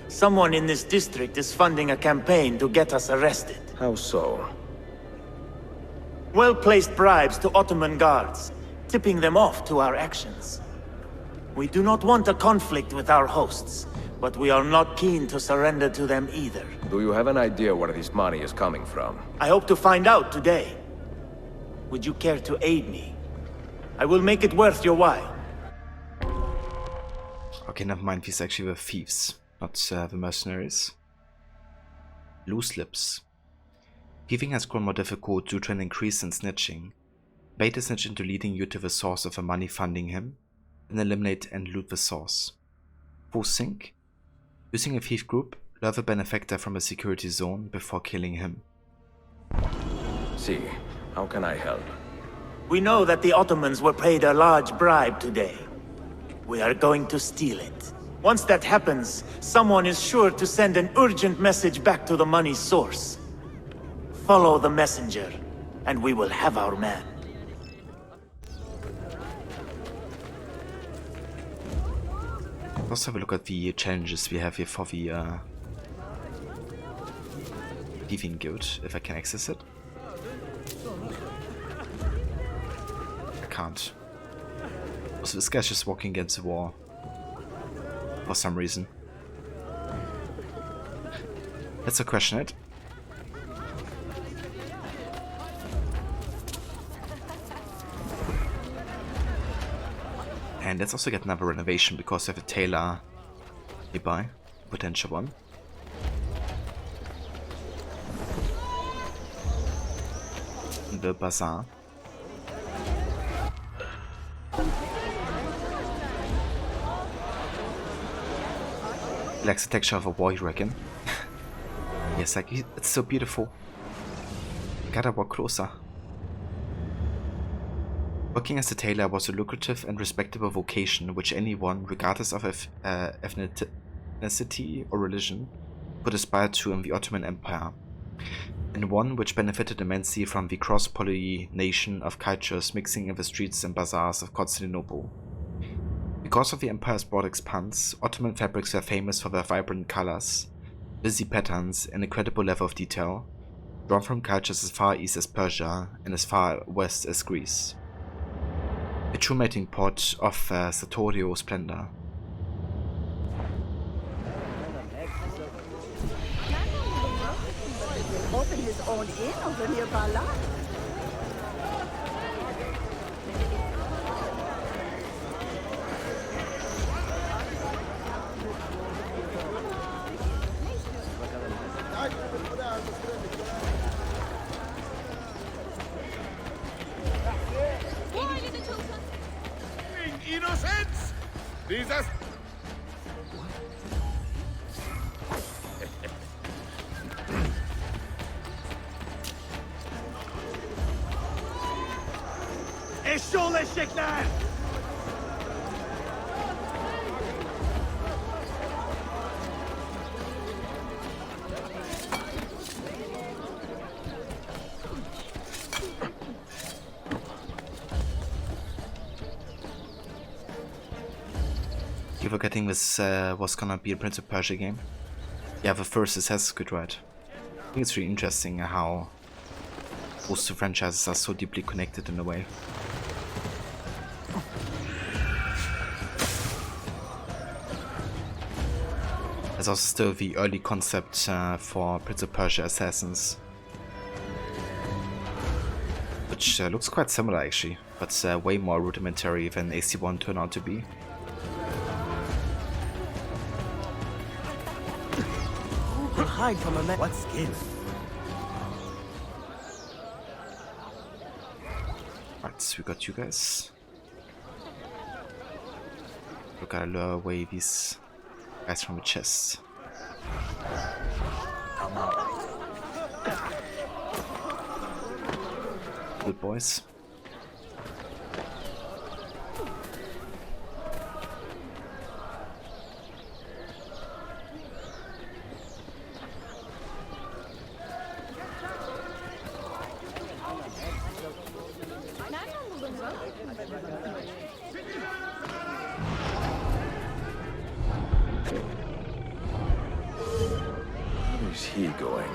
Someone in this district is funding a campaign to get us arrested. How so? Well-placed bribes to Ottoman guards, tipping them off to our actions. We do not want a conflict with our hosts, but we are not keen to surrender to them either. Do you have an idea where this money is coming from? I hope to find out today. Would you care to aid me? I will make it worth your while. Okay, never mind, these actually were thieves, not the mercenaries. Loose lips. Thieving has grown more difficult due to an increase in snitching. Bait a snitch into leading you to the source of the money funding him, then eliminate and loot the source. Full sync. Using a thief group, lure the benefactor from a security zone before killing him. See, how can I help? We know that the Ottomans were paid a large bribe today. We are going to steal it. Once that happens, someone is sure to send an urgent message back to the money's source. Follow the messenger, and we will have our man. Let's have a look at the challenges we have here for the Thieving Guild, if I can access it. I can't. So this guy's just walking against the wall. For some reason. Let's question it. And let's also get another renovation because we have a tailor nearby. Potential one. The bazaar. Likes the texture of a wall, you reckon? Yes, like it's so beautiful. Gotta walk closer. Working as a tailor was a lucrative and respectable vocation which anyone, regardless of ethnicity or religion, could aspire to in the Ottoman Empire, and one which benefited immensely from the cross-pollination of cultures mixing in the streets and bazaars of Constantinople. Because of the empire's broad expanse, Ottoman fabrics were famous for their vibrant colors, busy patterns, and incredible level of detail, drawn from cultures as far east as Persia and as far west as Greece. A true melting pot of sartorial splendor. Open his own inn over near Galata. sense? These are... الشغل الشكلان. You're forgetting this was gonna be a Prince of Persia game? Yeah, the first Assassin's Creed, right? I think it's really interesting how those two franchises are so deeply connected in a way. There's also still the early concept for Prince of Persia Assassins, which looks quite similar actually, but way more rudimentary than AC1 turned out to be. Hide from a man. What skill? Right, so we got you guys. We gotta lure away these guys from the chest. Come on. Good boys. Where's he going?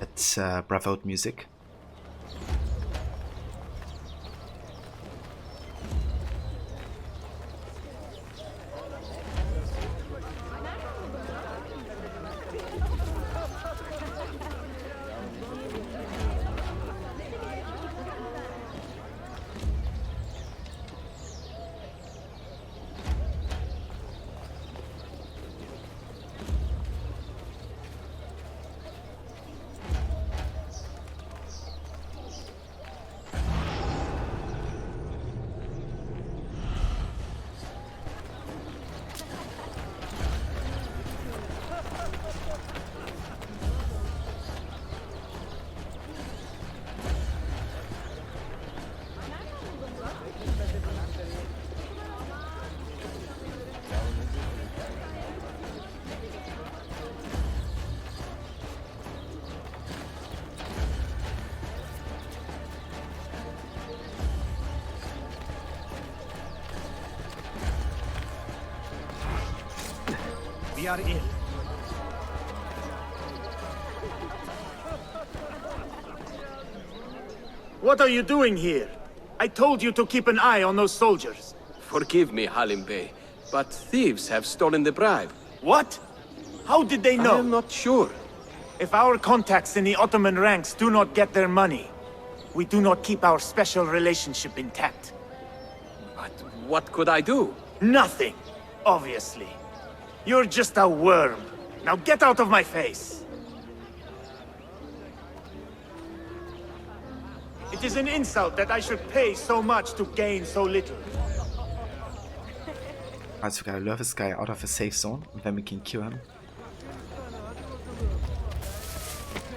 It's Bravo music. We are in. What are you doing here? I told you to keep an eye on those soldiers. Forgive me, Halim Bey, but thieves have stolen the bribe. What? How did they know? I am not sure. If our contacts in the Ottoman ranks do not get their money, we do not keep our special relationship intact. But what could I do? Nothing, obviously. You're just a worm. Now get out of my face. It is an insult that I should pay so much to gain so little. Alright, so we gotta lure this guy out of a safe zone, and then we can kill him.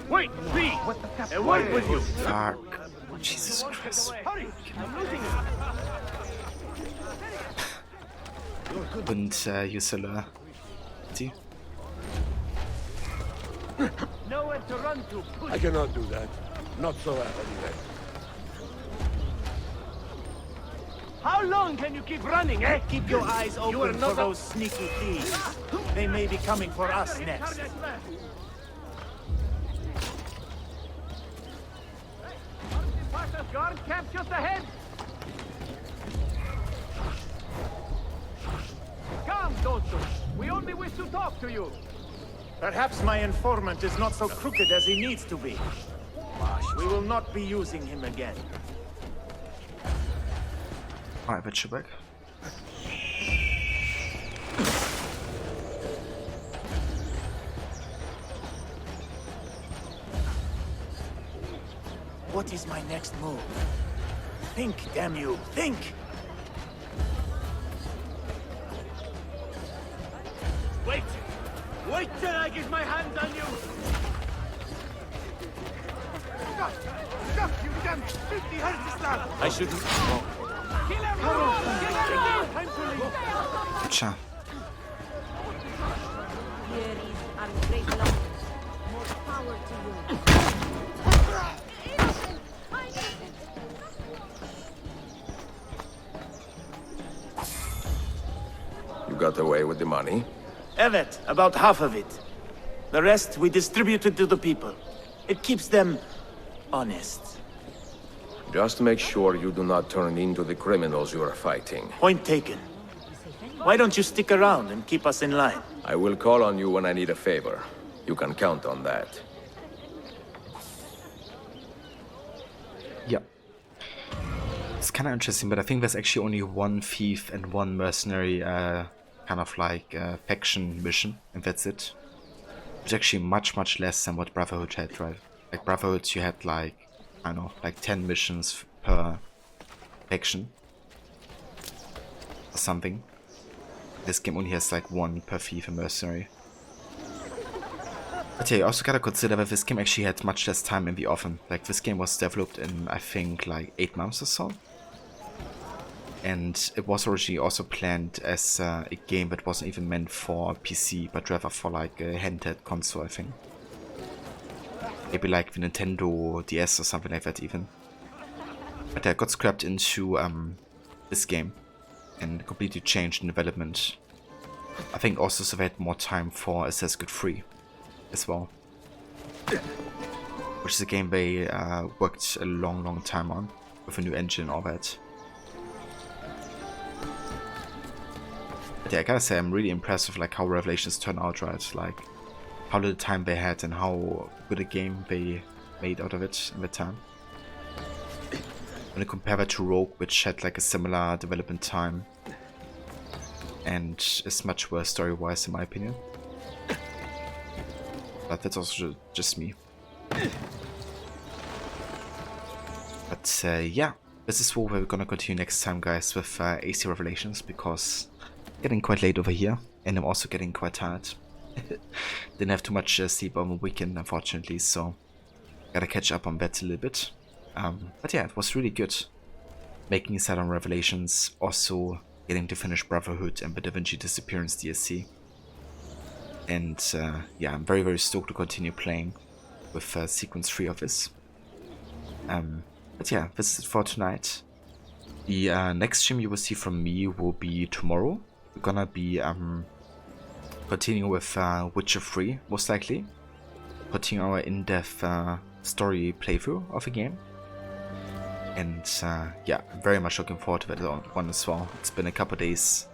Wait, please! A word with you! Fuck. Jesus Christ. Hurry! I'm losing it! Couldn't use a lure. See? Nowhere to run to. Push. I cannot do that. Not so anyway. How long can you keep running, eh? Keep your eyes open for those sneaky thieves. They may be coming for us next. Guard camp just ahead. Come, Dosto. We only wish to talk to you. Perhaps my informant is not so crooked as he needs to be. We will not be using him again. Alright, bet you back. What is my next move? Think, damn you, think! Wait! Wait till I get my hands on you! Stop, you damn 50 hertz star! I shouldn't. Kill everyone! Kill everyone! Time to leave! Gotcha. Here is our great love. More power to you. You got away with the money? Evet, about half of it. The rest we distributed to the people. It keeps them honest. Just make sure you do not turn into the criminals you are fighting. Point taken. Why don't you stick around and keep us in line? I will call on you when I need a favor. You can count on that. Yeah. It's kind of interesting, but I think there's actually only one thief and one mercenary kind of like faction mission, and that's it. It's actually much less than what Brotherhood had, right? Like Brotherhood, you had like, I don't know, like 10 missions per faction or something. This game only has like one per thief and mercenary. But yeah, you also gotta consider that this game actually had much less time in the oven. Like this game was developed in, I think, like 8 months or so. And it was originally also planned as a game that wasn't even meant for PC, but rather for like a handheld console, I think. Maybe like the Nintendo DS or something like that even. But it got scrapped into this game and completely changed in development. I think also so they had more time for Assassin's Creed 3 as well. Which is a game they worked a long time on with a new engine and all that. But yeah, I gotta say I'm really impressed with like how Revelations turned out, right? Like how little time they had and how good a game they made out of it in the time. When you compare that to Rogue, which had like a similar development time and is much worse story-wise in my opinion. But that's also just me. But yeah, this is where we're gonna continue next time, guys, with AC Revelations, because it's getting quite late over here and I'm also getting quite tired. Didn't have too much sleep on the weekend, unfortunately, so gotta catch up on that a little bit. But yeah, it was really good making a on Revelations, also getting to finish Brotherhood and the Da Vinci Disappearance DLC. And yeah, I'm very stoked to continue playing with Sequence 3 of this. But yeah, this is it for tonight. The next stream you will see from me will be tomorrow. We're gonna be continuing with Witcher 3, most likely. Putting our in-depth story playthrough of the game. And yeah, I'm very much looking forward to that one as well. It's been a couple days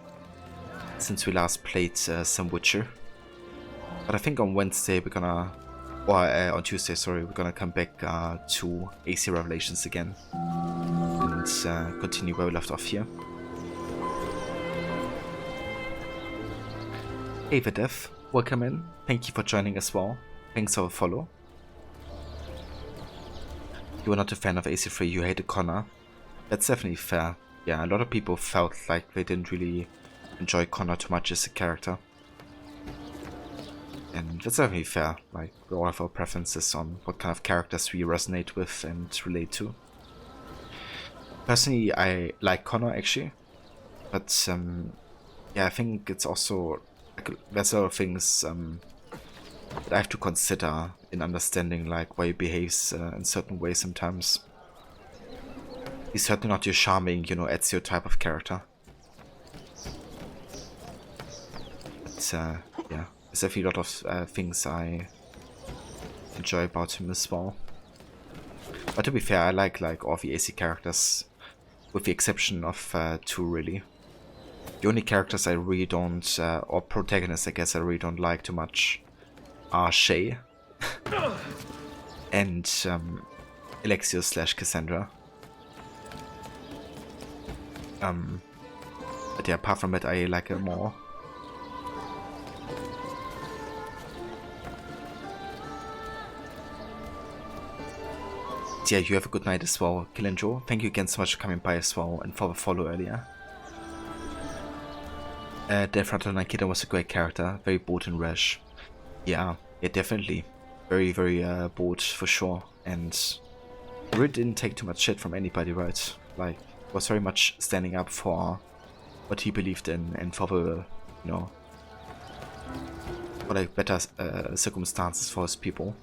since we last played some Witcher. But I think on Wednesday we're gonna, or on Tuesday, sorry, we're gonna come back to AC Revelations again. And continue where we left off here. Hey Videf, welcome in. Thank you for joining as well. Thanks for the follow. You were not a fan of AC3, you hated Connor. That's definitely fair. Yeah, a lot of people felt like they didn't really enjoy Connor too much as a character. And that's definitely fair. Like, we all have our preferences on what kind of characters we resonate with and relate to. Personally, I like Connor actually. But yeah, I think it's also like, there's a lot of things that I have to consider in understanding like why he behaves in certain ways sometimes. He's certainly not your charming, you know, Ezio type of character. But yeah, there's definitely a lot of things I enjoy about him as well. But to be fair, I like all the AC characters, with the exception of 2 really. The only characters I really don't, or protagonists I guess I really don't like too much, are Shay and Alexios / Cassandra. But yeah, apart from it, I like her more. Yeah, you have a good night as well, Killenjo. Thank you again so much for coming by as well and for the follow earlier. Defrato Nikita was a great character, very bold and rash. Yeah, definitely. Very, very bold for sure. And really didn't take too much shit from anybody, right? Like, was very much standing up for what he believed in and for the, you know, for like better circumstances for his people.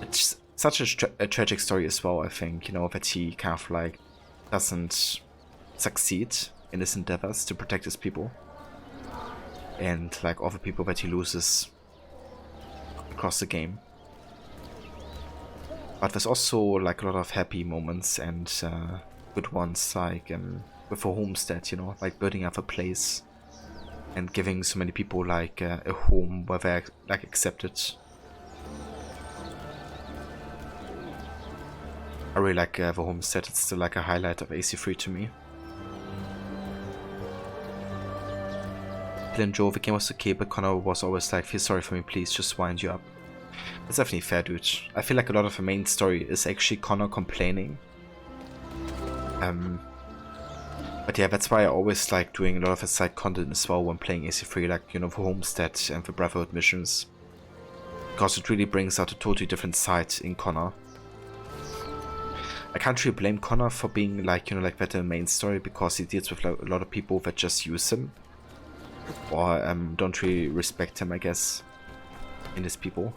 It's such a tragic story as well, I think, you know, that he kind of like doesn't succeed in his endeavors to protect his people. And like all the people that he loses across the game. But there's also like a lot of happy moments and good ones, like with a homestead, you know, like building up a place and giving so many people like a home where they're like accepted. I really like the homestead. It's still like a highlight of AC3 to me. Glenn Joe, the game was okay, but Connor was always like, feel sorry for me, please, just wind you up. That's definitely fair, dude. I feel like a lot of the main story is actually Connor complaining. But yeah, that's why I always like doing a lot of the side content as well when playing AC3, like, you know, the homestead and the Brotherhood missions. Because it really brings out a totally different side in Connor. I can't really blame Connor for being like, you know, like that in the main story, because he deals with a lot of people that just use him. Or don't really respect him, I guess, in his people.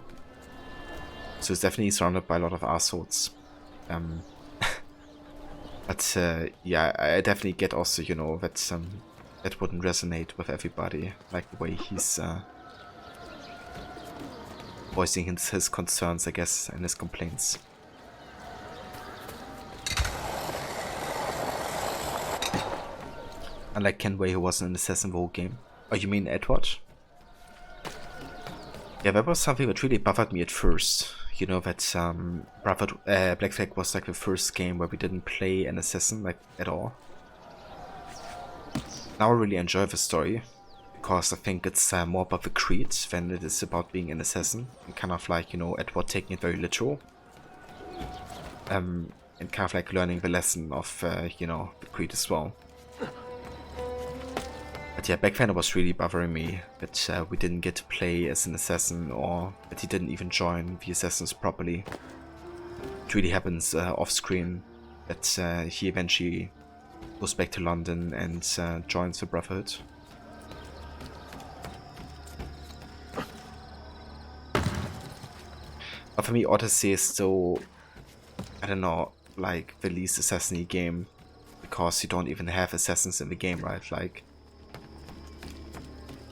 So he's definitely surrounded by a lot of assholes. But yeah, I definitely get also, you know, that that wouldn't resonate with everybody, like the way he's voicing his concerns, I guess, and his complaints. Unlike Kenway, who wasn't an assassin the whole game. Oh, you mean Edward? Yeah, that was something that really bothered me at first. You know, that Black Flag was like the first game where we didn't play an assassin, like, at all. Now I really enjoy the story, because I think it's more about the creed than it is about being an assassin. And kind of like, you know, Edward taking it very literal. And kind of like learning the lesson of, you know, the creed as well. But yeah, back then it was really bothering me that we didn't get to play as an assassin, or that he didn't even join the assassins properly. It really happens off screen that he eventually goes back to London and joins the Brotherhood. But for me, Odyssey is still, I don't know, like the least assassin-y game, because you don't even have assassins in the game, right? Like,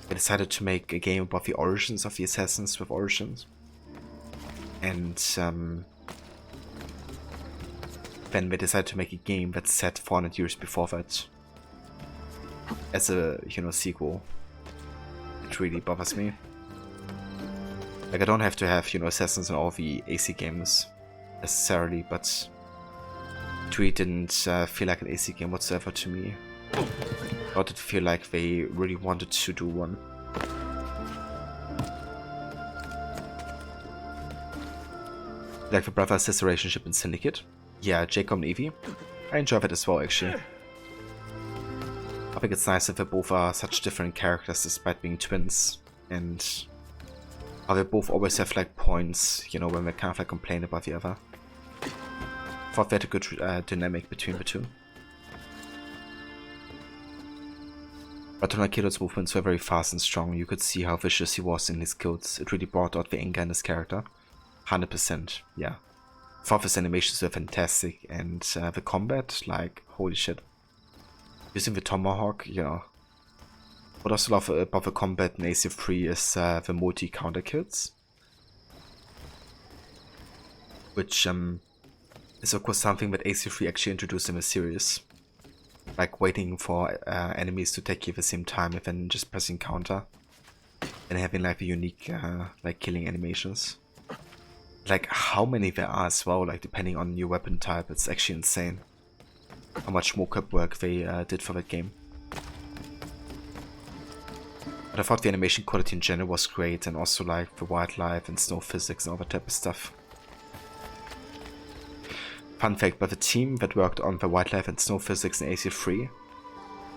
they decided to make a game about the origins of the assassins with Origins. And then they decided to make a game that's set 400 years before that as a, you know, sequel. It really bothers me. Like, I don't have to have, you know, assassins in all the AC games necessarily, but it really didn't feel like an AC game whatsoever to me. Or did it feel like they really wanted to do one. Like the brother-sister relationship in Syndicate. Yeah, Jacob and Evie. I enjoy that as well, actually. I think it's nice that they both are such different characters despite being twins. And how they both always have like points, you know, when they kind of like complain about the other. I thought they had a good dynamic between the two. But Tonakido's movements were very fast and strong. You could see how vicious he was in his kills. It really brought out the anger in his character. 100%, yeah. I thought his animations were fantastic, and the combat, like, holy shit. Using the Tomahawk, you know. What I also love about the combat in AC3 is the multi-counter kills. Which is of course something that AC3 actually introduced in the series. Like waiting for enemies to attack you at the same time and then just pressing counter. and having like the unique like killing animations. Like how many there are as well, like depending on your weapon type, it's actually insane how much mocap work they did for that game. But I thought the animation quality in general was great, and also like the wildlife and snow physics and all that type of stuff. Fun fact, but the team that worked on the wildlife and snow physics in AC3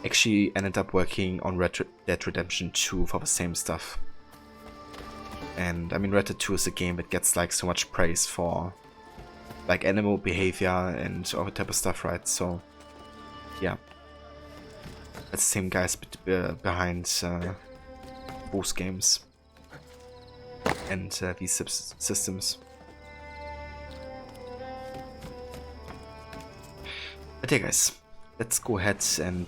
actually ended up working on Red Dead Redemption 2 for the same stuff. And I mean, Red Dead 2 is a game that gets like so much praise for like animal behavior and all that type of stuff, right? So yeah, that's the same guys behind both games and these systems. But yeah guys, let's go ahead and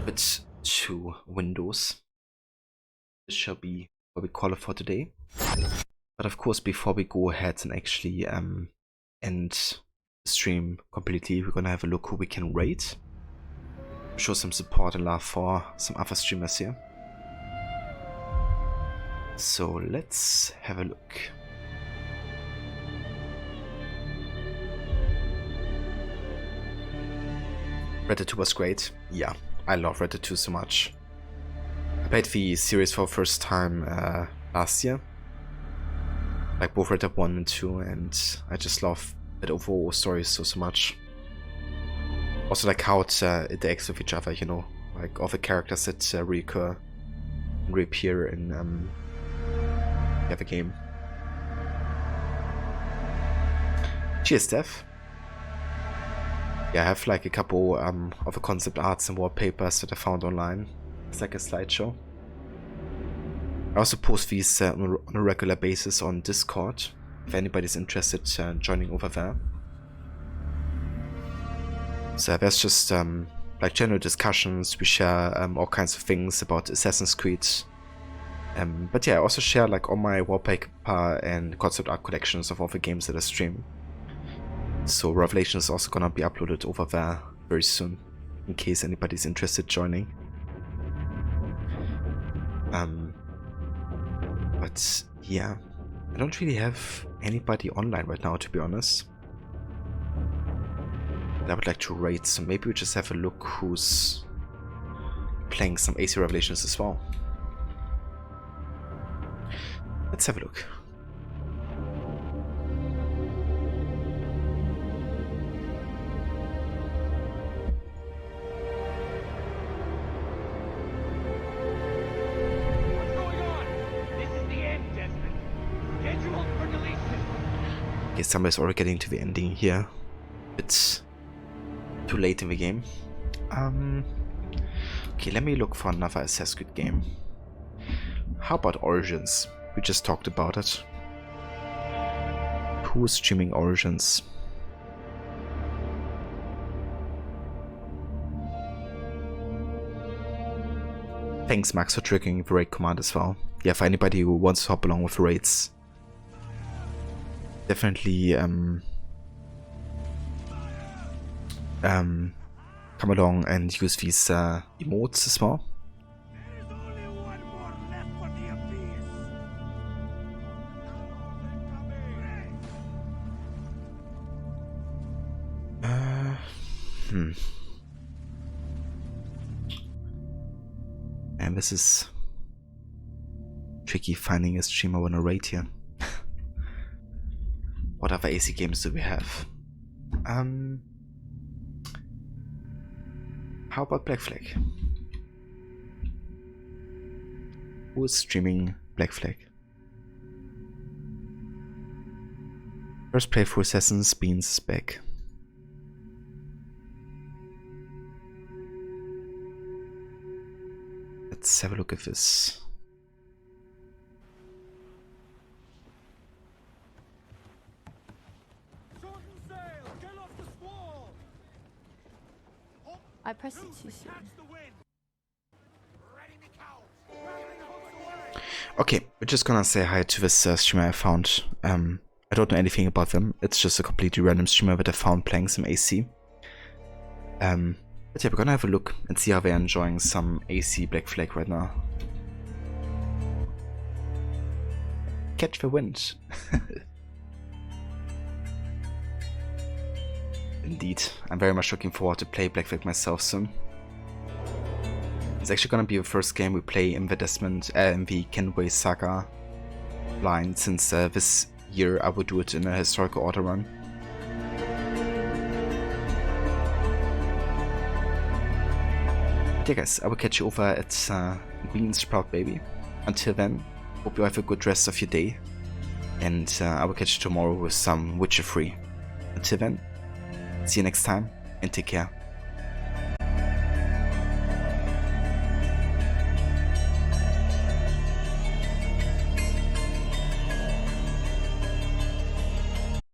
put 2 windows. This shall be what we call it for today. But of course, before we go ahead and actually end the stream completely, we're gonna have a look who we can rate. Show some support and love for some other streamers here. So let's have a look. Red Dead 2 was great. Yeah, I love Red Dead 2 so much. I played the series for the first time last year. Like both Red Dead 1 and 2, and I just love that overall story so much. Also like how it interacts with each other, you know, like all the characters that reoccur and reappear in the game. Cheers, Steph. Yeah, I have like a couple of the concept arts and wallpapers that I found online. It's like a slideshow. I also post these on a regular basis on Discord, if anybody's interested joining over there. So there's just like general discussions, we share all kinds of things about Assassin's Creed. But yeah, I also share like all my wallpaper and concept art collections of all the games that I stream. So Revelation is also gonna be uploaded over there very soon, in case anybody's interested joining. But yeah, I don't really have anybody online right now, to be honest, that I would like to rate, so maybe we just have a look who's playing some AC Revelations as well. Let's have a look. Okay, somebody's already getting to the ending here. It's too late in the game. Okay, let me look for another Assassin's Creed game. How about Origins? We just talked about it. Who's streaming Origins? Thanks Max for triggering the raid command as well. Yeah, for anybody who wants to hop along with the raids, definitely come along and use these emotes as well. And this is tricky, finding a streamer on a raid here. What other AC games do we have? How about Black Flag? Who is streaming Black Flag? First playthrough Assassin's Beans is back. Let's have a look at this. I pressed it too soon. Okay, we're just gonna say hi to this streamer I found. I don't know anything about them. It's just a completely random streamer that I found playing some AC. But But yeah, we're gonna have a look and see how they're enjoying some AC Black Flag right now. Catch the wind. Indeed, I'm very much looking forward to play Black Flag myself soon. It's actually gonna be the first game we play in the Kenway Saga line, since this year I would do it in a historical order run. Yeah guys, I will catch you over at Green Sprout Baby. Until then, hope you have a good rest of your day, and I will catch you tomorrow with some Witcher 3. Until then, see you next time, and take care.